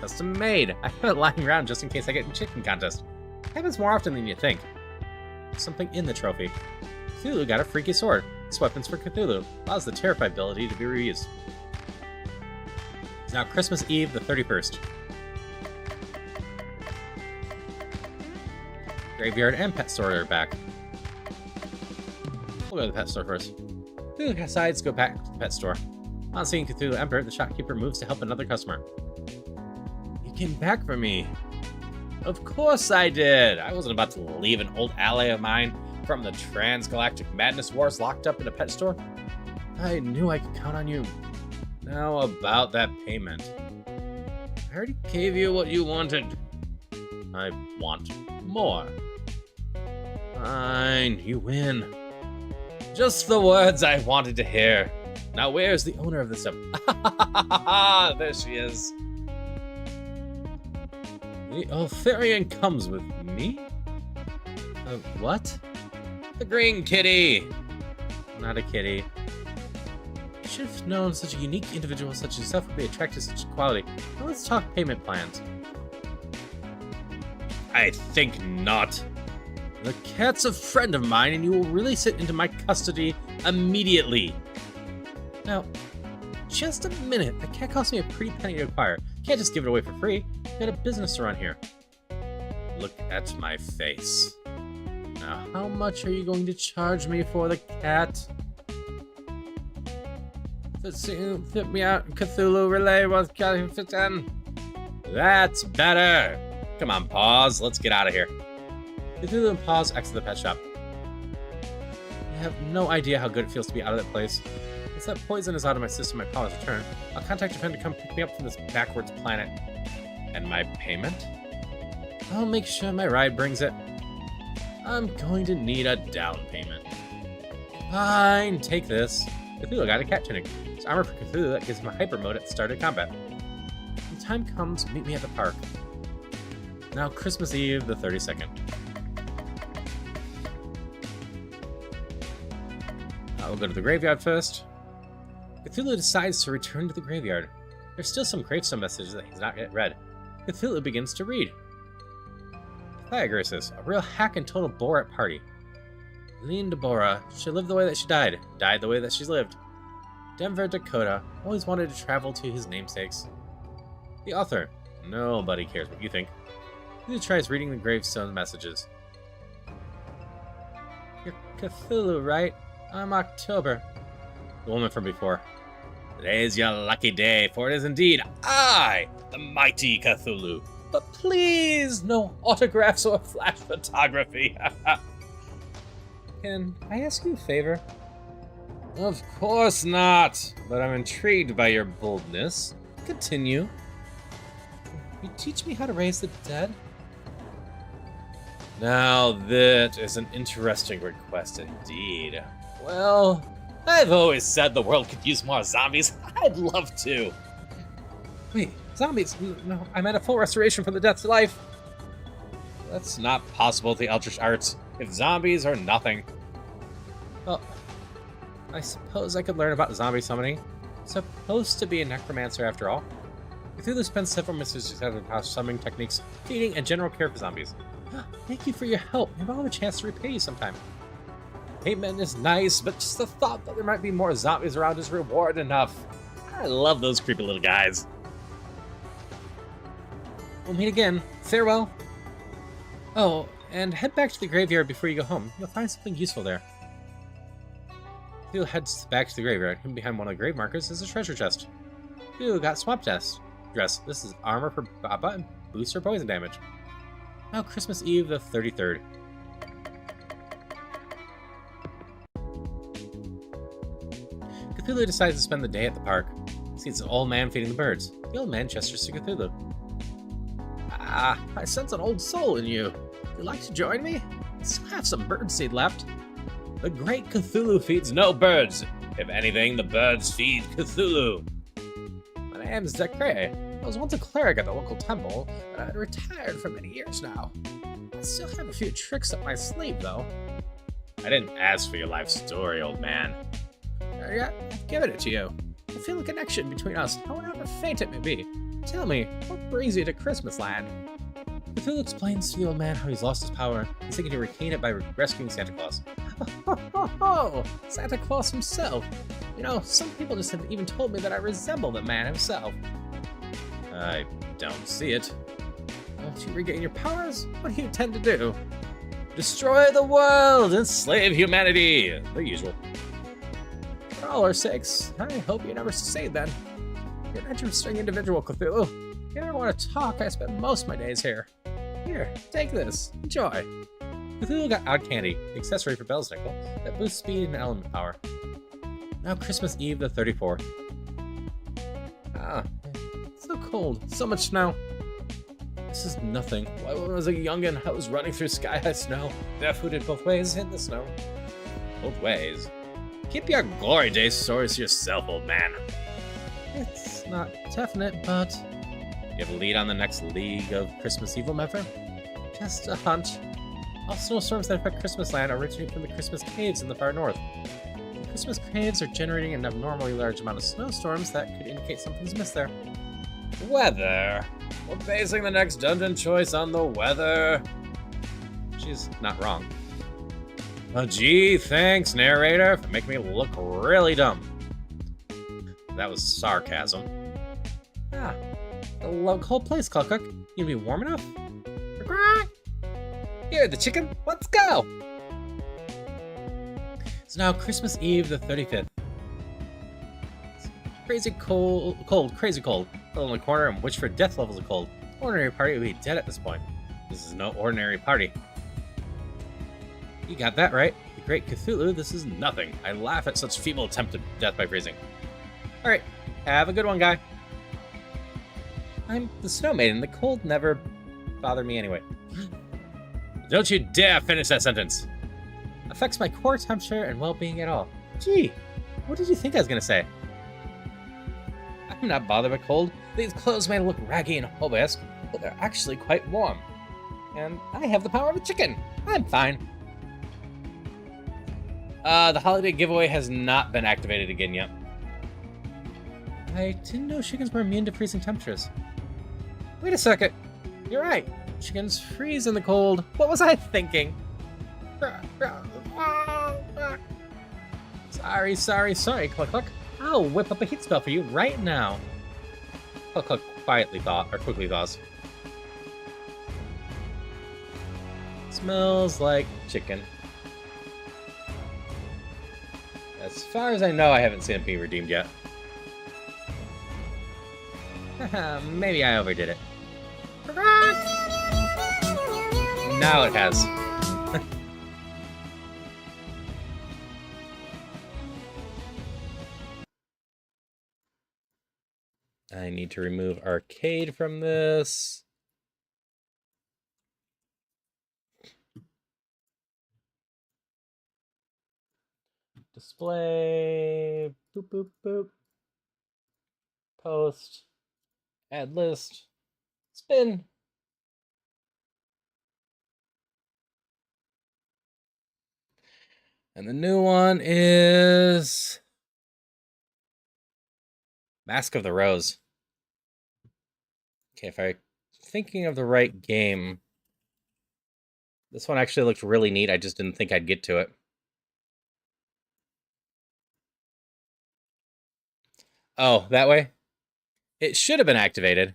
Custom made. I have it lying around just in case I get in chicken contest. It happens more often than you think. There's something in the trophy. Cthulhu got a freaky sword. This weapon's for Cthulhu. Allows the Terrify ability to be reused. It's now Christmas Eve the 31st. Graveyard and pet store are back. We'll go to the pet store first. Cthulhu decides to go back to the pet store. On seeing Cthulhu enter, the shopkeeper moves to help another customer. You came back for me. Of course I did. I wasn't about to leave an old ally of mine from the transgalactic madness wars locked up in a pet store. I knew I could count on you. Now about that payment. I already gave you what you wanted. I want more. Fine, you win. Just the words I wanted to hear. Now where's the owner of this stuff? There she is. The Eltharian comes with me? What? The green kitty! Not a kitty. I should have known such a unique individual such as yourself would be attracted to such quality. Now let's talk payment plans. I think not. The cat's a friend of mine and you will release it into my custody immediately. Now, just a minute. The cat cost me a pretty penny to acquire. Can't just give it away for free. I got a business to run here. Look at my face. Now, how much are you going to charge me for the cat? Fit me out, Cthulhu relay was getting fit in. That's better. Come on, Paws. Let's get out of here. Cthulhu and Paws exit the pet shop. I have no idea how good it feels to be out of that place. Once that poison is out of my system, my powers return. I'll contact your friend to come pick me up from this backwards planet. And my payment? I'll make sure my ride brings it. I'm going to need a down payment. Fine, take this. Cthulhu got a cat tunic. It's armor for Cthulhu that gives him a hyper mode at the start of combat. When the time comes, meet me at the park. Now Christmas Eve, the 32nd. We'll go to the graveyard first. Cthulhu decides to return to the graveyard. There's still some gravestone messages that he's not yet read. Cthulhu begins to read. Pythagoras, a real hack and total bore at party. Eileen Deborah, she lived the way that she died the way that she's lived. Denver, Dakota, always wanted to travel to his namesakes. The author, nobody cares what you think. Cthulhu tries reading the gravestone messages. You're Cthulhu, right? I'm October. The woman from before. Today's your lucky day, for it is indeed I, the mighty Cthulhu. But please, no autographs or flash photography. Can I ask you a favor? Of course not, but I'm intrigued by your boldness. Continue. You teach me how to raise the dead? Now that is an interesting request indeed. Well, I've always said the world could use more zombies. I'd love to. Wait, zombies? No, I meant a full restoration from the death to life. That's not possible with the Eldritch Arts, if zombies are nothing. Well, I suppose I could learn about zombie summoning. Supposed to be a necromancer after all. Cthulhu spends several messages out of the past summoning techniques, feeding, and general care for zombies. Thank you for your help. Maybe I'll have a chance to repay you sometime. Payment is nice, but just the thought that there might be more zombies around is reward enough. I love those creepy little guys. We'll meet again. Farewell. Oh, and head back to the graveyard before you go home. You'll find something useful there. Cthulhu heads back to the graveyard, and behind one of the grave markers is a treasure chest. Cthulhu got swap dress. This is armor for Baba and boosts her poison damage. Now Christmas Eve the 33rd. Cthulhu decides to spend the day at the park. He sees an old man feeding the birds. The old man gestures to Cthulhu. Ah, I sense an old soul in you. Would you like to join me? I still have some birdseed left. The great Cthulhu feeds no birds. If anything, the birds feed Cthulhu. My name's Zachary. I was once a cleric at the local temple, but I'd retired for many years now. I still have a few tricks up my sleeve, though. I didn't ask for your life story, old man. Yeah, I've given it to you. I feel a connection between us, however faint it may be. Tell me, what brings you to Christmas Land? Cthulhu explains to the old man how he's lost his power and seeking to regain it by rescuing Santa Claus. Oh, Santa Claus himself. You know, some people just have even told me that I resemble the man himself. I don't see it. Once you regain your powers, what do you intend to do? Destroy the world, enslave humanity. The usual. For all our sakes, I hope you never succeed then. You're an interesting individual, Cthulhu. If you ever want to talk, I spend most of my days here. Here, take this. Enjoy. Cthulhu got Odd Candy, the accessory for Bell's Nickel, that boosts speed and element power. Now Christmas Eve the 34th. Ah, so cold. So much snow. This is nothing. Why, when I was a youngin', I was running through sky-high snow, barefooted both ways in the snow. Both ways? Keep your glory days stories to yourself, old man. It's not definite, but... You have a lead on the next League of Christmas Evil member? Just a hunch. All snowstorms that affect Christmas Land originate from the Christmas Caves in the far north. The Christmas Caves are generating an abnormally large amount of snowstorms that could indicate something's missed there. Weather. We're basing the next dungeon choice on the weather. She's not wrong. Oh, gee, thanks, narrator, for making me look really dumb. That was sarcasm. Ah, a cold place, Cluckcook. You gonna be warm enough? Here, the chicken. Let's go. It's now Christmas Eve, the 35th. It's crazy cold, crazy cold. Fill in the corner and wish for death levels of cold. Ordinary party would be dead at this point. This is no ordinary party. You got that right. The great Cthulhu, this is nothing. I laugh at such feeble attempt at death by freezing. Alright, have a good one, guy. I'm the Snow Maiden. The cold never bothered me anyway. Don't you dare finish that sentence. Affects my core temperature and well-being at all. Gee, what did you think I was gonna say? I'm not bothered by cold. These clothes may look raggy and hobesque, but they're actually quite warm. And I have the power of a chicken. I'm fine. The holiday giveaway has not been activated again yet. I didn't know chickens were immune to freezing temperatures. Wait a second. You're right. Chickens freeze in the cold. What was I thinking? Sorry. Cluck, cluck. I'll whip up a heat spell for you right now. Cluck, cluck, quickly thaws. Smells like chicken. As far as I know, I haven't seen it be redeemed yet. Maybe I overdid it. Now it has. I need to remove arcade from this. Display. Boop, boop, boop. Post. Add list. Spin. And the new one is Mask of the Rose. Okay, if I'm thinking of the right game, this one actually looked really neat. I just didn't think I'd get to it. Oh, that way? It should have been activated.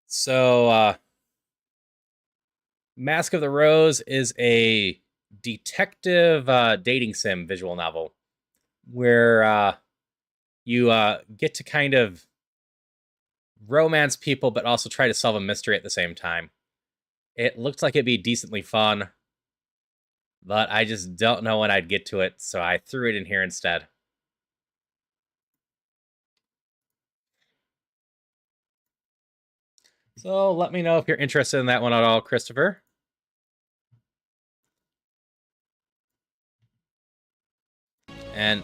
So, Mask of the Rose is a detective dating sim visual novel where you get to kind of romance people, but also try to solve a mystery at the same time. It looked like it'd be decently fun, but I just don't know when I'd get to it, so I threw it in here instead. So let me know if you're interested in that one at all, Christopher. And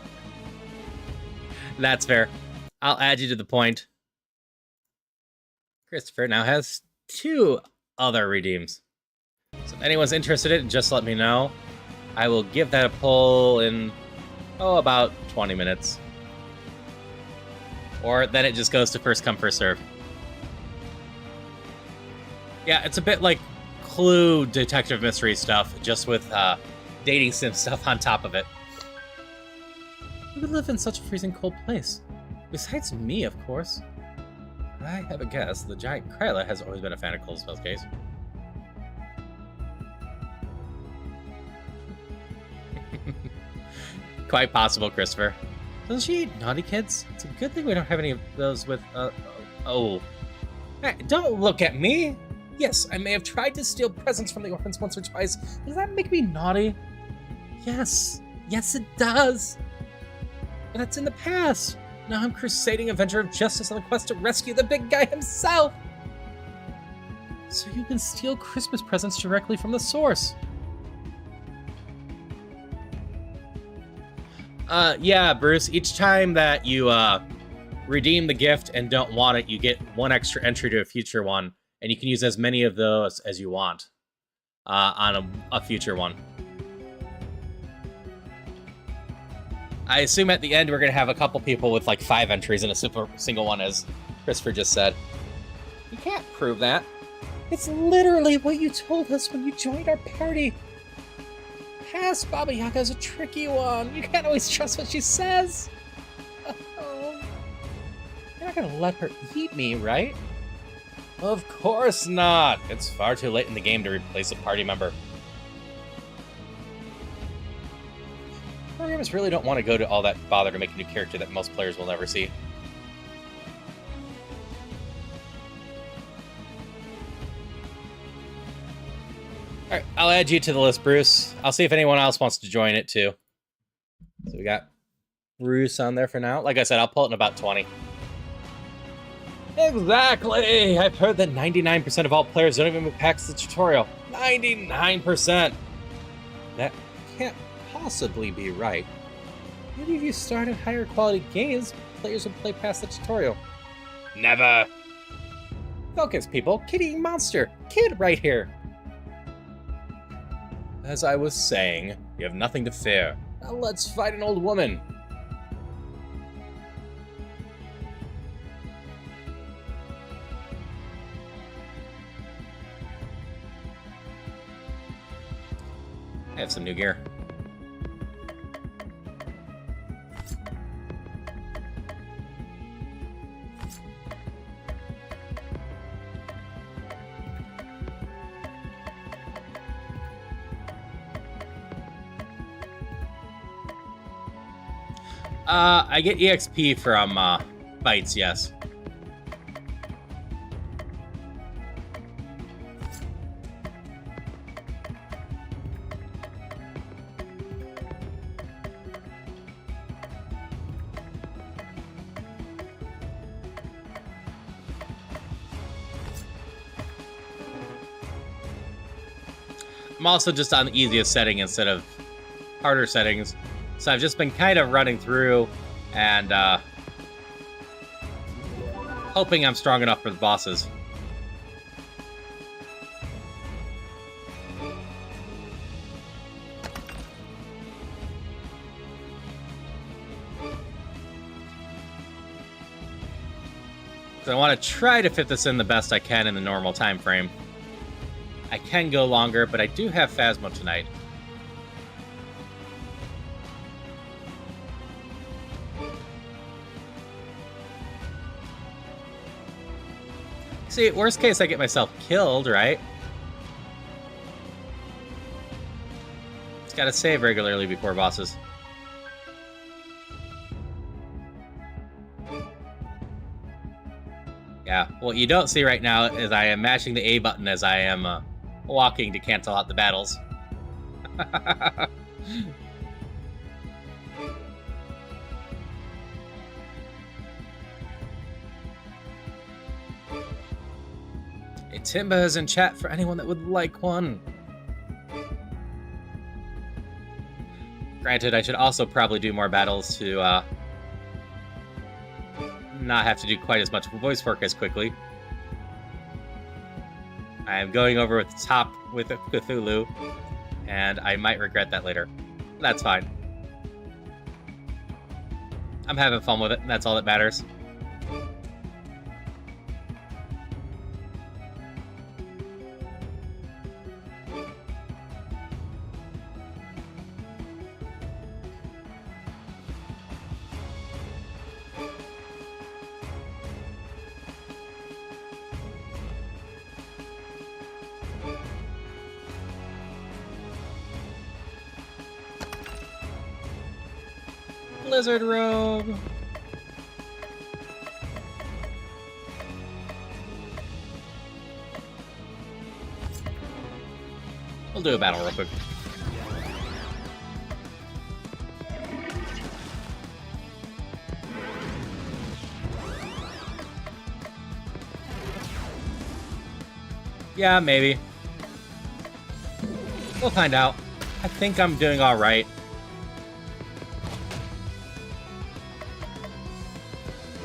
that's fair. I'll add you to the point. Christopher now has 2 other redeems. So if anyone's interested in it, just let me know. I will give that a pull in, about 20 minutes. Or then it just goes to first come, first serve. Yeah, it's a bit like Clue detective mystery stuff, just with dating sim stuff on top of it. Who would live in such a freezing cold place? Besides me, of course. I have a guess. The giant Kryla has always been a fan of cold spells case. Quite possible, Christopher. Doesn't she eat naughty kids? It's a good thing we don't have any of those with, oh. Hey, don't look at me! Yes, I may have tried to steal presents from the orphans once or twice. Does that make me naughty? Yes. Yes, it does. But that's in the past. Now I'm crusading avenger of justice on the quest to rescue the big guy himself. So you can steal Christmas presents directly from the source. Yeah, Bruce. Each time that you, redeem the gift and don't want it, you get 1 extra entry to a future one. And you can use as many of those as you want on a future one. I assume at the end we're going to have a couple people with like 5 entries in a single one, as Christopher just said. You can't prove that. It's literally what you told us when you joined our party. Past Baba Yaga's a tricky one. You can't always trust what she says. Oh. You're not going to let her eat me, right? Of course not! It's far too late in the game to replace a party member. Programmers really don't want to go to all that bother to make a new character that most players will never see. Alright, I'll add you to the list, Bruce. I'll see if anyone else wants to join it, too. So we got Bruce on there for now. Like I said, I'll pull it in about 20. Exactly! I've heard that 99% of all players don't even move past the tutorial. 99%! That can't possibly be right. Maybe if you started higher quality games, players would play past the tutorial. Never! Focus, people! Kid-eating monster! Kid right here! As I was saying, you have nothing to fear. Now let's fight an old woman. I have some new gear. I get EXP from fights, yes. I'm also just on the easiest setting instead of harder settings. So I've just been kind of running through and hoping I'm strong enough for the bosses. So I want to try to fit this in the best I can in the normal time frame. I can go longer, but I do have Phasmo tonight. See, worst case, I get myself killed, right? Just gotta save regularly before bosses. Yeah, what you don't see right now is I am mashing the A button as I am walking to cancel out the battles. A Timba is in chat for anyone that would like one. Granted, I should also probably do more battles to not have to do quite as much voice work as quickly. I am going over with top with Cthulhu, and I might regret that later. That's fine. I'm having fun with it, and that's all that matters. Lizard robe. We'll do a battle real quick. Yeah, maybe. We'll find out. I think I'm doing all right.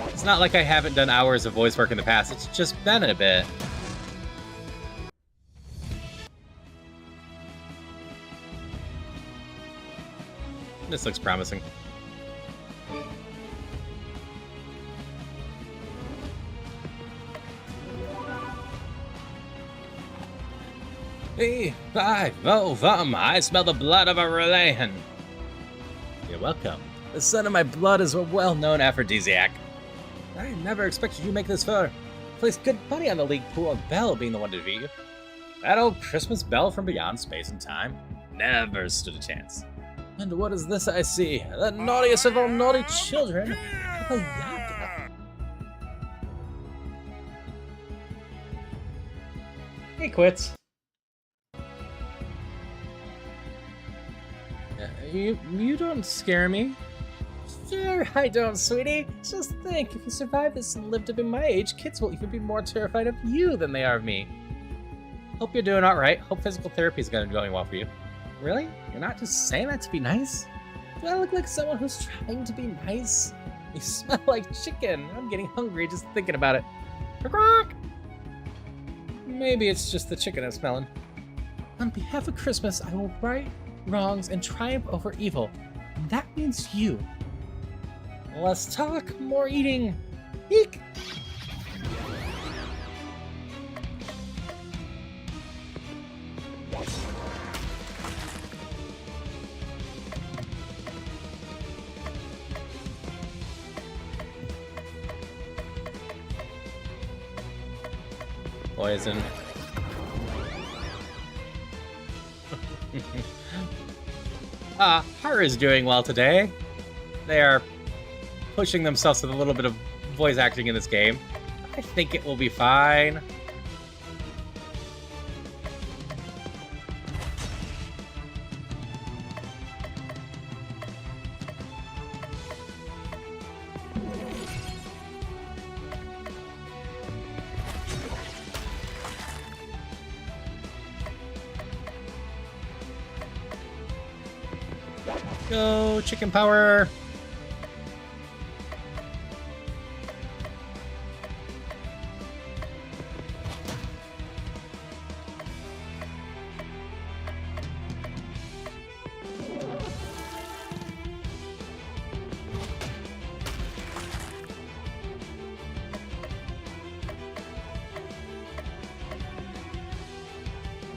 It's not like I haven't done hours of voice work in the past. It's just been a bit. This looks promising. Hey, hi, Vom, I smell the blood of a Relayan. You're welcome. The scent of my blood is a well-known aphrodisiac. I never expected you to make this far. Place good money on the League pool and Belle being the one to defeat you. That old Christmas bell from beyond space and time never stood a chance. And what is this I see? The naughtiest of all naughty children. A Yaga. He quits. You don't scare me. Sure, I don't, sweetie. Just think, if you survive this and live to be my age, kids will even be more terrified of you than they are of me. Hope you're doing alright. Hope physical therapy is going well for you. Really? You're not just saying that to be nice? Do I look like someone who's trying to be nice? You smell like chicken. I'm getting hungry just thinking about it. Quack! Maybe it's just the chicken I'm smelling. On behalf of Christmas, I will right wrongs and triumph over evil. And that means you. Less talk, more eating. Eek! Poison. Haru's doing well today. They are pushing themselves with a little bit of voice acting in this game. I think it will be fine. Go, chicken power!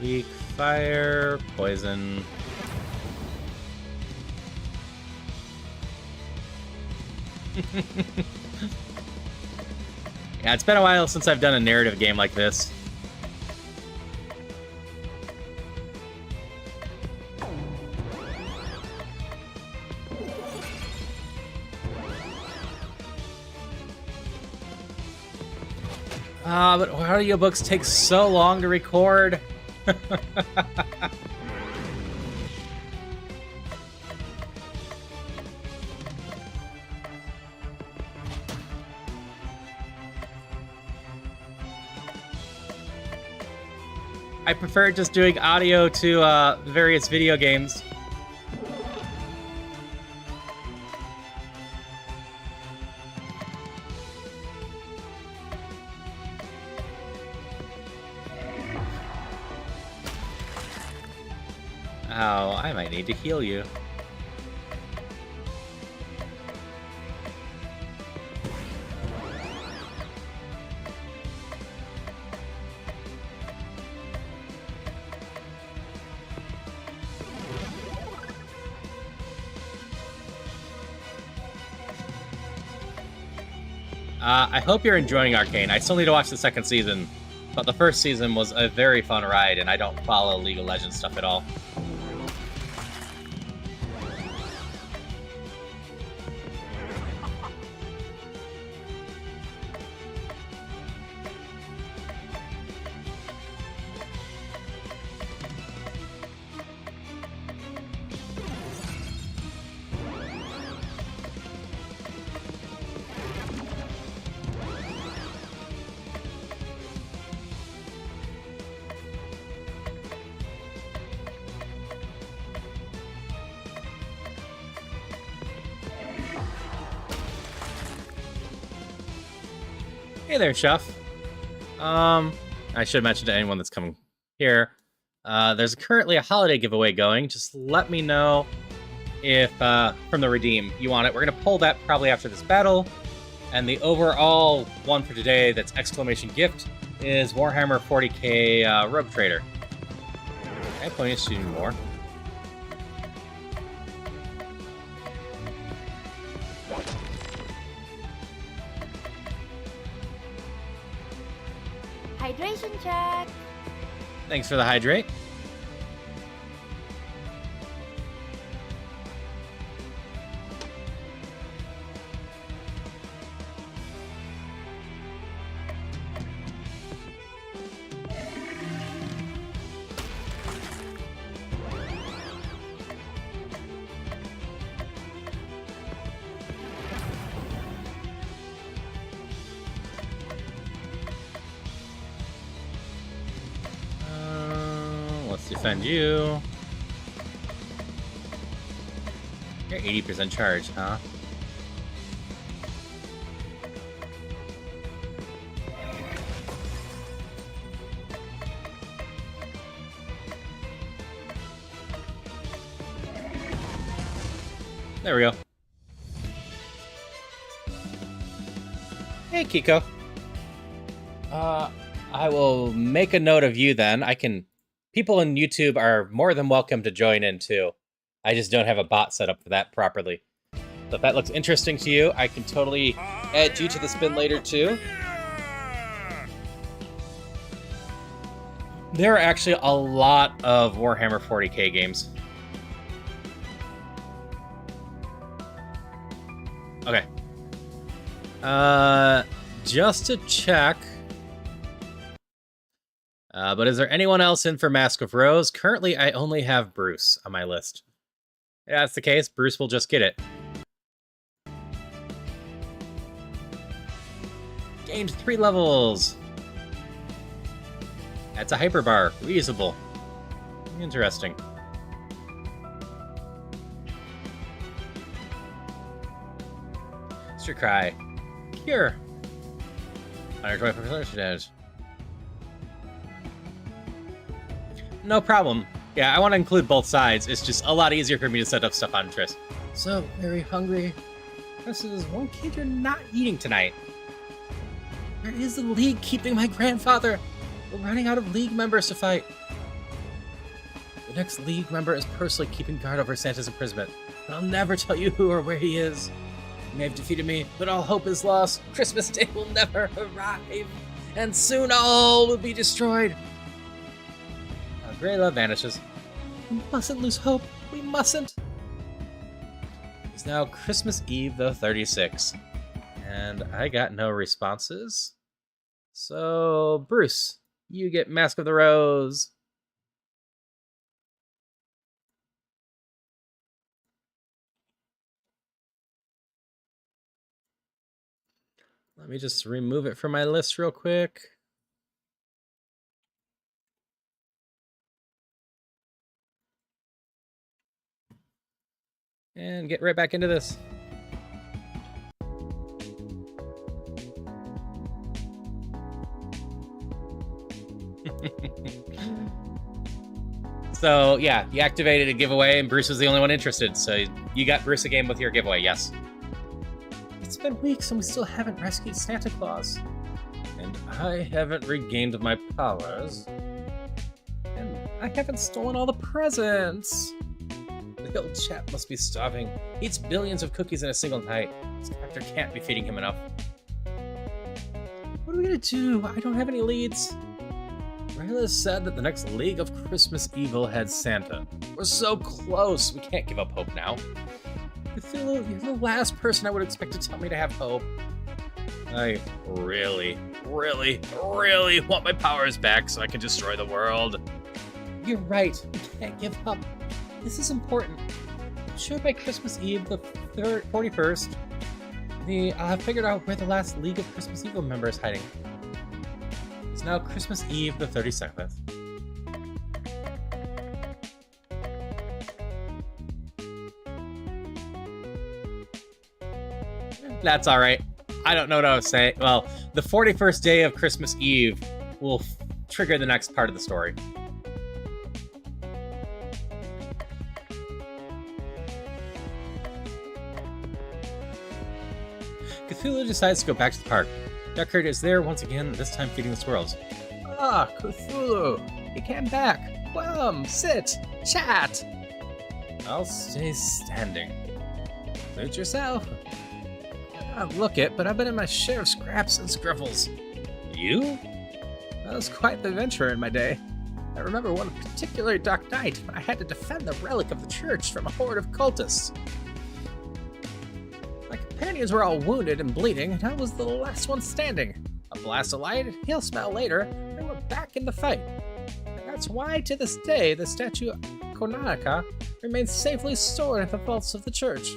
Weak fire, poison. Yeah, it's been a while since I've done a narrative game like this. But audiobooks take so long to record. I prefer just doing audio to various video games. Oh, I might need to heal you. I hope you're enjoying Arcane. I still need to watch the second season, but the first season was a very fun ride, and I don't follow League of Legends stuff at all. Hey there, Chef. I should mention to anyone that's coming here, there's currently a holiday giveaway going. Just let me know if, from the Redeem, you want it. We're going to pull that probably after this battle. And the overall one for today that's exclamation gift is Warhammer 40k Rogue Trader. Okay, plenty of shooting more. Hydration check. Thanks for the hydrate. Let's defend you. You're 80% charge, huh? There we go. Hey, Kiko. I will make a note of you then. People in YouTube are more than welcome to join in too. I just don't have a bot set up for that properly. So if that looks interesting to you, I can totally add you to the spin later too. There are actually a lot of Warhammer 40k games. Okay. Just to check. But is there anyone else in for Mask of Rose? Currently, I only have Bruce on my list. If that's the case, Bruce will just get it. Gained 3 levels. That's a hyperbar. Reusable. Interesting. Mr. Cry. Cure. 125% damage. No problem. Yeah, I want to include both sides. It's just a lot easier for me to set up stuff on Triss. So very hungry. This is one kid you're not eating tonight. Where is the League keeping my grandfather? We're running out of League members to fight. The next League member is personally keeping guard over Santa's imprisonment. But I'll never tell you who or where he is. You may have defeated me, but all hope is lost. Christmas Day will never arrive. And soon all will be destroyed. Grey love vanishes. We mustn't lose hope. We mustn't. It's now Christmas Eve the 36th. And I got no responses. So, Bruce, you get Mask of the Rose. Let me just remove it from my list real quick. And get right back into this. So, yeah, you activated a giveaway, and Bruce was the only one interested. So you got Bruce a game with your giveaway, yes. It's been weeks, and we still haven't rescued Santa Claus. And I haven't regained my powers. And I haven't stolen all the presents. The old chap must be starving. He eats billions of cookies in a single night. His character can't be feeding him enough. What are we gonna do? I don't have any leads. Rayla said that the next League of Christmas Evil had Santa. We're so close. We can't give up hope now. Cthulhu, you're the last person I would expect to tell me to have hope. I really want my powers back so I can destroy the world. You're right. We can't give up. This is important. I'm sure by Christmas Eve, the 41st, I'll have figured out where the last League of Christmas Evil member is hiding. It's now Christmas Eve, the 32nd. That's alright. I don't know what I was saying. Well, the 41st day of Christmas Eve will trigger the next part of the story. Cthulhu decides to go back to the park. Deckard is there once again, this time feeding the squirrels. Ah, Cthulhu! You came back! Welcome! Sit! Chat! I'll stay standing. Suit yourself. I'll look it, but I've been in my share of scraps and scriffles. You? That was quite the adventure in my day. I remember one particularly dark night when I had to defend the relic of the church from a horde of cultists. My companions were all wounded and bleeding, and I was the last one standing. A blast of light, he'll smell later, and we're back in the fight. And that's why, to this day, the statue of Konaka remains safely stored in the vaults of the church.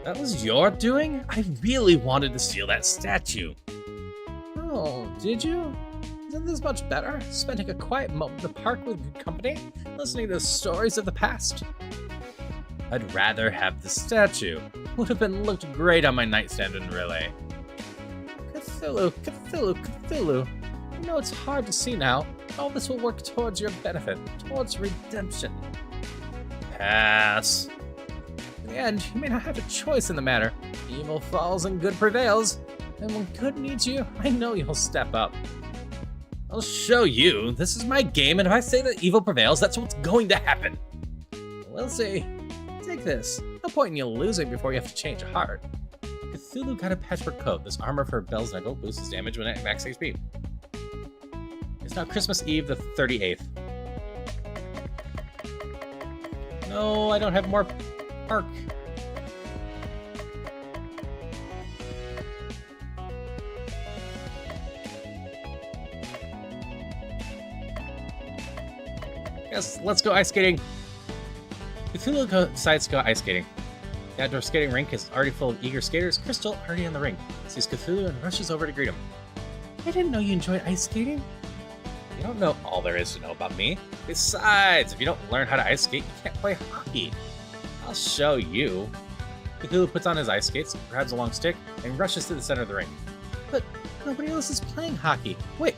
That was your doing? I really wanted to steal that statue. Oh, did you? Isn't this much better? Spending a quiet moment in the park with good company, listening to stories of the past? I'd rather have the statue. Would have looked great on my nightstand in Relay. Cthulhu, Cthulhu, Cthulhu. I know it's hard to see now. All this will work towards your benefit, towards redemption. Pass. In the end, you may not have a choice in the matter. Evil falls and good prevails. And when good needs you, I know you'll step up. I'll show you. This is my game, and if I say that evil prevails, that's what's going to happen. We'll see. Take this. No point in you losing before you have to change a heart. Cthulhu got a patchwork coat. This armor for Bell's Knuckle boosts his damage when at max HP. If It's now Christmas Eve the 38th. No, I don't have more park. Yes, let's go ice skating. Cthulhu decides to go ice skating. The outdoor skating rink is already full of eager skaters. Crystal, already in the rink, sees Cthulhu and rushes over to greet him. I didn't know you enjoyed ice skating. You don't know all there is to know about me. Besides, if you don't learn how to ice skate, you can't play hockey. I'll show you. Cthulhu puts on his ice skates, grabs a long stick, and rushes to the center of the rink. But nobody else is playing hockey. Wait,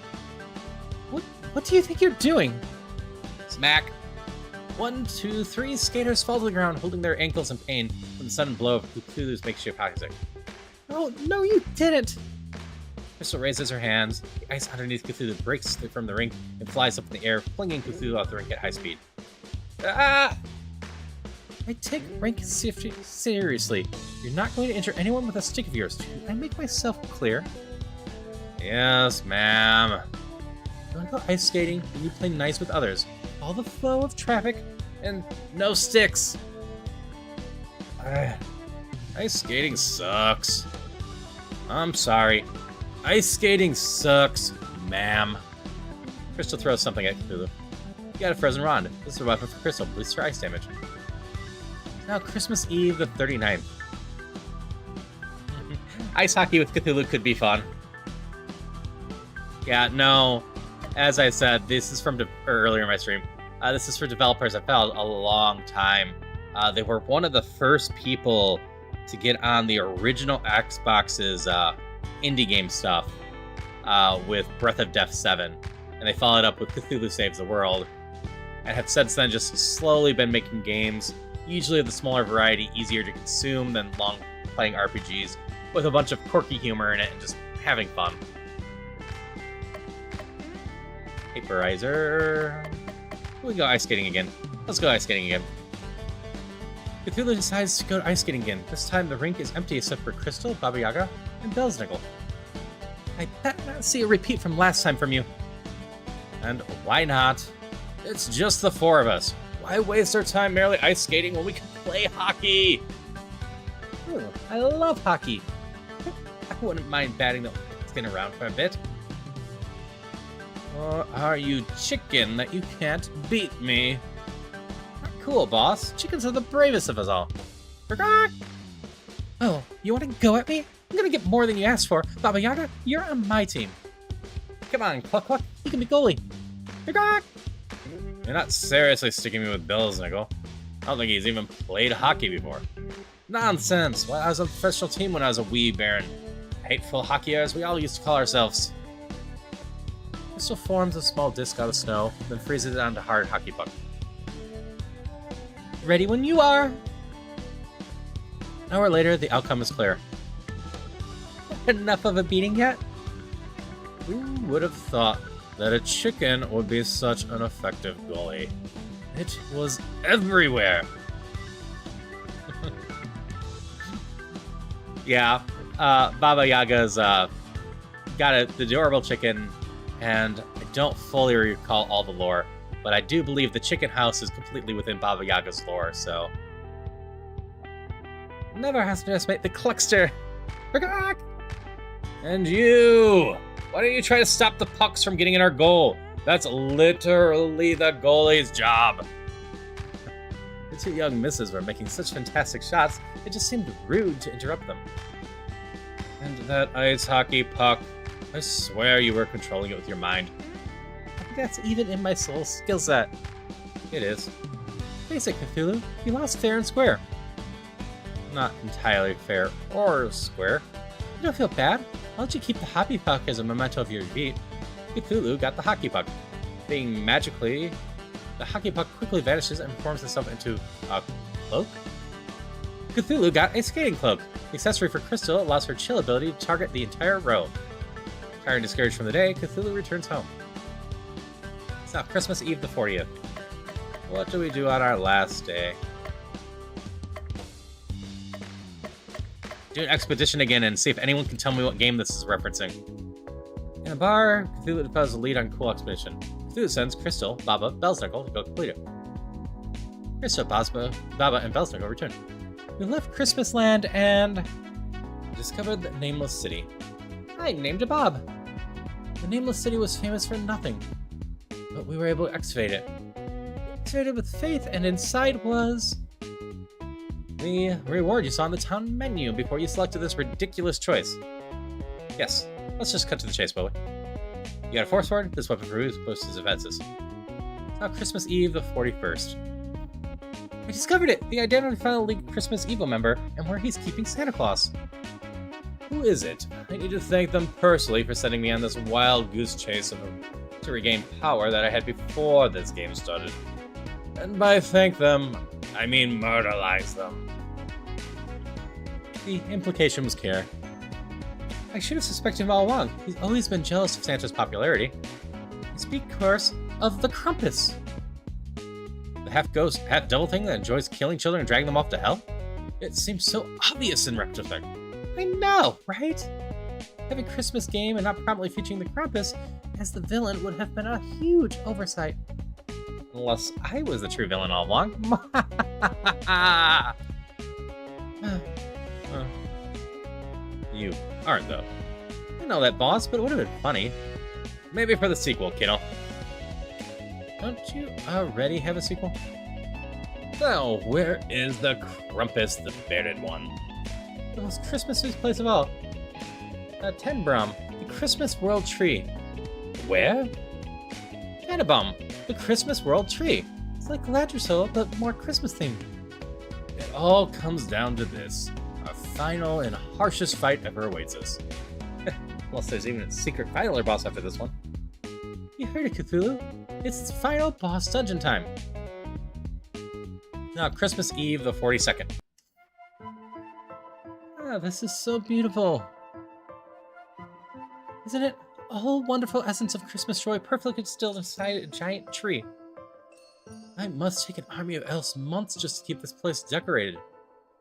what do you think you're doing? Smack. 1, 2, 3 skaters fall to the ground, holding their ankles in pain from the sudden blow of Cthulhu's makeshift hockey stick. Oh, no, you didn't! Crystal raises her hands. The ice underneath Cthulhu breaks from the rink and flies up in the air, flinging Cthulhu off the rink at high speed. Ah! I take rink safety seriously. You're not going to injure anyone with a stick of yours. Did I make myself clear? Yes, ma'am. You want to go ice skating and you play nice with others. All the flow of traffic and no sticks. Ice skating sucks. I'm sorry. Ice skating sucks, ma'am. Crystal throws something at Cthulhu. You got a frozen rod. This is a weapon for Crystal. Boosts her ice damage. Now Christmas Eve the 39th. Ice hockey with Cthulhu could be fun. Yeah, no. As I said, this is from earlier in my stream. This is for developers I've followed a long time. They were one of the first people to get on the original Xbox's indie game stuff with Breath of Death 7. And they followed up with Cthulhu Saves the World. And have since then just slowly been making games, usually of the smaller variety, easier to consume than long-playing RPGs, with a bunch of quirky humor in it and just having fun. Vaporizer. We can go ice skating again. Let's go ice skating again. Cthulhu decides to go ice skating again. This time the rink is empty except for Crystal, Baba Yaga, and Belsnickel. I bet not see a repeat from last time from you. And why not? It's just the four of us. Why waste our time merely ice skating when we can play hockey? Ooh, I love hockey. I wouldn't mind batting the skin around for a bit. Or are you chicken that you can't beat me? Not cool, boss. Chickens are the bravest of us all. Oh, you want to go at me? I'm gonna get more than you asked for. Baba Yaga, you're on my team. Come on, Cluck Cluck. You can be goalie. You're not seriously sticking me with Belsnickel. I don't think he's even played hockey before. Nonsense. Well, I was on the professional team when I was a wee baron. Hateful hockeyers, we all used to call ourselves. Crystal forms a small disc out of snow, then freezes it onto hard hockey puck. Ready when you are! An hour later, the outcome is clear. Enough of a beating yet? Who would have thought that a chicken would be such an effective goalie? It was everywhere! Yeah, Baba Yaga's got the adorable chicken, and I don't fully recall all the lore, but I do believe the chicken house is completely within Baba Yaga's lore, so... Never underestimate the Cluckster! And you! Why don't you try to stop the pucks from getting in our goal? That's literally the goalie's job! The two young misses were making such fantastic shots, it just seemed rude to interrupt them. And that ice hockey puck, I swear you were controlling it with your mind. I think that's even in my soul skill set. It is. Face it, Cthulhu, you lost fair and square. Not entirely fair or square. You don't feel bad. Why don't you keep the hockey puck as a memento of your defeat? Cthulhu got the hockey puck. Being magically, the hockey puck quickly vanishes and forms itself into a cloak? Cthulhu got a skating cloak. The accessory for Crystal allows her chill ability to target the entire row. Tired and discouraged from the day, Cthulhu returns home. It's now Christmas Eve the 40th. What do we do on our last day? Do an expedition again and see if anyone can tell me what game this is referencing. In a bar, Cthulhu deposits the lead on cool expedition. Cthulhu sends Crystal, Baba, Belsnickel to go complete it. Crystal, Baba, and Belsnickel return. We left Christmas Land and discovered the Nameless City. I named it Bob. The Nameless City was famous for nothing, but we were able to excavate it. Excavated with faith, and inside was the reward you saw on the town menu before you selected this ridiculous choice. Yes, let's just cut to the chase, Bowie. You got a force sword? This weapon boosts his defenses. It's now Christmas Eve, the 41st. We discovered it! The Identified League Christmas Evil member, and where he's keeping Santa Claus. Who is it? I need to thank them personally for sending me on this wild goose chase to regain power that I had before this game started. And by thank them, I mean murderize them. The implication was care. I should have suspected him all along. He's always been jealous of Santa's popularity. I speak, of course, of the Krampus. The half-ghost, half-devil thing that enjoys killing children and dragging them off to hell? It seems so obvious in retrospect. I know, right? Having a Christmas game and not prominently featuring the Krampus as the villain would have been a huge oversight. Unless I was the true villain all along. You aren't, though. I know that, boss, but it would have been funny. Maybe for the sequel, kiddo. Don't you already have a sequel? So, where is the Krampus, the bearded one? The most Christmassy place of all. Tenbrum, the Christmas World Tree. Where? Annabum, the Christmas World Tree. It's like Laddersoul, but more Christmas themed. It all comes down to this. Our final and harshest fight ever awaits us. Unless there's even a secret final boss after this one. You heard it, Cthulhu. It's final boss dungeon time. Now, Christmas Eve, the 42nd. Ah, this is so beautiful. Isn't it? A whole wonderful essence of Christmas joy perfectly distilled inside a giant tree. I must take an army of elves months just to keep this place decorated.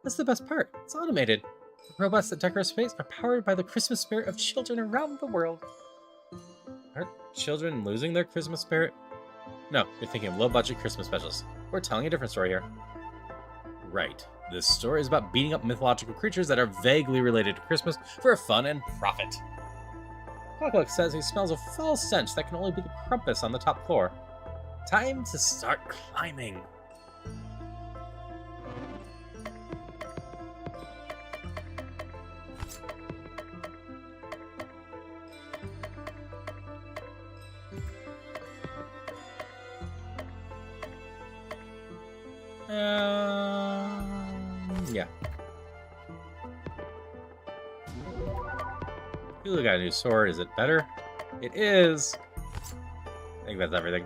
That's the best part. It's automated. The robots that decorate space are powered by the Christmas spirit of children around the world. Aren't children losing their Christmas spirit? No, you're thinking of low-budget Christmas specials. We're telling a different story here. Right. This story is about beating up mythological creatures that are vaguely related to Christmas for fun and profit. Clockwork says he smells a foul stench that can only be the Krampus on the top floor. Time to start climbing. Yeah. Cthulhu got a new sword. Is it better? It is. I think that's everything.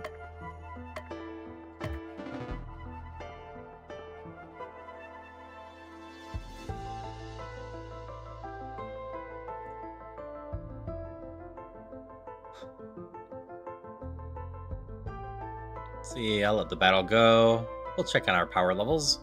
See, I'll let the battle go. We'll check on our power levels.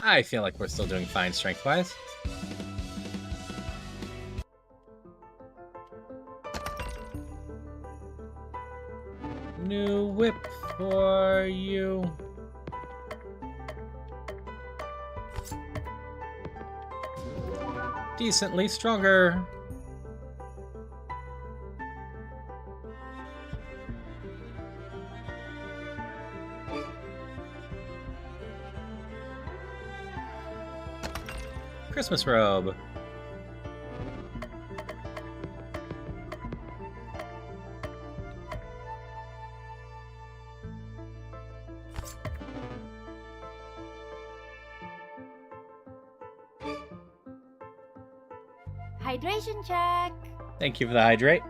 I feel like we're still doing fine strength-wise. New whip for you. Decently stronger. Christmas robe. Hydration check. Thank you for the hydrate.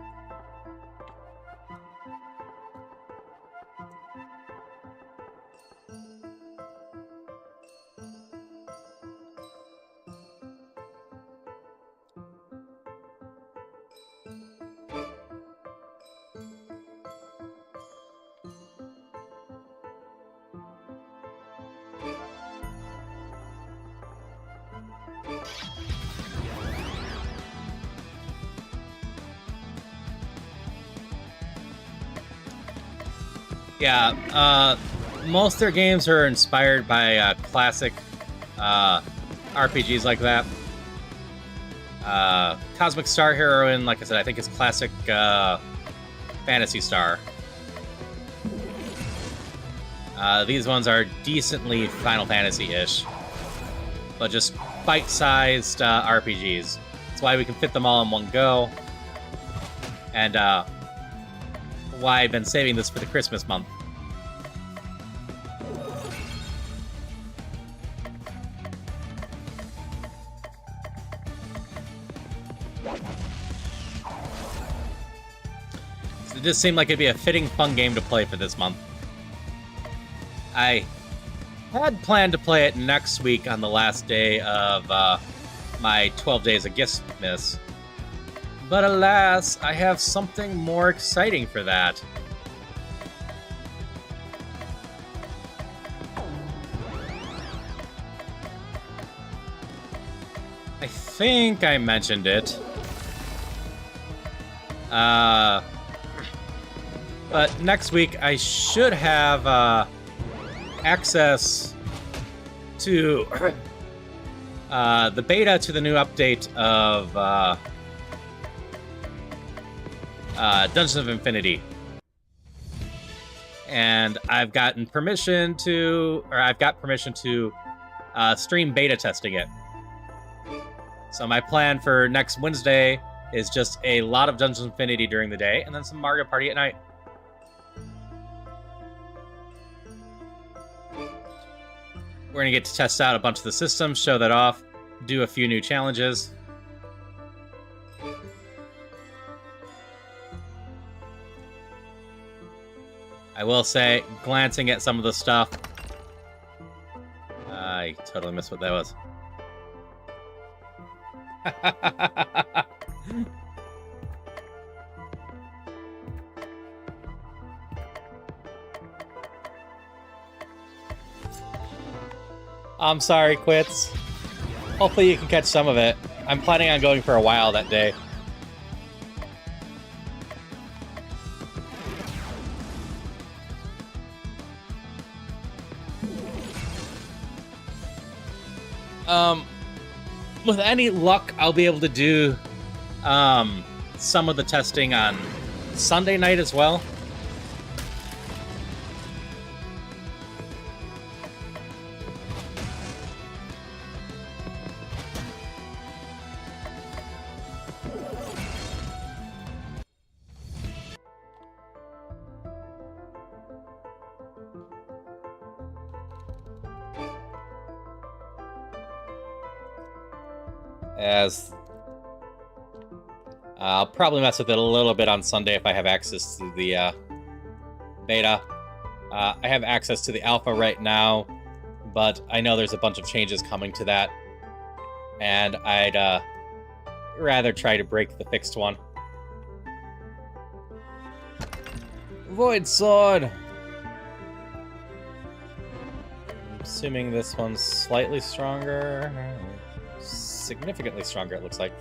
Yeah, most of their games are inspired by classic RPGs like that. Cosmic Star Heroine, like I said, I think is classic Phantasy Star. These ones are decently Final Fantasy-ish, but just bite-sized RPGs. That's why we can fit them all in one go, and why I've been saving this for the Christmas month. It just seemed like it'd be a fitting, fun game to play for this month. I had planned to play it next week on the last day of my 12 Days of Giftmas, but alas, I have something more exciting for that. I think I mentioned it. But next week I should have access to the beta to the new update of Dungeons of Infinity. And I've got permission to stream beta testing it. So my plan for next Wednesday is just a lot of Dungeons of Infinity during the day, and then some Mario Party at night. We're going to get to test out a bunch of the systems, show that off, do a few new challenges. I will say, glancing at some of the stuff, I totally missed what that was. I'm sorry, Quits. Hopefully you can catch some of it. I'm planning on going for a while that day. With any luck, I'll be able to do some of the testing on Sunday night as well. As I'll probably mess with it a little bit on Sunday if I have access to the beta. I have access to the alpha right now, but I know there's a bunch of changes coming to that, and I'd rather try to break the fixed one. Void Sword! I'm assuming this one's slightly stronger. Significantly stronger, it looks like.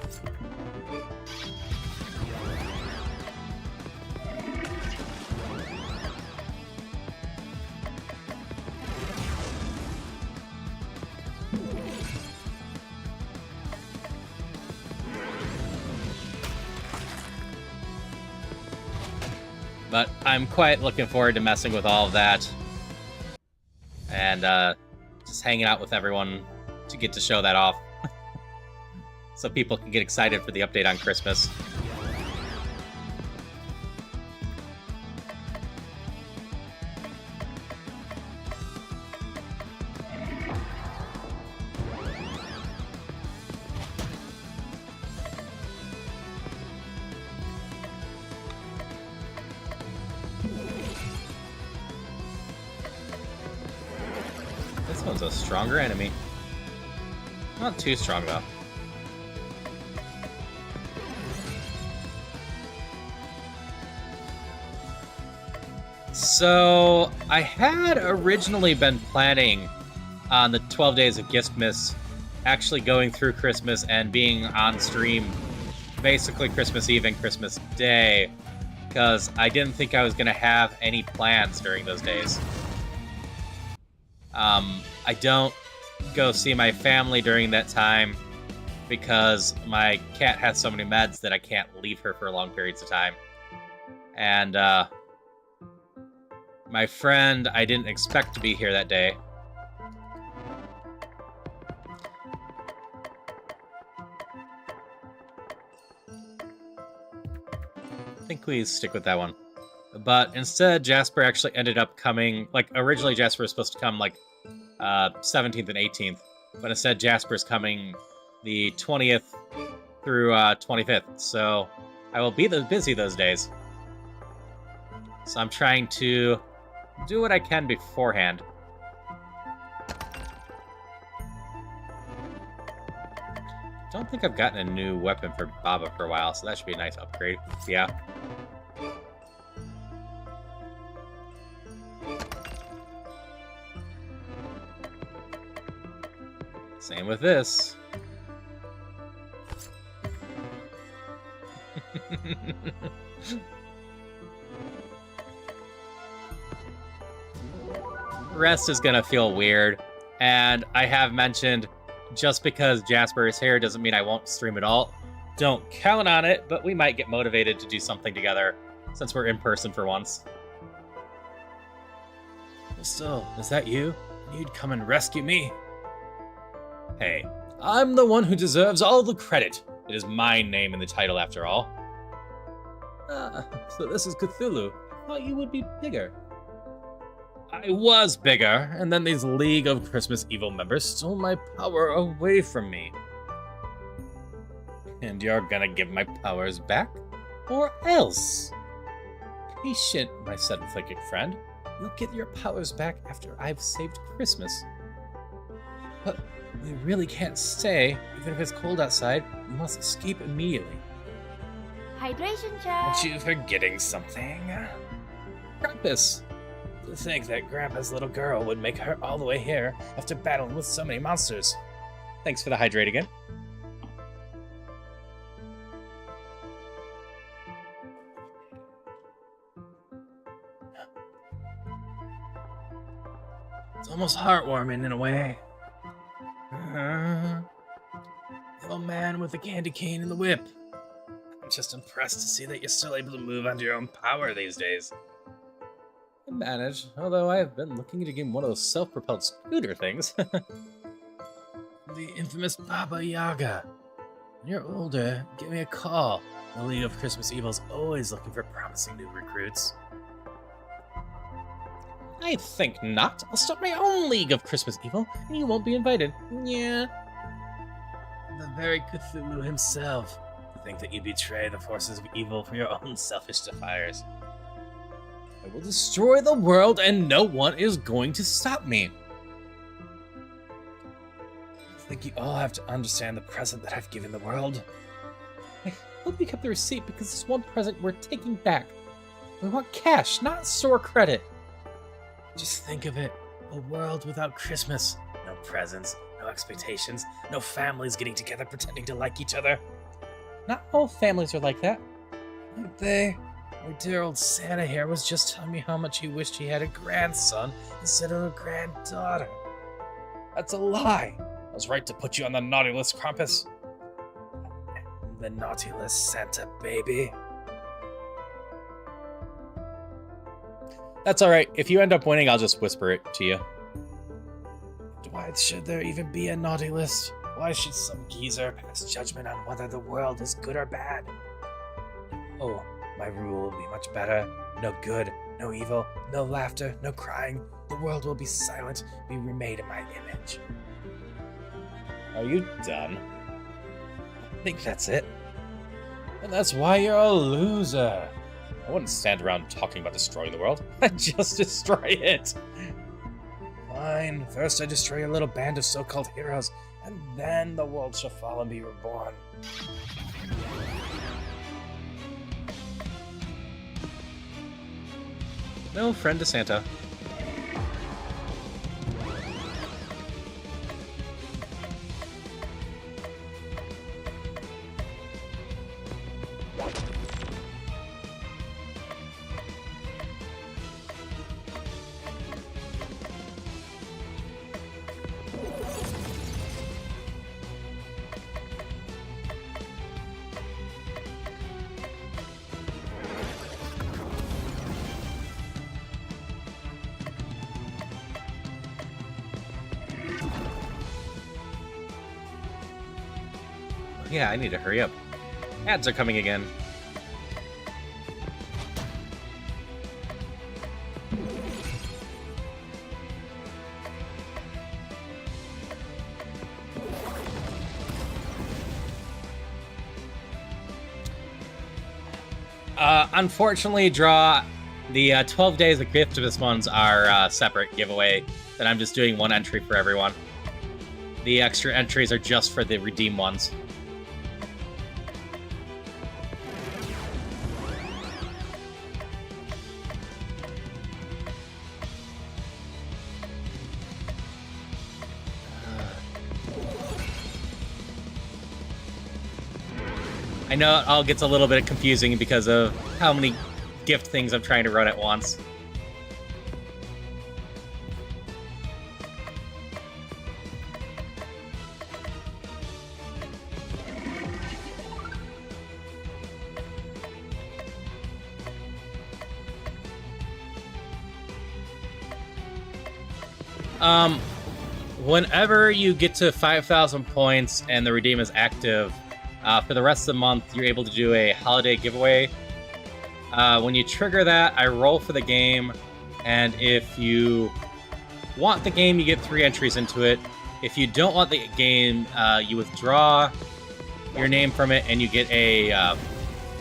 But I'm quite looking forward to messing with all of that. And just hanging out with everyone to get to show that off. So people can get excited for the update on Christmas. This one's a stronger enemy. Not too strong, though. So, I had originally been planning on the 12 Days of Giftmas actually going through Christmas and being on stream basically Christmas Eve and Christmas Day. because I didn't think I was going to have any plans during those days. I don't go see my family during that time because my cat has so many meds that I can't leave her for long periods of time. And my friend, I didn't expect to be here that day. I think we stick with that one. But instead, Jasper actually ended up coming, like, originally Jasper was supposed to come, like, 17th and 18th. But instead, Jasper's coming the 20th through 25th. So I will be busy those days. So I'm trying to do what I can beforehand. Don't think I've gotten a new weapon for Baba for a while, so that should be a nice upgrade. Yeah. Same with this. Rest is gonna feel weird, and I have mentioned just because Jasper is here doesn't mean I won't stream at all. Don't count on it, but we might get motivated to do something together since we're in person for once. Still, is that you? You'd come and rescue me? Hey, I'm the one who deserves all the credit. It is my name in the title after all. Ah, so this is Cthulhu. I thought you would be bigger. I was bigger, and then these League of Christmas Evil members stole my power away from me. And you're gonna give my powers back? Or else? Patient, my sympathetic friend. You'll get your powers back after I've saved Christmas. But we really can't stay. Even if it's cold outside, we must escape immediately. Hydration check. Aren't you forgetting something? Krampus! To think that Grandpa's little girl would make her all the way here after battling with so many monsters. Thanks for the hydrate again. It's almost heartwarming in a way. The old man with the candy cane and the whip. I'm just impressed to see that you're still able to move under your own power these days. I manage, although I have been looking to get one of those self-propelled scooter things. The infamous Baba Yaga. When you're older, give me a call. The League of Christmas Evil's always looking for promising new recruits. I think not. I'll start my own League of Christmas Evil, and you won't be invited. Yeah. The very Cthulhu himself. To think that you betray the forces of evil for your own selfish desires. I will destroy the world, and no one is going to stop me. I think you all have to understand the present that I've given the world. I hope you kept the receipt because this one present we're taking back. We want cash, not store credit. Just think of it. A world without Christmas. No presents, no expectations, no families getting together pretending to like each other. Not all families are like that. Aren't they? My dear old Santa here was just telling me how much he wished he had a grandson instead of a granddaughter. That's a lie. I was right to put you on the naughty list, Krampus. The naughty list, Santa baby. That's alright. If you end up winning, I'll just whisper it to you. Why should there even be a naughty list? Why should some geezer pass judgment on whether the world is good or bad? Oh, my rule will be much better. No good, no evil, no laughter, no crying. The world will be silent, be remade in my image. Are you done? I think that's it. And that's why you're a loser. I wouldn't stand around talking about destroying the world. I'd just destroy it. Fine. First I destroy a little band of so-called heroes, and then the world shall fall and be reborn. No friend to Santa. yeah, I need to hurry up. Ads are coming again. Unfortunately, draw the 12 days of Giftmas ones are separate giveaway. Then I'm just doing one entry for everyone. The extra entries are just for the redeem ones. I know it all gets a little bit confusing because of how many gift things I'm trying to run at once. Whenever you get to 5,000 points and the redeem is active, for the rest of the month, you're able to do a holiday giveaway. When you trigger that, I roll for the game, and if you want the game, you get 3 entries into it. If you don't want the game, you withdraw your name from it, and you get a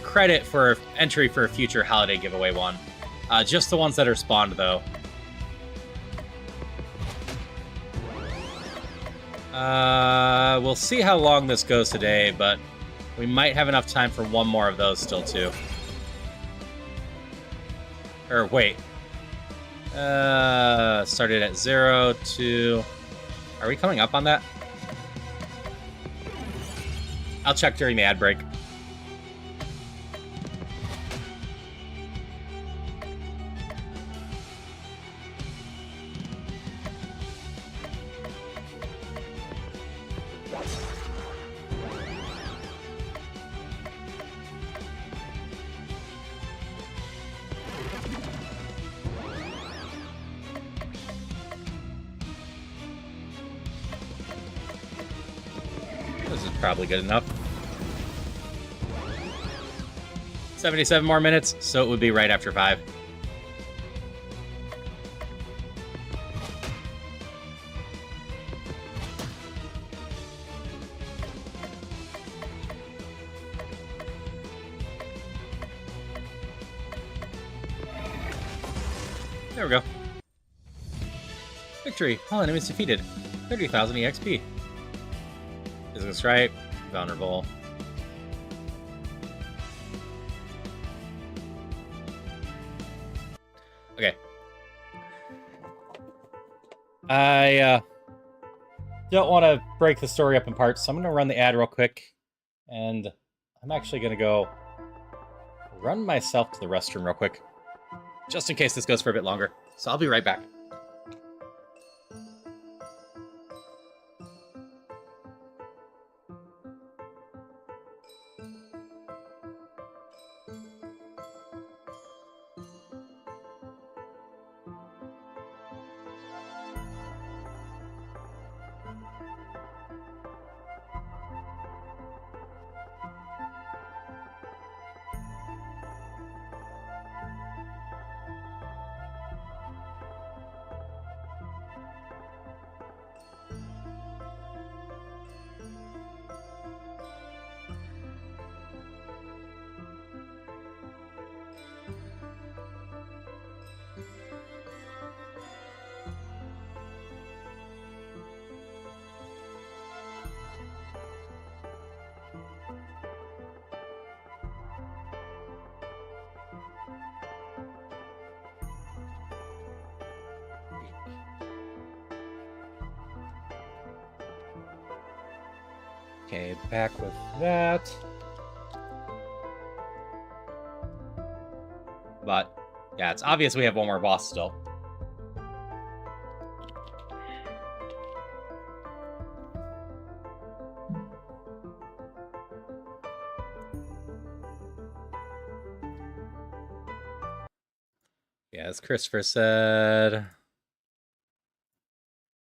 credit for entry for a future holiday giveaway one. Just the ones that are spawned, though. We'll see how long this goes today, but we might have enough time for one more of those still, too. Or, wait. Started at 0, 2... Are we coming up on that? I'll check during the ad break. This is probably good enough. 77 more minutes, so it would be right after 5. There we go. Victory! All enemies defeated. 30,000 EXP. Physical Stripe. Vulnerable. Okay. I don't want to break the story up in parts, so I'm going to run the ad real quick. And I'm actually going to go run myself to the restroom real quick, just in case this goes for a bit longer. So I'll be right back. Okay, back with that. But, yeah, it's obvious we have one more boss still. Yeah, as Christopher said,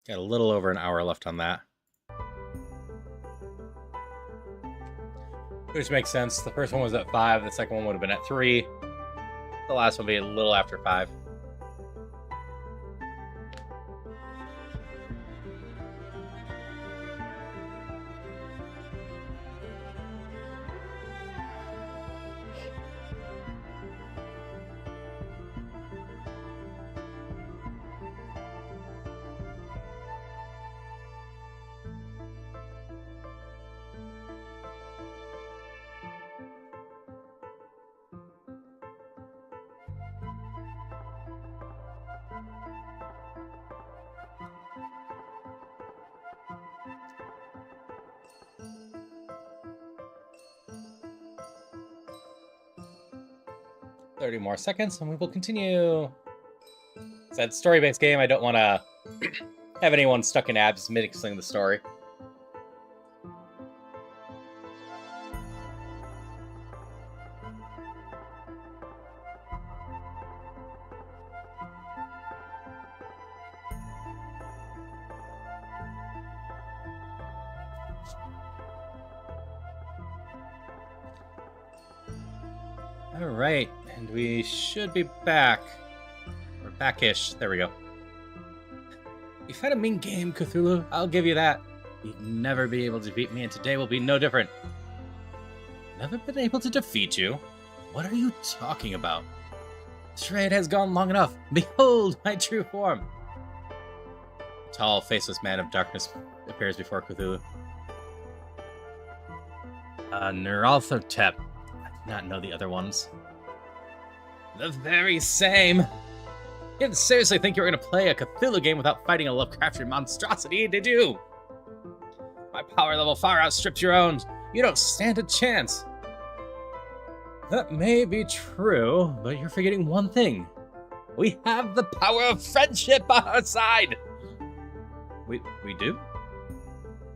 got a little over an hour left on that. Which makes sense. The first one was at 5, the second one would have been at 3. The last one would be a little after 5. "30 more seconds, and we will continue." It's that story-based game. I don't want to have anyone stuck in abs mixing the story. All right, and we should be back. Or back-ish. There we go. You've had a mean game, Cthulhu. I'll give you that. You'd never be able to defeat me, and today will be no different. Never been able to defeat you? What are you talking about? This raid has gone long enough. Behold my true form. A tall, faceless man of darkness appears before Cthulhu. Neralthotep. I do not know the other ones. The very same. You didn't seriously think you were going to play a Cthulhu game without fighting a Lovecraftian monstrosity, did you? My power level far outstrips your own. You don't stand a chance. That may be true, but you're forgetting one thing. We have the power of friendship on our side. We do?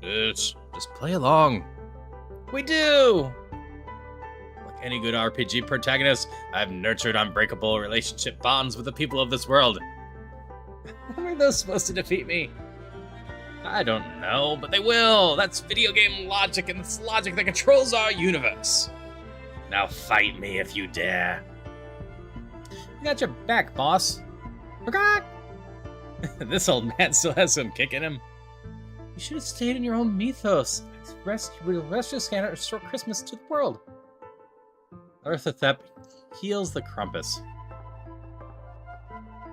Just play along. We do! Like any good RPG protagonist, I've nurtured unbreakable relationship bonds with the people of this world. How are those supposed to defeat me? I don't know, but they will. That's video game logic, and it's logic that controls our universe. Now fight me if you dare. I got your back, boss. This old man still has some kick in him. You should have stayed in your own mythos. We'll rest your scanner and restore Christmas to the world. Arthethep heals the Crumpus.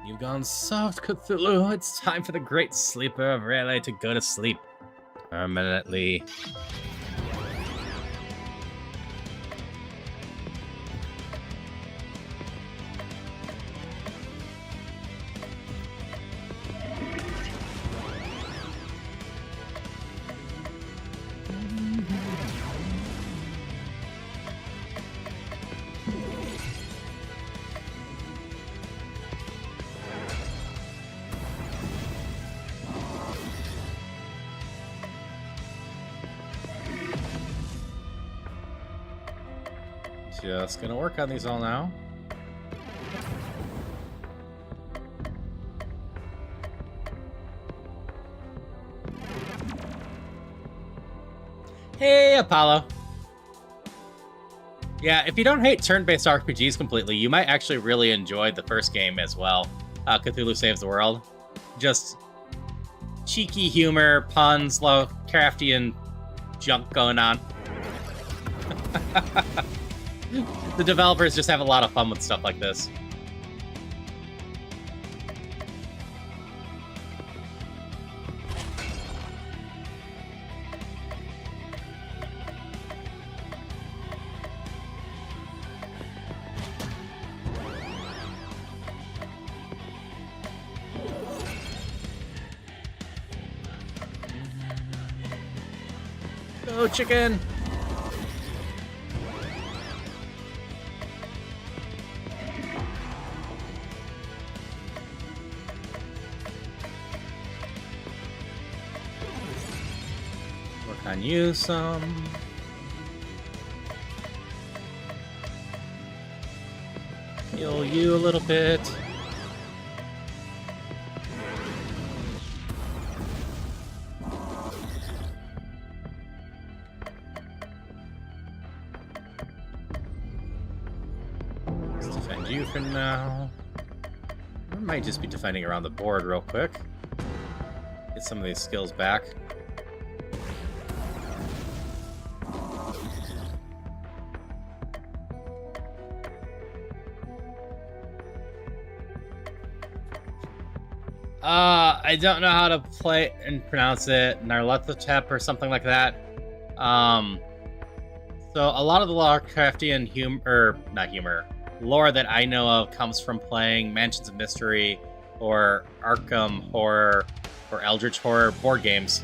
You've gone soft, Cthulhu. It's time for the great sleeper of Rayleigh to go to sleep. Permanently. Just gonna work on these all now. Hey, Apollo. Yeah, if you don't hate turn-based RPGs completely, you might actually really enjoy the first game as well. Cthulhu Saves the World. Just cheeky humor, puns, Lovecraftian junk going on. The developers just have a lot of fun with stuff like this. Go, chicken! On you some. Heal you a little bit. Defend you for now. I might just be defending around the board real quick. Get some of these skills back. I don't know how to play and pronounce it, Narlathotep or something like that. So a lot of the Lovecraftian lore that I know of comes from playing Mansions of Mystery or Arkham Horror or Eldritch Horror board games.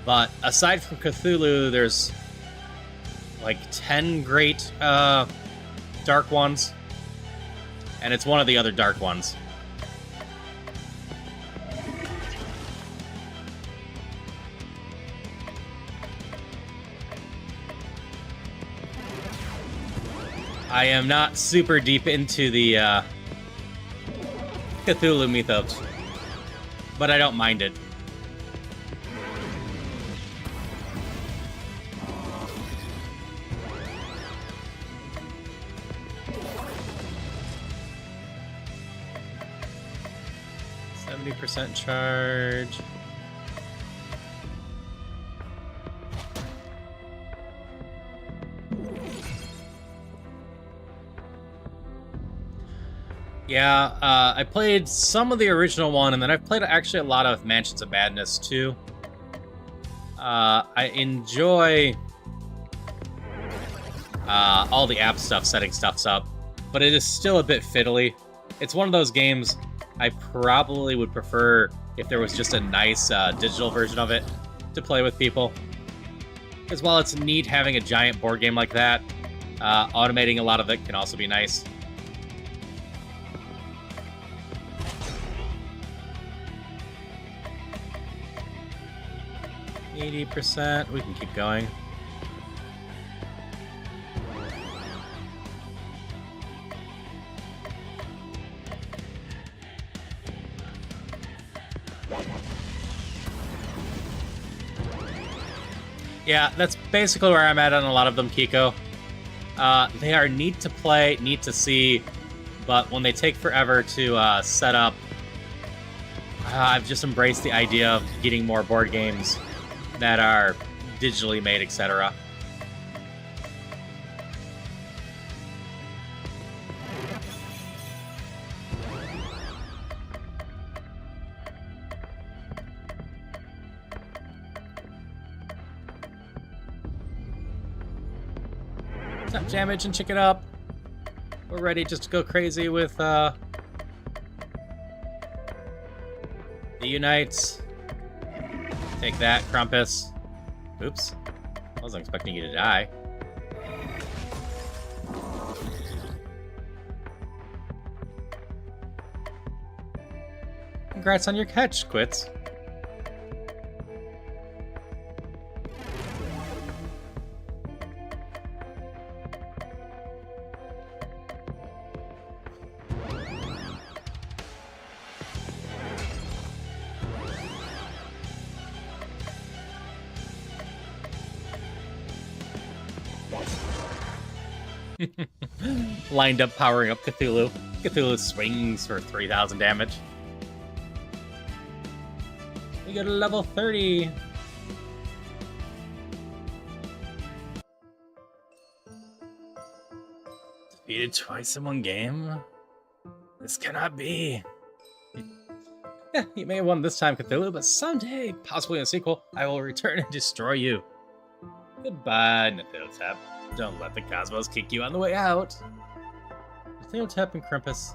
But aside from Cthulhu, there's like 10 great dark ones, and it's one of the other dark ones. I am not super deep into the Cthulhu mythos, but I don't mind it. %70 charge. Yeah, I played some of the original one, and then I've played actually a lot of Mansions of Madness too. I enjoy all the app stuff, setting stuff up, but it is still a bit fiddly. It's one of those games I probably would prefer if there was just a nice digital version of it to play with people. Because while it's neat having a giant board game like that, automating a lot of it can also be nice. 80%. We can keep going. Yeah, that's basically where I'm at on a lot of them, Kiko. They are neat to play, neat to see, but when they take forever to set up, I've just embraced the idea of getting more board games that are digitally made, etc. Stop damage and check it up. We're ready just to go crazy with the Unites. Take that, Krampus. Oops. I wasn't expecting you to die. Congrats on your catch, Quits. Lined up powering up Cthulhu. Cthulhu swings for 3,000 damage. We go to level 30. Defeated twice in one game? This cannot be. Yeah, you may have won this time, Cthulhu, but someday, possibly in a sequel, I will return and destroy you. Goodbye, Nathotep. Don't let the cosmos kick you on the way out. Nathotep and Krampus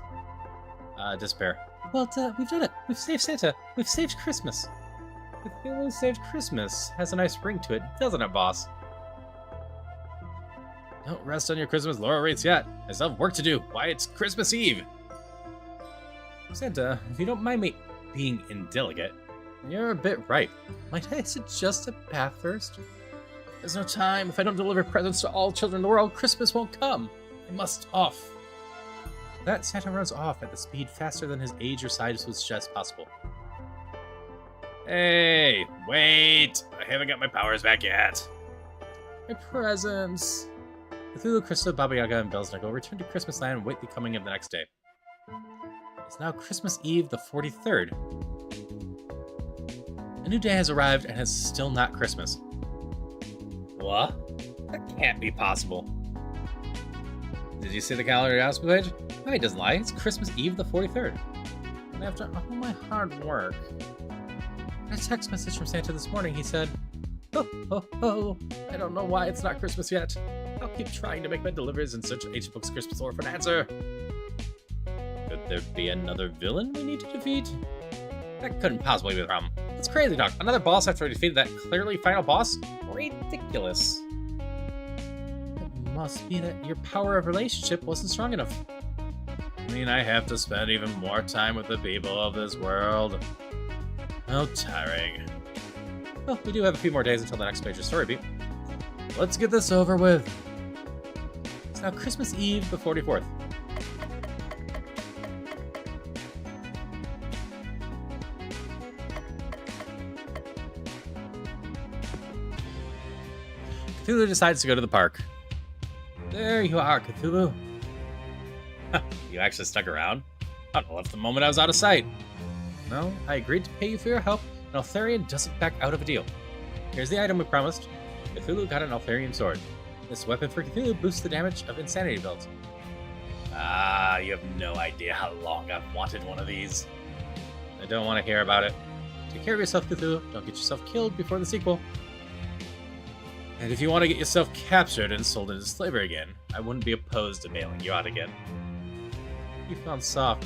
despair. Well, we've done it. We've saved Santa. We've saved Christmas. Cthulhu saved Christmas. Has a nice ring to it, doesn't it, boss? Don't rest on your Christmas laurel wreaths yet. I still have work to do. Why, it's Christmas Eve. Santa, if you don't mind me being indelicate, you're a bit right. Might I suggest a bath first? There's no time. If I don't deliver presents to all children in the world, Christmas won't come. I must off. That Santa runs off at the speed faster than his age or size would suggest possible. Hey, wait! I haven't got my powers back yet. My presents. Cthulhu, Krista, Baba Yaga, and Belsnickel return to Christmas Land and wait the coming of the next day. It's now Christmas Eve, the 43rd. A new day has arrived and it's still not Christmas. What? That can't be possible. Did you see the calendar announcement page? No, it doesn't lie. It's Christmas Eve, the 43rd. And after all my hard work, I got a text message from Santa this morning. He said, "Ho, ho, ho. I don't know why it's not Christmas yet. I'll keep trying to make my deliveries in search of H-Book's Christmas lore for an answer." Could there be another villain we need to defeat? That couldn't possibly be the problem. It's crazy talk. Another boss after we defeated that clearly final boss? Ridiculous. It must be that your power of relationship wasn't strong enough. I mean, I have to spend even more time with the people of this world. How tiring. Well, we do have a few more days until the next major story beat. Let's get this over with. It's now Christmas Eve, the 44th. Cthulhu decides to go to the park. There you are, Cthulhu. You actually stuck around? I left the moment I was out of sight. No, I agreed to pay you for your help, and Altharian doesn't back out of a deal. Here's the item we promised. Cthulhu got an Altharian sword. This weapon for Cthulhu boosts the damage of insanity belts. Ah, you have no idea how long I've wanted one of these. I don't want to hear about it. Take care of yourself, Cthulhu. Don't get yourself killed before the sequel. And if you want to get yourself captured and sold into slavery again, I wouldn't be opposed to bailing you out again. You found soft.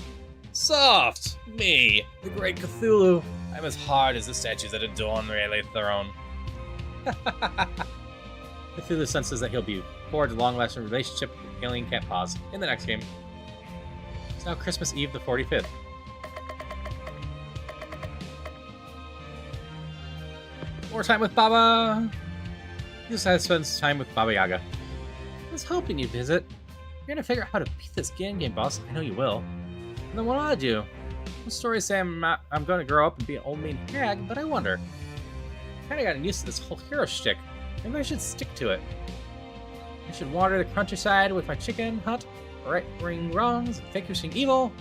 Soft! Me, the great Cthulhu. I'm as hard as the statues that adorn Rayleigh throne. Cthulhu senses that he'll be forged a long-lasting relationship with Alien Cat Paws in the next game. It's now Christmas Eve, the 45th. More time with Baba! He decides to spend time with Baba Yaga. I was hoping you'd visit. You're gonna figure out how to beat this game boss. I know you will. And then what will I do? The stories say I'm gonna grow up and be an old mean hag, but I wonder. Kinda gotten used to this whole hero shtick. Maybe I should stick to it. I should water the countryside with my chicken hunt, right-ring wrongs, and fake wishing evil.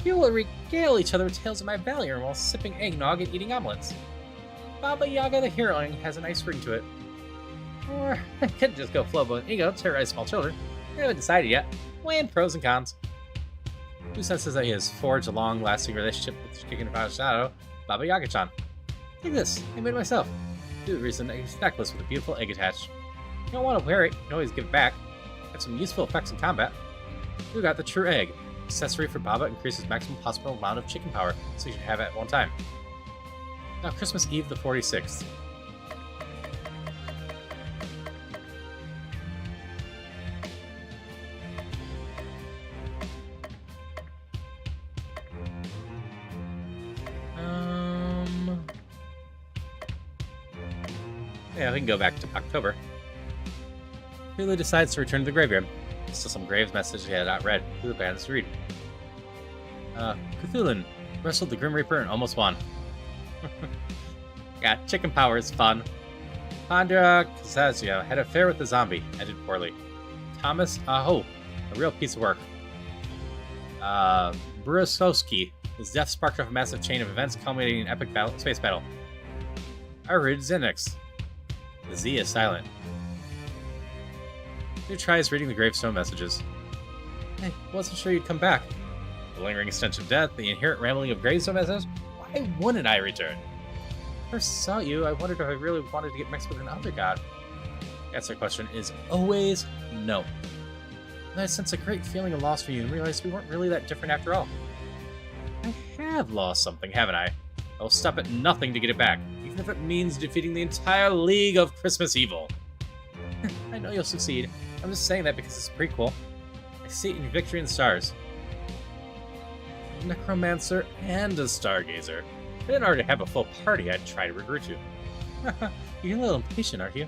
People will regale each other with tales of my valor while sipping eggnog and eating omelets. Baba Yaga the heroine has a nice ring to it. Or I could just go flow with ego, terrorize small children. I haven't decided yet. Weighing pros and cons. Who senses that he has forged a long-lasting relationship with the chicken shadow, Baba Yaga-chan? Take this, I made it myself. Do the reason a necklace with a beautiful egg attached. You don't want to wear it, you can always give it back. Have some useful effects in combat. You got the true egg. Accessory for Baba increases maximum possible amount of chicken power, so you should have it at one time. Now Christmas Eve the 46th. Yeah, we can go back to October. Cthulhu decides to return to the graveyard. Still some Graves message he had not read. Cthulhu abandons to read. Cthulhu wrestled the Grim Reaper and almost won. Yeah, chicken power is fun. Pandra Kazazia had an affair with the zombie. Ended poorly. Thomas Aho, a real piece of work. Brusowski, his death sparked off a massive chain of events culminating in an epic space battle. Arid Zenix. The Z is silent. He tries reading the gravestone messages. I wasn't sure you'd come back. The lingering stench of death, the inherent rambling of gravestone messages. Why wouldn't I return? First saw you, I wondered if I really wanted to get mixed with another god. The answer to the question is always no. And I sense a great feeling of loss for you and realized we weren't really that different after all. I have lost something, haven't I? I'll stop at nothing to get it back, even if it means defeating the entire League of Christmas Evil. I know you'll succeed. I'm just saying that because it's a prequel. I see it in your victory in the stars. A necromancer and a stargazer. If I didn't already have a full party, I'd try to recruit you. You're a little impatient, aren't you?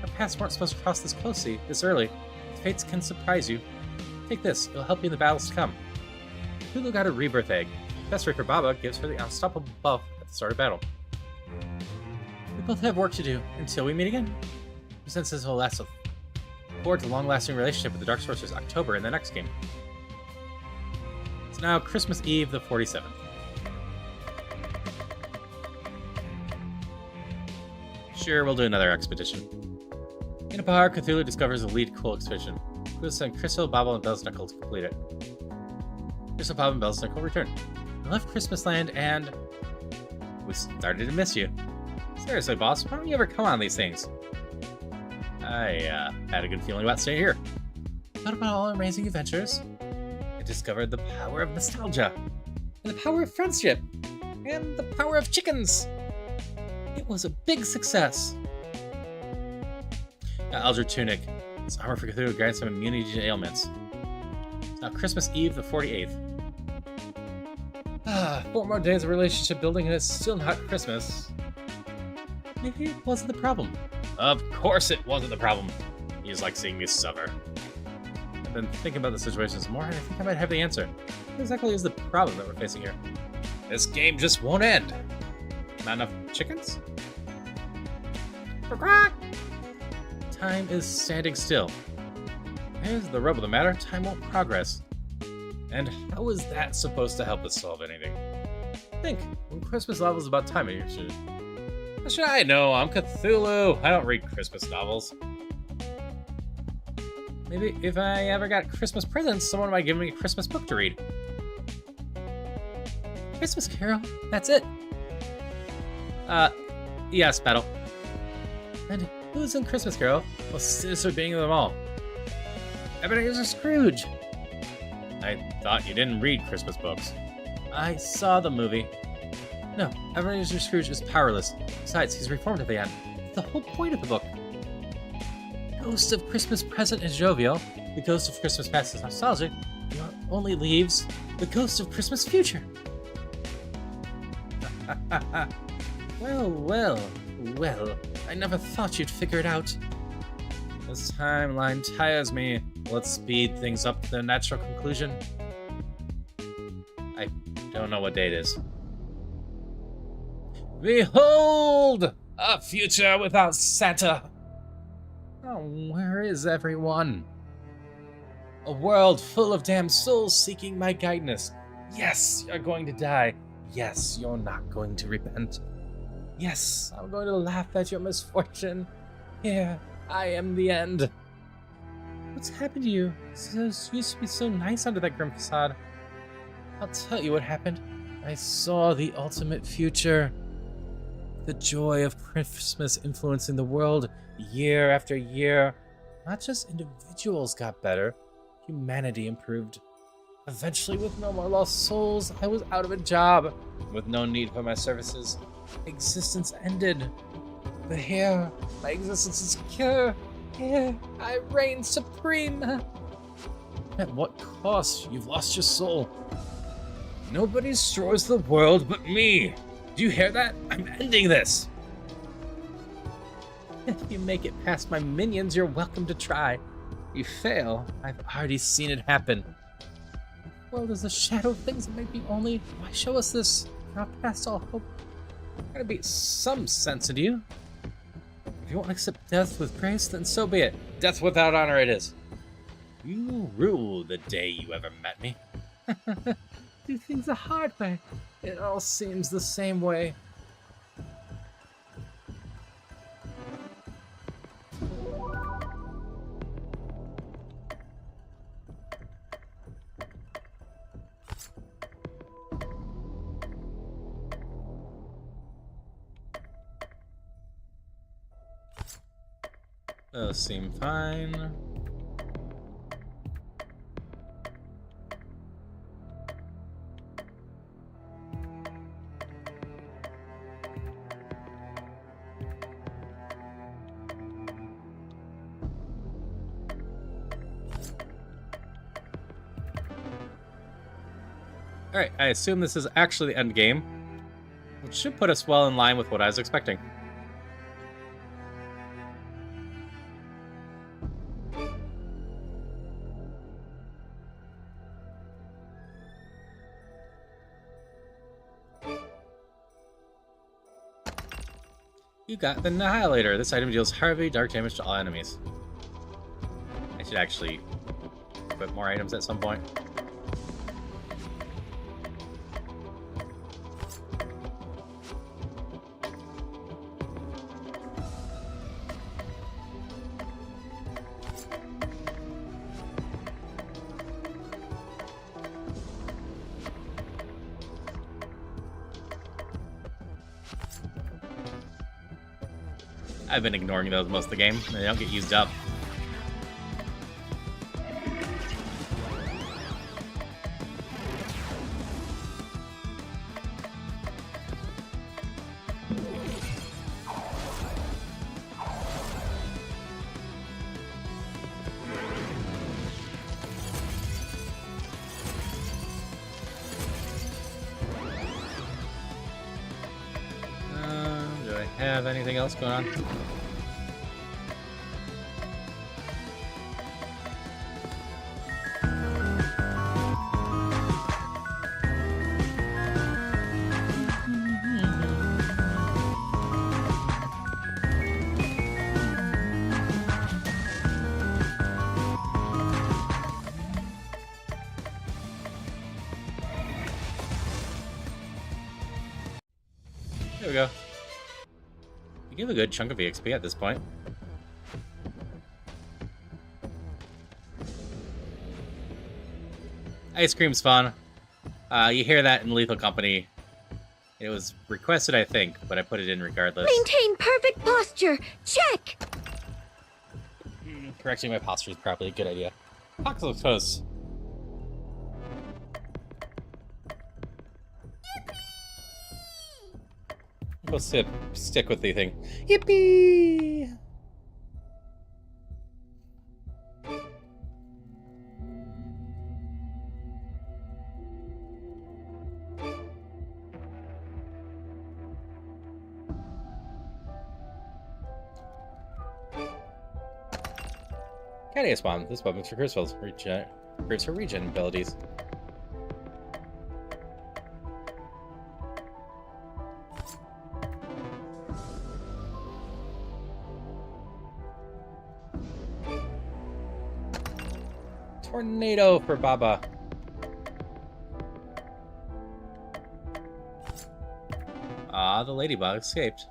Our paths weren't supposed to cross this closely, this early. The fates can surprise you. Take this, it'll help you in the battles to come. Cthulhu got a rebirth egg. Accessory for Baba gives her the unstoppable buff at the start of battle. We both have work to do until we meet again. Who senses will last forward to a long-lasting relationship with the Dark Sorceress October in the next game. It's now Christmas Eve the 47th. Sure, we'll do another expedition. In a bar, Cthulhu discovers a lead cool expedition. We'll send Crystal, Bobble, and Belsnickel to complete it. Crystal, Bob, and Belsnickel return. We left Christmasland and... we started to miss you. Seriously, boss, why don't you ever come on these things? I had a good feeling about staying here. Thought about all our amazing adventures. I discovered the power of nostalgia, and the power of friendship, and the power of chickens. It was a big success. Alger Tunic. This armor for Cthulhu grants him immunity to ailments. It's now Christmas Eve the 48th. 4 more days of relationship building and it's still not Christmas. Maybe it wasn't the problem. Of course it wasn't the problem. He just likes seeing me suffer. I've been thinking about the situation some more, and I think I might have the answer. What exactly is the problem that we're facing here? This game just won't end. Not enough chickens? Time is standing still. Here's the rub of the matter. Time won't progress. And how is that supposed to help us solve anything? Think, when Christmas novels about time, how should I know? I'm Cthulhu. I don't read Christmas novels. Maybe if I ever got Christmas presents, someone might give me a Christmas book to read. Christmas Carol, that's it. Yes, Battle. And who's in Christmas Carol? Most sinister being of them all. Ebenezer Scrooge. I thought you didn't read Christmas books. I saw the movie. No, Ebenezer Scrooge is powerless. Besides, he's reformed at the end. The whole point of the book. The ghost of Christmas present is jovial. The ghost of Christmas past is nostalgic. Your only leaves the ghost of Christmas future. Well. I never thought you'd figure it out. This timeline tires me. Let's speed things up to their natural conclusion. I don't know what day it is. Behold! A future without Santa! Oh, where is everyone? A world full of damned souls seeking my guidance. Yes, you're going to die. Yes, you're not going to repent. Yes, I'm going to laugh at your misfortune. Here, I am the end. What's happened to you? You used to be so nice under that grim facade. I'll tell you what happened. I saw the ultimate future. The joy of Christmas influencing the world year after year. Not just individuals got better, humanity improved. Eventually, with no more lost souls, I was out of a job. With no need for my services, existence ended. But here, my existence is secure. Here, I reign supreme. At what cost? You've lost your soul. Nobody destroys the world but me. Do you hear that? I'm ending this. If you make it past my minions, you're welcome to try. If you fail, I've already seen it happen. Well, there's a shadow of things that might be only. Why show us this? Not past all hope. There's gotta be some sense in you. If you won't accept death with grace, then so be it. Death without honor it is. You rule the day you ever met me. Do things the hard way. It all seems the same way. Those seem fine. Alright, I assume this is actually the end game, which should put us well in line with what I was expecting. You got the Annihilator. This item deals heavy dark damage to all enemies. Should actually equip more items at some point. I've been ignoring those most of the game. They don't get used up. Do I have anything else going on? There we go. You give a good chunk of EXP at this point. Ice cream's fun. You hear that in Lethal Company. It was requested, I think, but I put it in regardless. Maintain perfect posture. Check. Correcting my posture is probably a good idea. Fox looks close. We'll stick with the thing. Yippee! Cadius Bomb. This weapon's for crystals. Improves her regen abilities. Tornado for Baba. Ah, the ladybug escaped.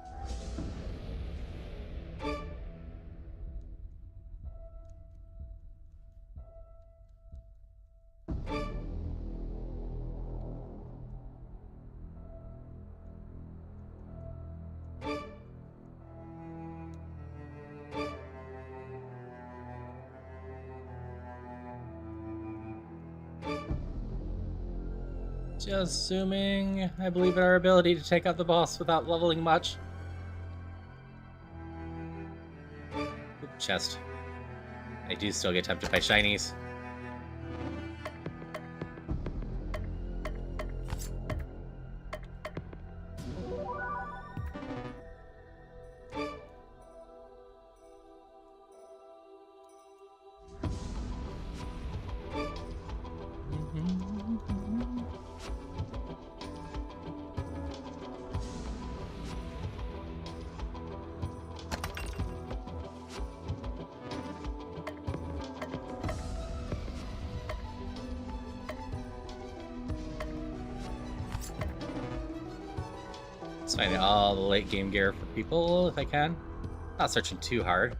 Just assuming I believe in our ability to take out the boss without leveling much. Oop, chest. I do still get tempted by shinies. Let's find all the late game gear for people if I can. Not searching too hard.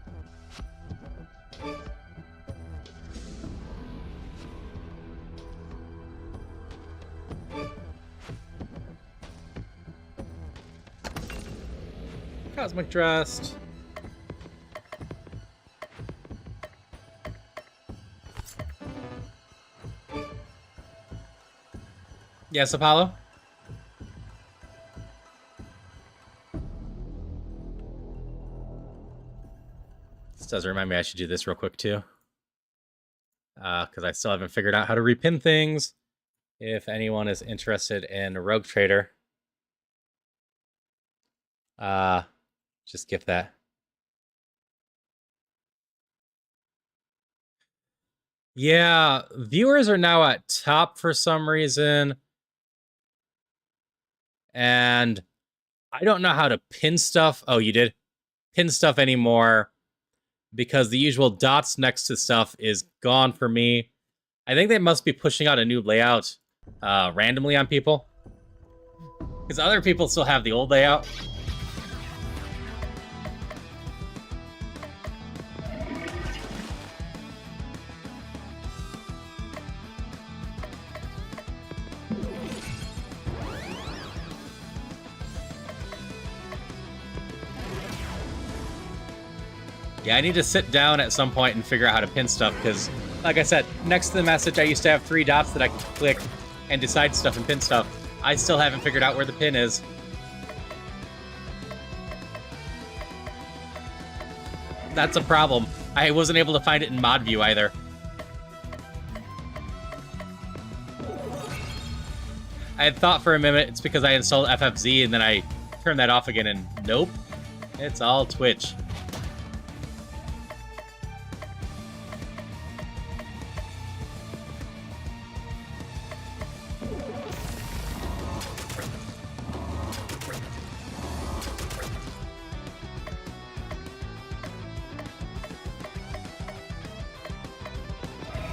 Cosmic Dressed. Yes, Apollo? This does remind me I should do this real quick too. Because I still haven't figured out how to repin things. If anyone is interested in Rogue Trader, just gift that. Yeah, viewers are now at top for some reason. And I don't know how to pin stuff. Oh, you did? Pin stuff anymore. because the usual dots next to stuff is gone for me. I think they must be pushing out a new layout randomly on people, because other people still have the old layout. Yeah, I need to sit down at some point and figure out how to pin stuff, because, like I said, next to the message, I used to have 3 dots that I could click and decide stuff and pin stuff. I still haven't figured out where the pin is. That's a problem. I wasn't able to find it in mod view either. I had thought for a minute it's because I installed FFZ and then I turned that off again, and nope, it's all Twitch.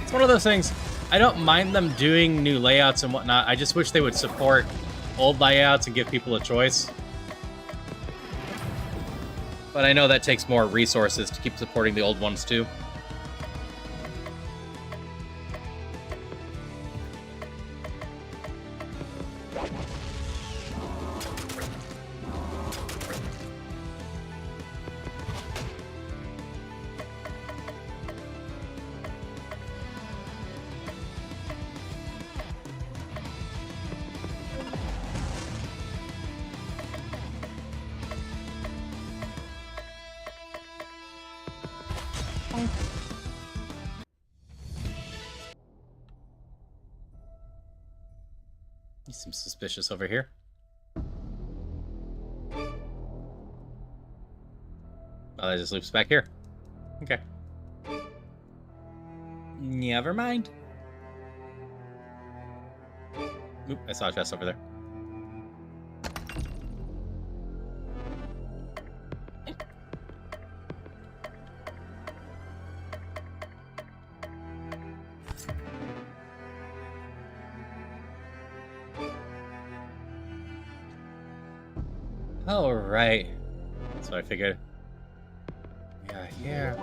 It's one of those things, I don't mind them doing new layouts and whatnot. I just wish they would support old layouts and give people a choice. But I know that takes more resources to keep supporting the old ones too. You seem suspicious over here. Oh, that just loops back here. Okay. Never mind. Oop, I saw a chest over there. All right. That's what I figured. Yeah.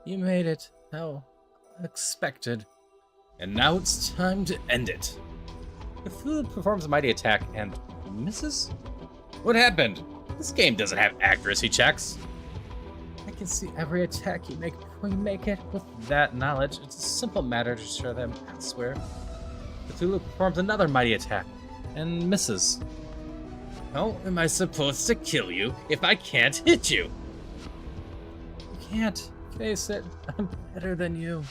You made it. How expected. And now it's time to end it. Cthulhu performs a mighty attack and misses? What happened? This game doesn't have accuracy checks. I can see every attack you make before you make it. With that knowledge, it's a simple matter to show them elsewhere. Cthulhu performs another mighty attack and misses. How am I supposed to kill you if I can't hit you? You can't. Face it. I'm better than you.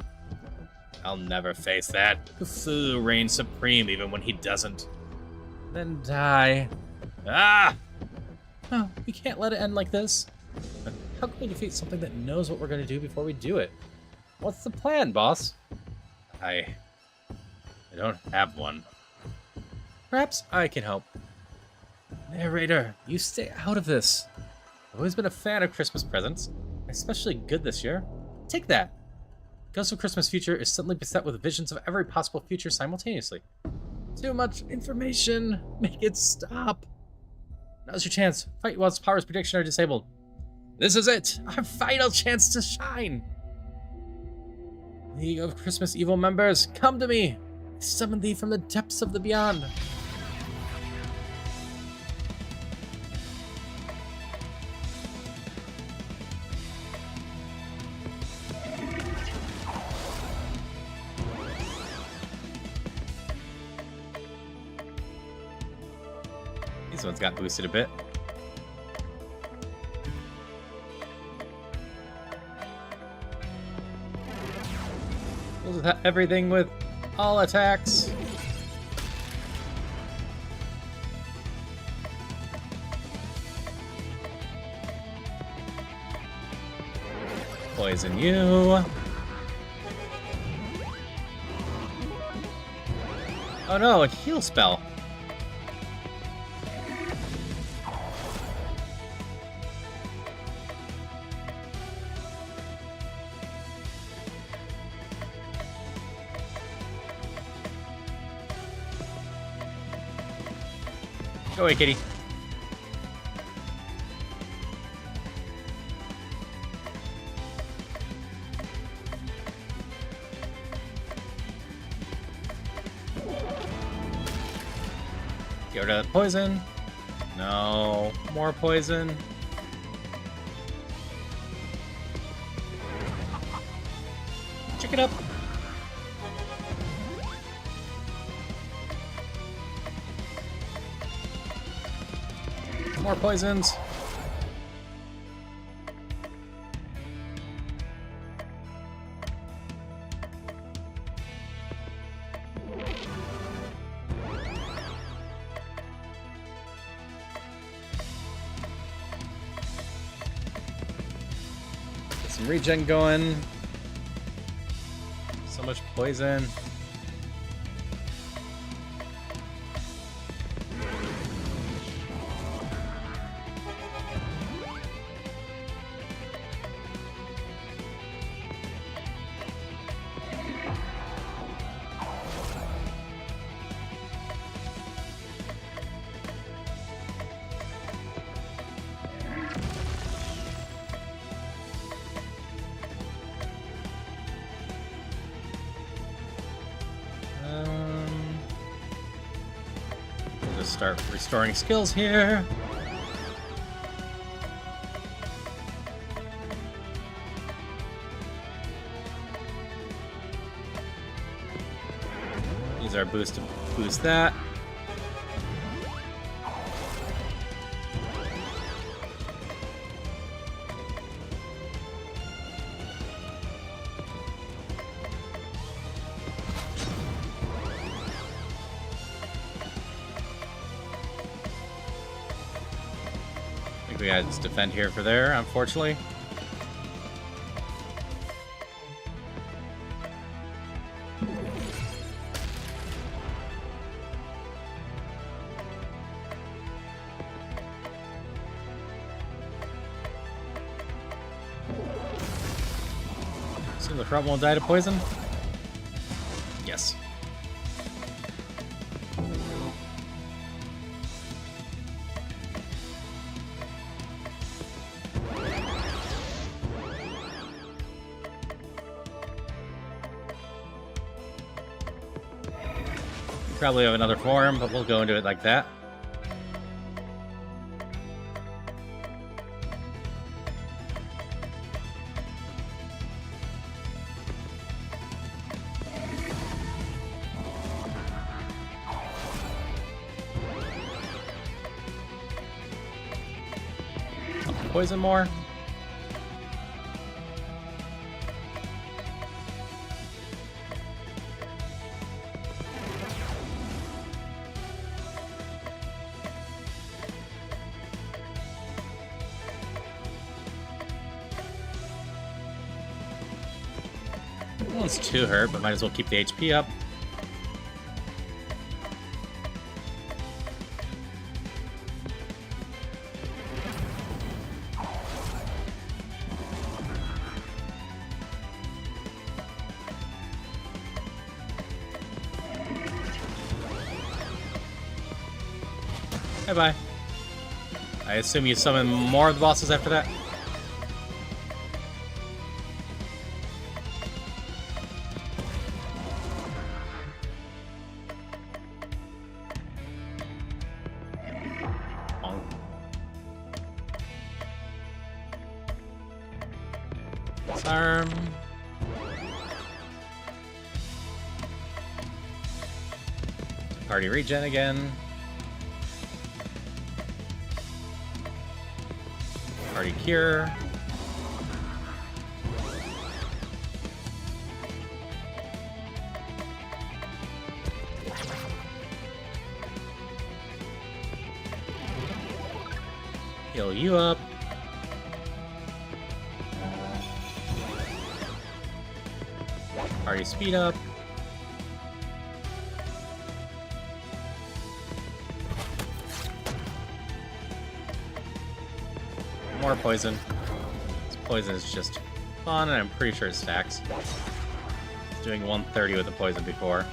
I'll never face that. Cthulhu reigns supreme even when he doesn't. Then die. Ah! No, we can't let it end like this. How can we defeat something that knows what we're going to do before we do it? What's the plan, boss? I don't have one. Perhaps I can help. Narrator, you stay out of this. I've always been a fan of Christmas presents, especially good this year. Take that. Ghost of Christmas Future is suddenly beset with visions of every possible future simultaneously. Too much information. Make it stop. Now's your chance. Fight while its powers prediction are disabled. This is it. Our final chance to shine. League of Christmas Evil members, come to me. I summon thee from the depths of the beyond. These ones got boosted a bit. Everything with all attacks. Poison you. Oh no, a heal spell. Go away, kitty. Get rid of that poison. No. More poison. Check it up. More poisons. Get some regen going. So much poison. We'll just start restoring skills here. Use our boost to boost that. I think we gotta just defend here for there, unfortunately. Assume the front won't die to poison? Yes. We probably have another form, but we'll go into it like that. Poison more. Well, it's 2 hurt, but might as well keep the HP up. Bye-bye. I assume you summon more of the bosses after that? Bonk. Disarm. Party regen again. Party cure. Heal you up. Party speed up. More poison. This poison is just fun, and I'm pretty sure it stacks. It's doing 130 with the poison before.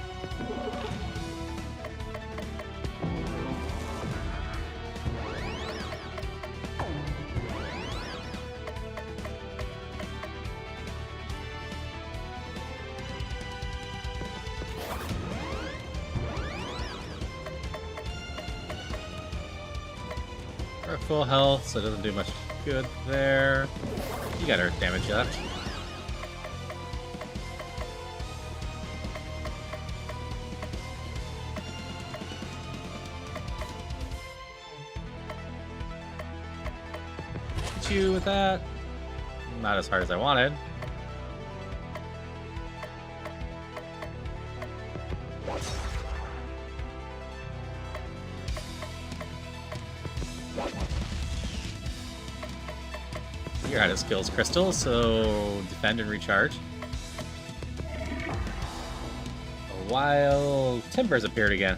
full health, so it doesn't do much good there. You got earth damage left. Hit you with that. Not as hard as I wanted. You're out of skills crystal, so defend and recharge. While Timbers appeared again.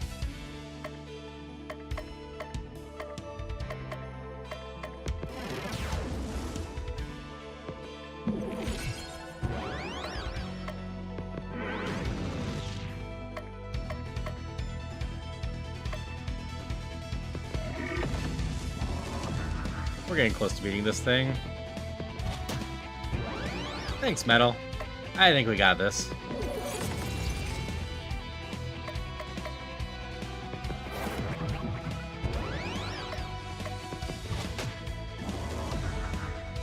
We're getting close to beating this thing. Thanks, Metal. I think we got this.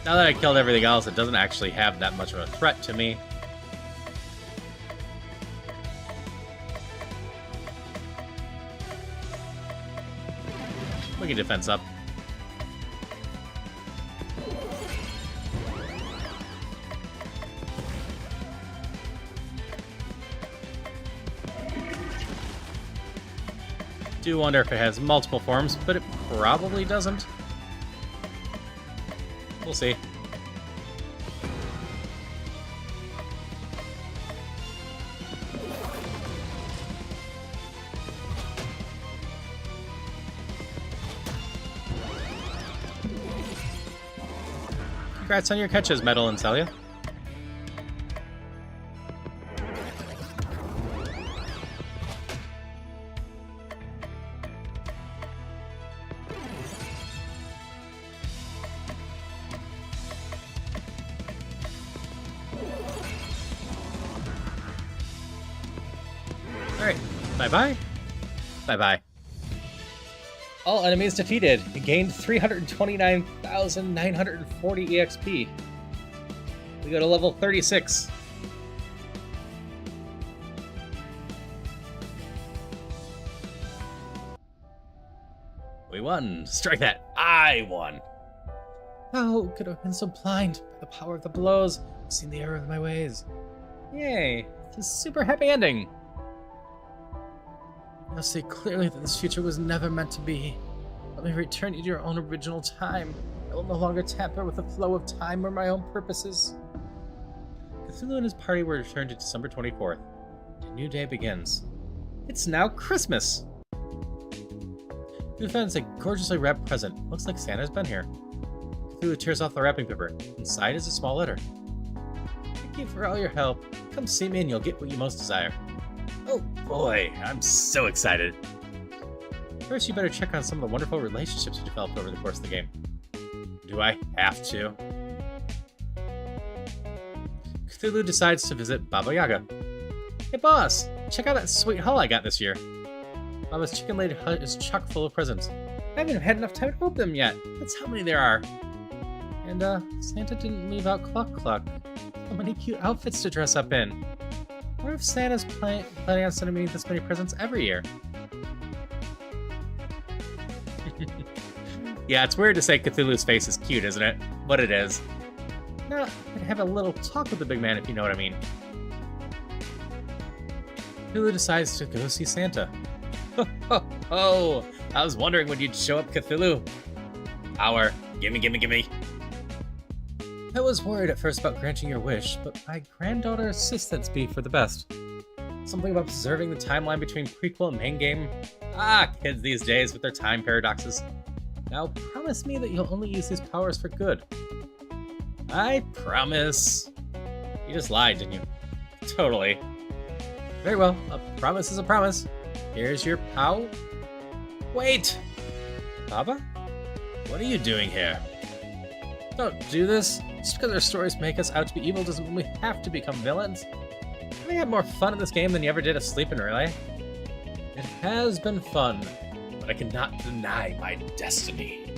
Now that I killed everything else, it doesn't actually have that much of a threat to me. We can defense up. Do wonder if it has multiple forms, but it probably doesn't. We'll see. Congrats on your catches, Metal and Celia. Alright, bye-bye. Bye-bye. All enemies defeated. You gained 329,940 EXP. We go to level 36. We won. Strike that. I won. How could I have been so blind by the power of the blows? I've seen the error of my ways. Yay. It's a super happy ending. Now see clearly that this future was never meant to be. Let me return you to your own original time. I will no longer tamper with the flow of time or my own purposes. Cthulhu and his party were returned to December 24th. A new day begins. It's now Christmas! You found a gorgeously wrapped present. Looks like Santa's been here. Cthulhu tears off the wrapping paper. Inside is a small letter. Thank you for all your help. Come see me and you'll get what you most desire. Oh boy, I'm so excited. First, you better check on some of the wonderful relationships you developed over the course of the game. Do I have to? Cthulhu decides to visit Baba Yaga. Hey boss, check out that sweet haul I got this year. Baba's chicken laid hut is chock full of presents. I haven't had enough time to open them yet. That's how many there are. And Santa didn't leave out Cluck Cluck. So many cute outfits to dress up in. I wonder if Santa's planning on sending me this many presents every year. Yeah, it's weird to say Cthulhu's face is cute, isn't it? But it is. Now, I'd have a little talk with the big man, if you know what I mean. Cthulhu decides to go see Santa. Oh, I was wondering when you'd show up, Cthulhu. Power. Gimme, gimme, gimme. I was worried at first about granting your wish, but my granddaughter insists be for the best. Something about preserving the timeline between prequel and main game. Ah, kids these days with their time paradoxes. Now promise me that you'll only use these powers for good. I promise. You just lied, didn't you? Totally. Very well, a promise is a promise. Here's your pow. Wait! Baba? What are you doing here? Don't do this. Just because our stories make us out to be evil doesn't mean we have to become villains. I had more fun in this game than you ever did asleep in Relay. It has been fun, but I cannot deny my destiny.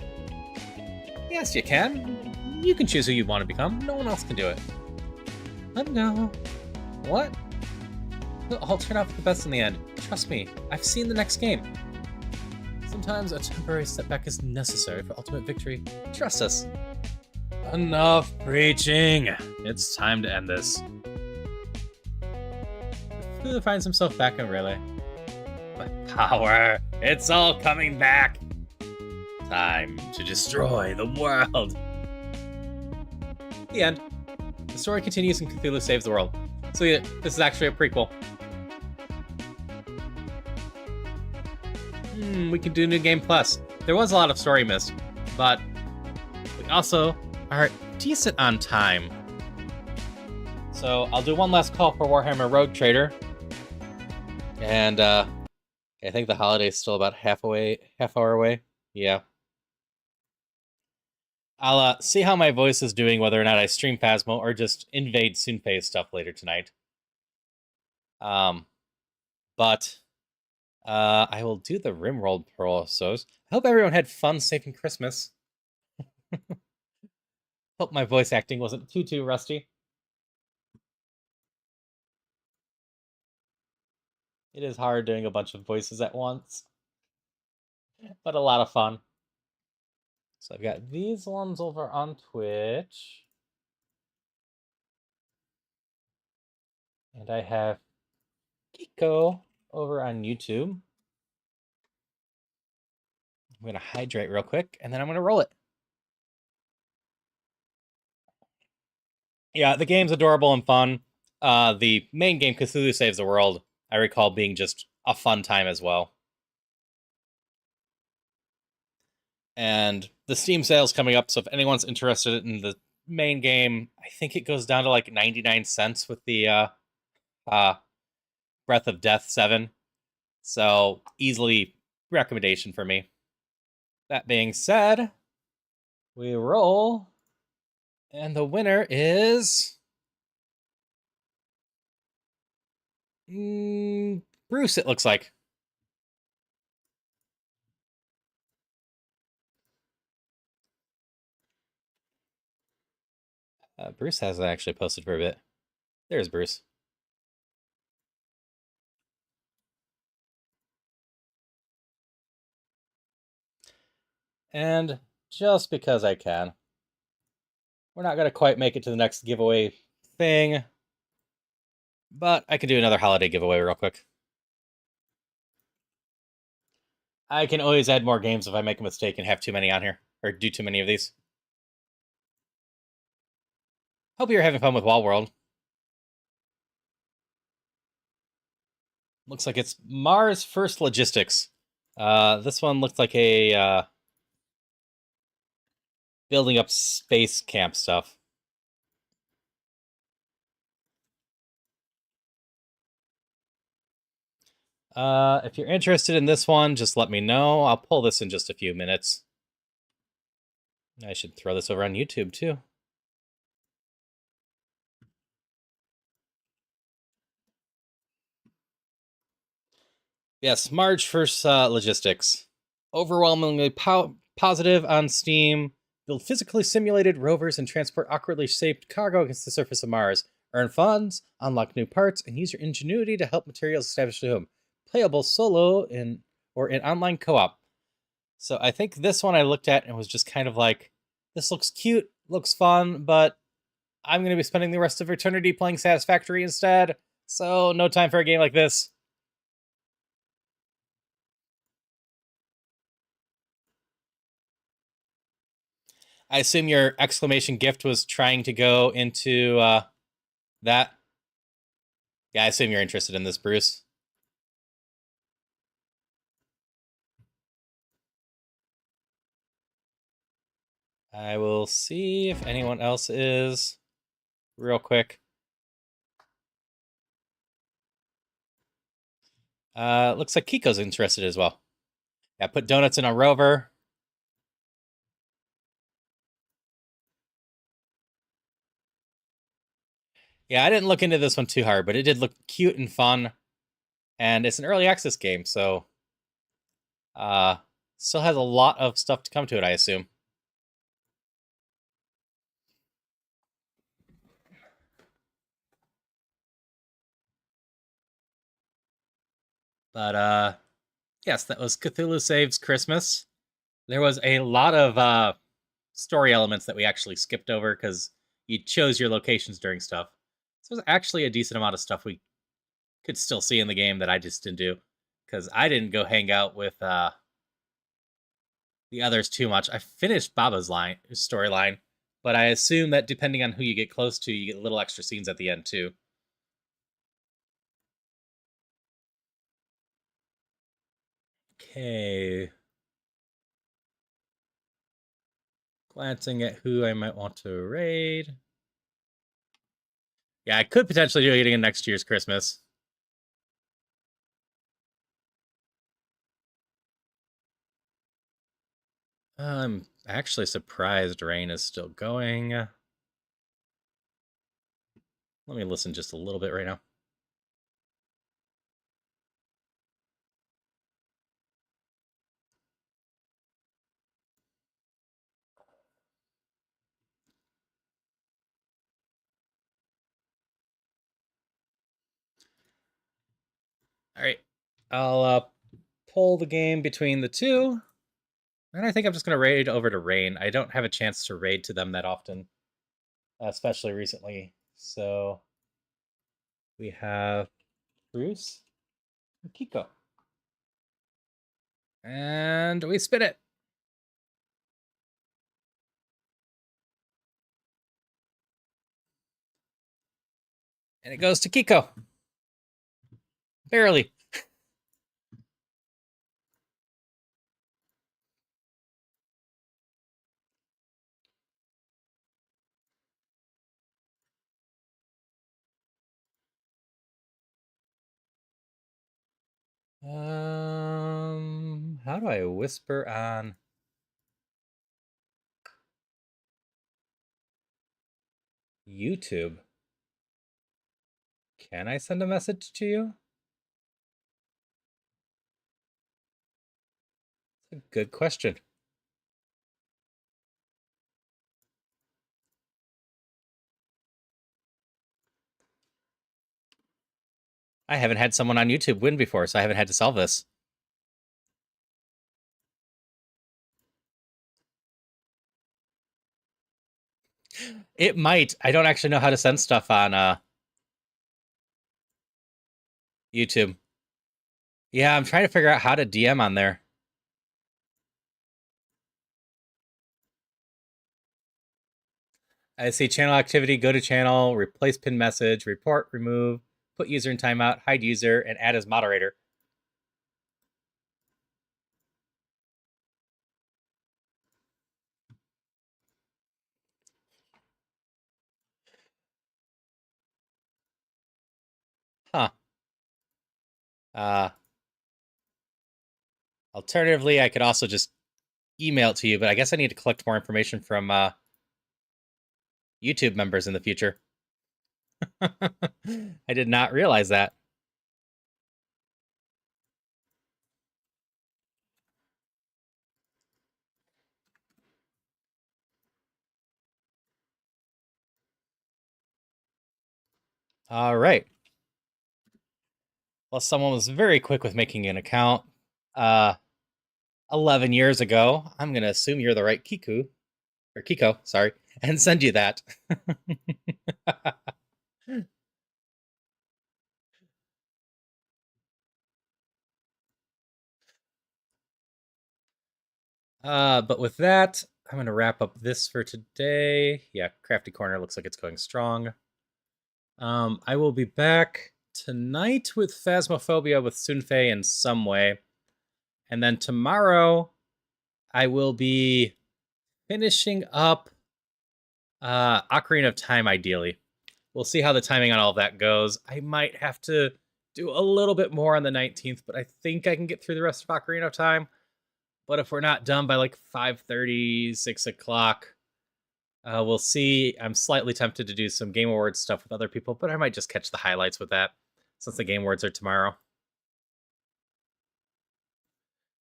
Yes, you can. You can choose who you want to become. No one else can do it. No. What? I'll turn out for the best in the end. Trust me, I've seen the next game. Sometimes a temporary setback is necessary for ultimate victory. Trust us. Enough preaching. It's time to end this. Cthulhu finds himself back in Relay. But power, it's all coming back. Time to destroy the world. The end. The story continues and Cthulhu saves the world. So yeah, this is actually a prequel. We can do New Game Plus. There was a lot of story missed, but we also are decent on time. So I'll do one last call for Warhammer Rogue Trader. And I think the holiday's still about half hour away. Yeah. I'll see how my voice is doing, whether or not I stream Phasmo or just invade Soonfae's stuff later tonight. But I will do the Rimworld Pearls. I hope everyone had fun saving Christmas. Hope my voice acting wasn't too rusty. It is hard doing a bunch of voices at once, but a lot of fun. So I've got these ones over on Twitch. And I have Kiko over on YouTube. I'm going to hydrate real quick, and then I'm going to roll it. Yeah, the game's adorable and fun. The main game, Cthulhu Saves the World, I recall being just a fun time as well. And the Steam sale's coming up, so if anyone's interested in the main game, I think it goes down to like 99 cents with the Breath of Death 7. So, easily recommendation for me. That being said, we roll, and the winner is Bruce, it looks like. Bruce hasn't actually posted for a bit. There's Bruce. And just because I can, we're not going to quite make it to the next giveaway thing, but I can do another holiday giveaway real quick. I can always add more games if I make a mistake and have too many on here, or do too many of these. Hope you're having fun with Wall World. Looks like it's Mars First Logistics. This one looks like a building up space camp stuff. If you're interested in this one, just let me know. I'll pull this in just a few minutes. I should throw this over on YouTube too. Yes, Marge First Logistics. Overwhelmingly positive on Steam. Build physically simulated rovers and transport awkwardly shaped cargo against the surface of Mars. Earn funds, unlock new parts, and use your ingenuity to help materials establish a home. Playable solo or in online co-op. So I think this one I looked at and was just kind of like, this looks cute, looks fun, but I'm going to be spending the rest of eternity playing Satisfactory instead. So no time for a game like this. I assume your exclamation gift was trying to go into that. Yeah, I assume you're interested in this, Bruce. I will see if anyone else is real quick. Looks like Kiko's interested as well. Yeah, put donuts in a rover. Yeah, I didn't look into this one too hard, but it did look cute and fun. And it's an early access game, so still has a lot of stuff to come to it, I assume. But yes, that was Cthulhu Saves Christmas. There was a lot of story elements that we actually skipped over because you chose your locations during stuff. So there's actually a decent amount of stuff we could still see in the game that I just didn't do because I didn't go hang out with the others too much. I finished Baba's storyline, but I assume that depending on who you get close to, you get little extra scenes at the end too. Okay. Glancing at who I might want to raid. Yeah, I could potentially do it in next year's Christmas. I'm actually surprised Rain is still going. Let me listen just a little bit right now. All right. I'll pull the game between the two. And I think I'm just going to raid over to Rain. I don't have a chance to raid to them that often, especially recently. So we have Bruce and Kiko. And we spin it. And it goes to Kiko. Barely. How do I whisper on YouTube? Can I send a message to you? It's a good question. I haven't had someone on YouTube win before, so I haven't had to solve this. It might. I don't actually know how to send stuff on YouTube. Yeah, I'm trying to figure out how to DM on there. I see channel activity, go to channel, replace pin message, report, remove, put user in timeout, hide user, and add as moderator. Huh. Alternatively, I could also just email it to you, but I guess I need to collect more information from YouTube members in the future. I did not realize that. All right. Well, someone was very quick with making an account 11 years ago. I'm going to assume you're the right Kiko, sorry, and send you that. But with that, I'm going to wrap up this for today. Yeah, Crafty Corner looks like it's going strong. I will be back tonight with Phasmophobia with Sunfei in some way. And then tomorrow, I will be finishing up Ocarina of Time, ideally. We'll see how the timing on all of that goes. I might have to do a little bit more on the 19th, but I think I can get through the rest of Ocarina of Time. But if we're not done by like 5:30, 6 o'clock, we'll see. I'm slightly tempted to do some Game Awards stuff with other people, but I might just catch the highlights with that since the Game Awards are tomorrow.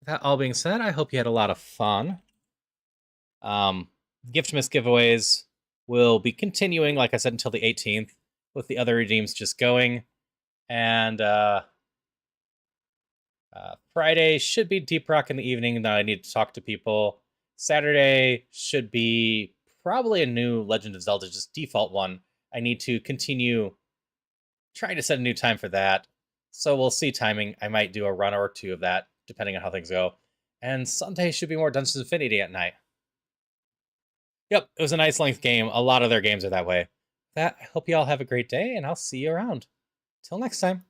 That all being said, I hope you had a lot of fun. Giftmas giveaways will be continuing, like I said, until the 18th, with the other redeems just going. And Friday should be Deep Rock in the evening. Now I need to talk to people. Saturday should be probably a new Legend of Zelda, just default one. I need to continue trying to set a new time for that. So we'll see timing. I might do a run or two of that, depending on how things go. And Sunday should be more Dungeons Infinity at night. Yep, it was a nice length game. A lot of their games are that way. I hope you all have a great day, and I'll see you around. Till next time.